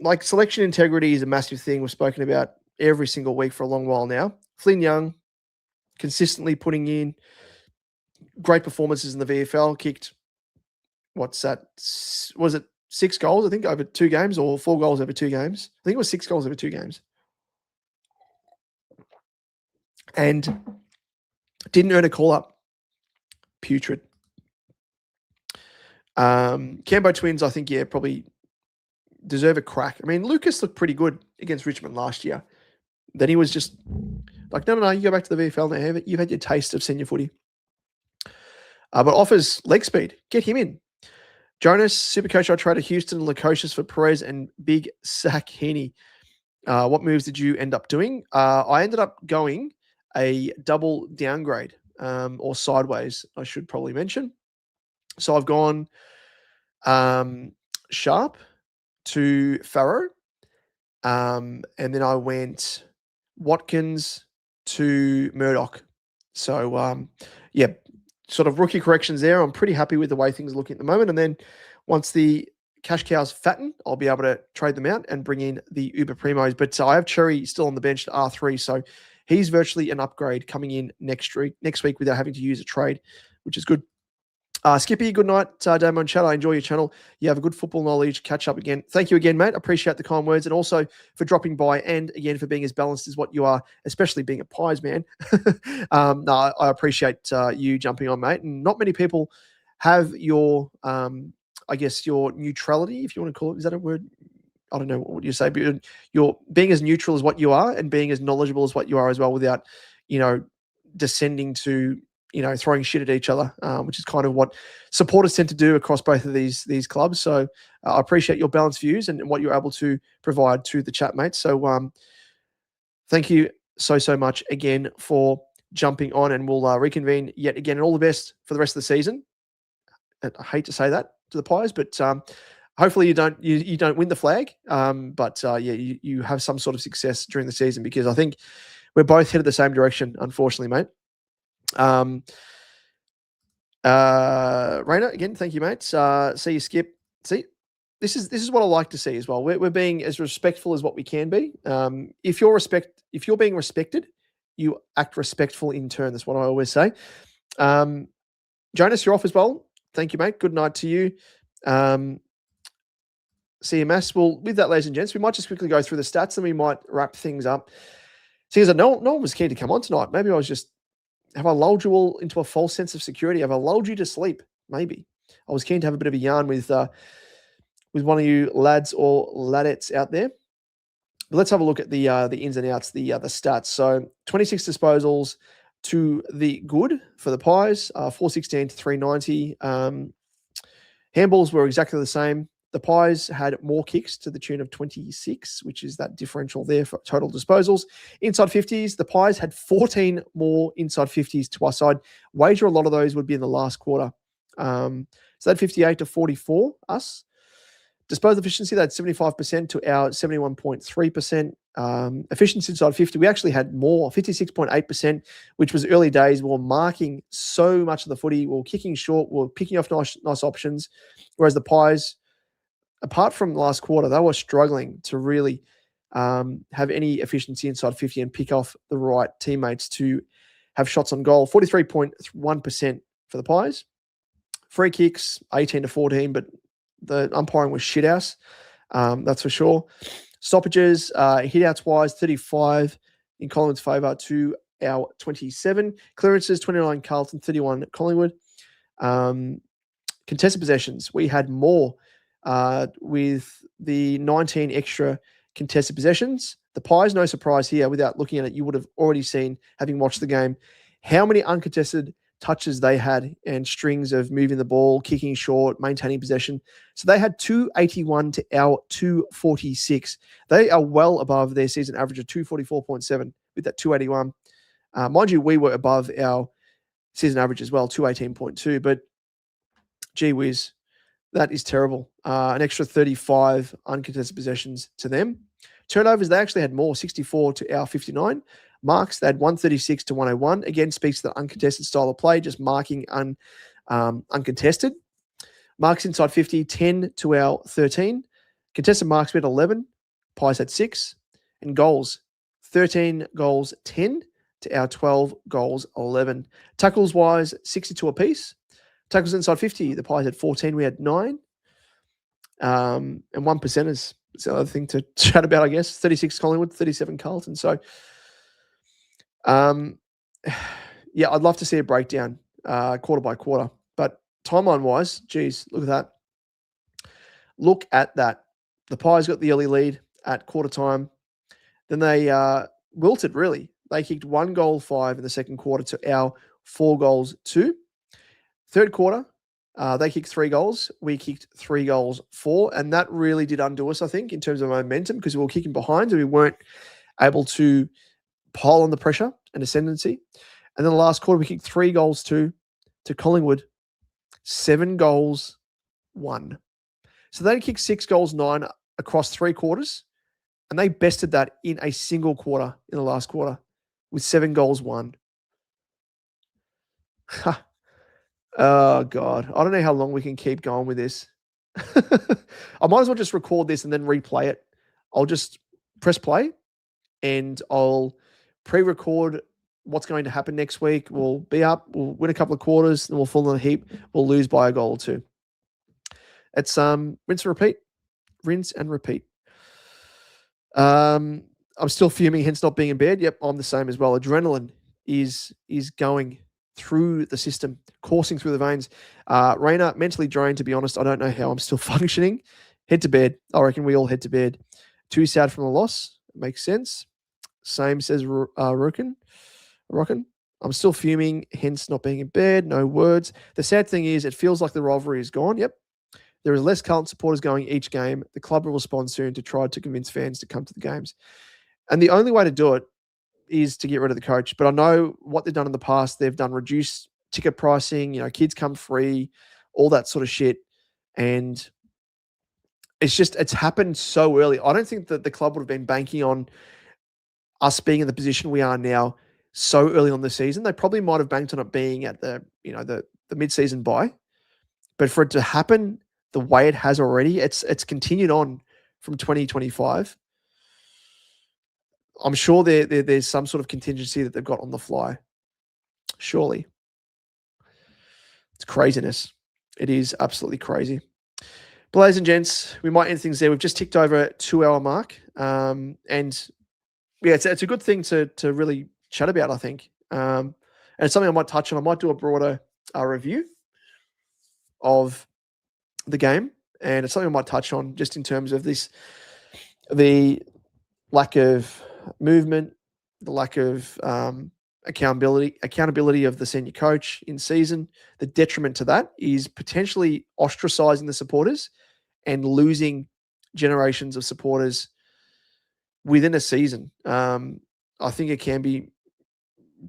like selection integrity is a massive thing we've spoken about every single week for a long while now. Flynn Young consistently putting in great performances in the VFL, kicked, what's that? Was it 6 goals, I think, over 2 games or 4 goals over 2 games? I think it was 6 goals over 2 games. And didn't earn a call-up. Putrid. Cambo twins, I think, yeah, probably deserve a crack. I mean, Lucas looked pretty good against Richmond last year. Then he was just like, no, you go back to the VFL now. You've had your taste of senior footy. But offers leg speed. Get him in. Jonas, Supercoach, I traded Houston and Lukosius for Perez and Big Sack Heaney. What moves did you end up doing? I ended up going a double downgrade or sideways, I should probably mention. So I've gone Sharp to Farrow. And then I went Watkins to Murdoch. So, yeah, sort of rookie corrections there. I'm pretty happy with the way things are looking at the moment. And then once the cash cows fatten, I'll be able to trade them out and bring in the Uber Primos. But I have Cherry still on the bench at R3. So he's virtually an upgrade coming in next week without having to use a trade, which is good. Skippy, good night. Damon Chat, I enjoy your channel. You have a good football knowledge. Catch up again. Thank you again, mate. Appreciate the kind words and also for dropping by and again for being as balanced as what you are, especially being a Pies man. No, I appreciate you jumping on, mate. And not many people have your, I guess, your neutrality, if you want to call it. Is that a word? I don't know what you say, but you're being as neutral as what you are and being as knowledgeable as what you are as well without, descending to, throwing shit at each other, which is kind of what supporters tend to do across both of these clubs. So I appreciate your balanced views and what you're able to provide to the chat, mate. So thank you so much again for jumping on, and we'll reconvene yet again. And all the best for the rest of the season. I hate to say that to the Pies, but hopefully you don't win the flag. But you have some sort of success during the season, because I think we're both headed the same direction, unfortunately, mate. Rainer, again, thank you, mate. See you, Skip. See, this is what I like to see as well. We're being as respectful as what we can be. If you're being respected, you act respectful in turn. That's what I always say. Jonas, you're off as well. Thank you, mate. Good night to you. CMS. Well, with that, ladies and gents, we might just quickly go through the stats and we might wrap things up. See, as no one was keen to come on tonight. Maybe have I lulled you all into a false sense of security? Have I lulled you to sleep? Maybe. I was keen to have a bit of a yarn with one of you lads or ladettes out there. But let's have a look at the ins and outs, the stats. So 26 disposals to the good for the Pies, 416 to 390. Handballs were exactly the same. The Pies had more kicks to the tune of 26, which is that differential there for total disposals. Inside 50s, the Pies had 14 more inside 50s to our side. Wager a lot of those would be in the last quarter. So that 58 to 44, us. Disposal efficiency, that's 75% to our 71.3%. Efficiency inside 50, we actually had more, 56.8%, which was early days. We were marking so much of the footy. We were kicking short. We were picking off nice options. Whereas the Pies, apart from last quarter, they were struggling to really have any efficiency inside 50 and pick off the right teammates to have shots on goal. 43.1% for the Pies. Free kicks, 18 to 14, but the umpiring was shit house. That's for sure. Stoppages, hit-outs wise, 35 in Collingwood's favour to our 27. Clearances, 29 Carlton, 31 Collingwood. Contested possessions, we had more with the 19 extra contested possessions. The Pies, no surprise here, without looking at it, you would have already seen, having watched the game, how many uncontested touches they had and strings of moving the ball, kicking short, maintaining possession. So they had 281 to our 246. They are well above their season average of 244.7 with that 281. Mind you, we were above our season average as well, 218.2, but gee whiz, that is terrible. An extra 35 uncontested possessions to them. Turnovers, they actually had more, 64 to our 59. Marks, they had 136 to 101. Again, speaks to the uncontested style of play, just marking uncontested. Marks inside 50, 10 to our 13. Contested marks, we had 11. Pies had 6. And goals, 13 goals, 10 to our 12 goals, 11. Tackles-wise, 62 apiece. Tackles inside 50, the Pies had 14, we had 9. And 1%ers, it's the other thing to chat about, I guess. 36 Collingwood, 37 Carlton. So, yeah, I'd love to see a breakdown quarter by quarter. But timeline-wise, geez, look at that. Look at that. The Pies got the early lead at quarter time. Then they wilted, really. They kicked 1 goal 5 in the second quarter to our 4 goals 2. Third quarter, they kicked 3 goals. We kicked 3 goals 4. And that really did undo us, I think, in terms of momentum, because we were kicking behind and we weren't able to pile on the pressure and ascendancy. And then the last quarter, we kicked 3 goals 2 to Collingwood, 7 goals 1. So they kicked 6 goals 9 across 3 quarters, and they bested that in a single quarter in the last quarter with 7 goals 1. Oh, God. I don't know how long we can keep going with this. I might as well just record this and then replay it. I'll just press play and I'll pre-record what's going to happen next week. We'll be up, we'll win a couple of quarters, then we'll fall in a heap. We'll lose by a goal or 2. It's rinse and repeat. Rinse and repeat. I'm still fuming, hence not being in bed. Yep, I'm the same as well. Adrenaline is going through the system, coursing through the veins. Rainer, mentally drained, to be honest. I don't know how I'm still functioning. Head to bed. I reckon we all head to bed. Too sad from the loss. Makes sense. Same says Rockin. I'm still fuming, hence not being in bed. No words. The sad thing is, it feels like the rivalry is gone. Yep. There is less Carlton supporters going each game. The club will respond soon to try to convince fans to come to the games. And the only way to do it is to get rid of the coach. But I know what they've done in the past. They've done reduced ticket pricing, kids come free, all that sort of shit. And it's happened so early. I don't think that the club would have been banking on us being in the position we are now so early on the season. They probably might have banked on it being at the mid-season bye, but for it to happen the way it has already, it's continued on from 2025. I'm sure there's some sort of contingency that they've got on the fly. Surely. It's craziness. It is absolutely crazy. But ladies and gents, we might end things there. We've just ticked over a 2-hour mark. And yeah, it's a good thing to really chat about, I think. And it's something I might touch on. I might do a broader review of the game. And it's something I might touch on just in terms of the lack of movement, the lack of accountability of the senior coach in season. The detriment to that is potentially ostracizing the supporters and losing generations of supporters within a season. I think it can be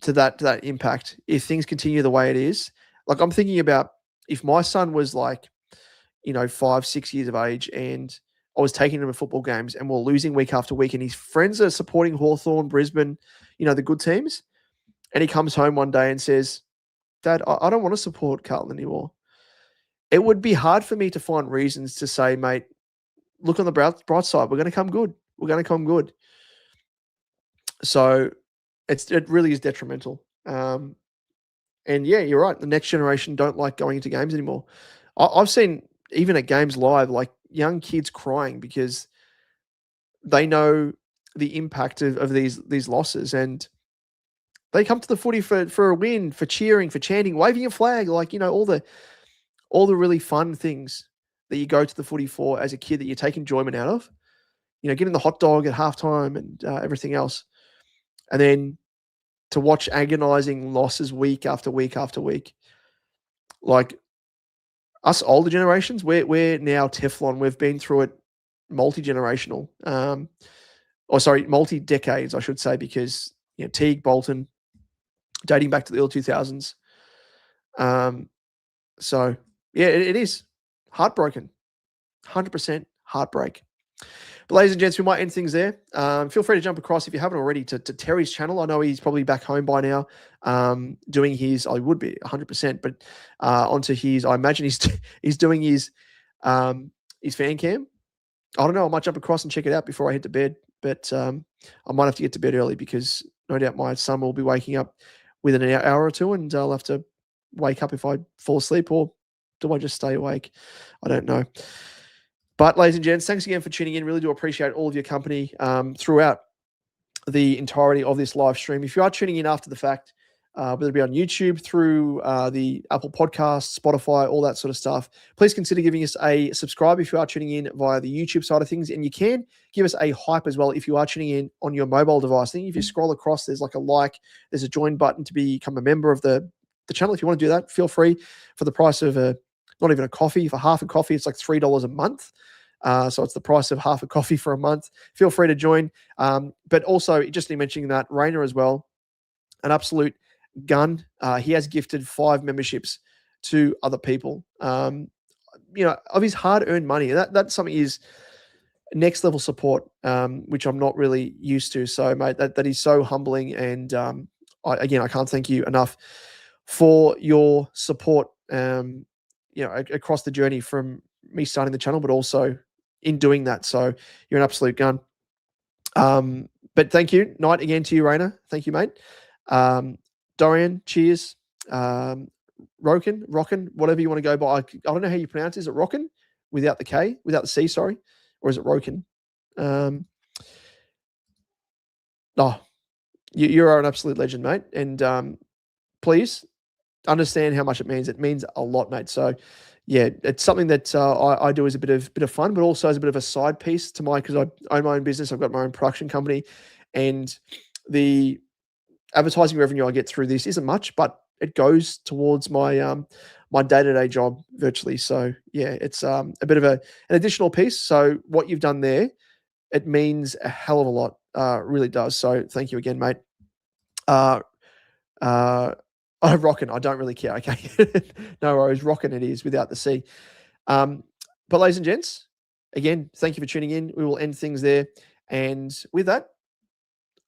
to that impact if things continue the way it is. Like, I'm thinking about if my son was 5-6 years of age and I was taking him to football games and we're losing week after week and his friends are supporting Hawthorn, Brisbane, the good teams. And he comes home one day and says, Dad, I don't want to support Carlton anymore. It would be hard for me to find reasons to say, mate, look on the bright side. We're going to come good. We're going to come good. So it really is detrimental. And yeah, you're right. The next generation don't like going into games anymore. I've seen, even at games live, like young kids crying because they know the impact of these losses, and they come to the footy for a win, for cheering, for chanting, waving a flag, all the really fun things that you go to the footy for as a kid that you take enjoyment out of. Getting the hot dog at halftime and everything else. And then to watch agonizing losses week after week after week. Like, us older generations, we're now Teflon. We've been through it multi-generational. Multi-decades, I should say, because Teague, Bolton, dating back to the early 2000s. So yeah, it is heartbroken. 100% heartbreak. But ladies and gents, we might end things there. Feel free to jump across, if you haven't already, to Terry's channel. I know he's probably back home by now, doing his, I would be 100%, but onto his, I imagine he's doing his fan cam. I don't know. I might jump across and check it out before I head to bed, but I might have to get to bed early because no doubt my son will be waking up within an hour or two, and I'll have to wake up if I fall asleep, or do I just stay awake? I don't know. But ladies and gents, thanks again for tuning in. Really do appreciate all of your company throughout the entirety of this live stream. If you are tuning in after the fact, whether it be on YouTube, through the Apple Podcasts, Spotify, all that sort of stuff, please consider giving us a subscribe if you are tuning in via the YouTube side of things. And you can give us a hype as well if you are tuning in on your mobile device. I think if you scroll across, there's there's a join button to become a member of the channel. If you want to do that, feel free. For the price of not even a coffee, for half a coffee, it's like $3 a month. So it's the price of half a coffee for a month. Feel free to join. But also, just mentioning that, Rainer as well, an absolute gun. He has gifted 5 memberships to other people, of his hard-earned money. That's something is next level support, which I'm not really used to. So, mate, that is so humbling. And I can't thank you enough for your support, across the journey from me starting the channel, but also in doing that. So you're an absolute gun. But thank you, Knight, again to you, Rainer. Thank you, mate. Dorian, cheers. Rockin, whatever you want to go by. I don't know how you pronounce it. Is it Rockin without the K, without the C, sorry? Or is it Rokin? You are an absolute legend, mate. And please understand how much it means. It means a lot, mate. So yeah, it's something that I do as a bit of fun, but also as a bit of a side piece to because I own my own business. I've got my own production company, and the advertising revenue I get through this isn't much, but it goes towards my my day-to-day job virtually. So yeah, it's a bit of an additional piece. So what you've done there, it means a hell of a lot. Really does. So thank you again, mate. Rockin', I don't really care. Okay. No worries. Rockin' it is without the C. But ladies and gents, again, thank you for tuning in. We will end things there. And with that,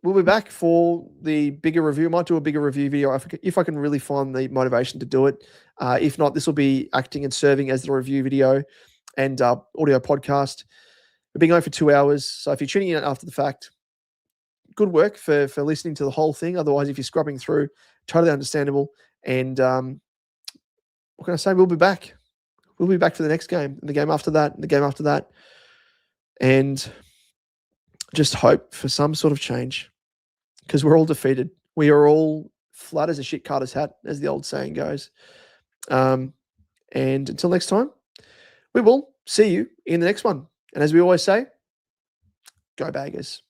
we'll be back for the bigger review. Might do a bigger review video if I can really find the motivation to do it. If not, this will be acting and serving as the review video and audio podcast. We've been going for 2 hours. So if you're tuning in after the fact, good work for listening to the whole thing. Otherwise, if you're scrubbing through, totally understandable. And what can I say? We'll be back. We'll be back for the next game, and the game after that, and the game after that. And just hope for some sort of change, because we're all defeated. We are all flat as a shit carter's hat, as the old saying goes. And until next time, we will see you in the next one. And as we always say, go Baggers.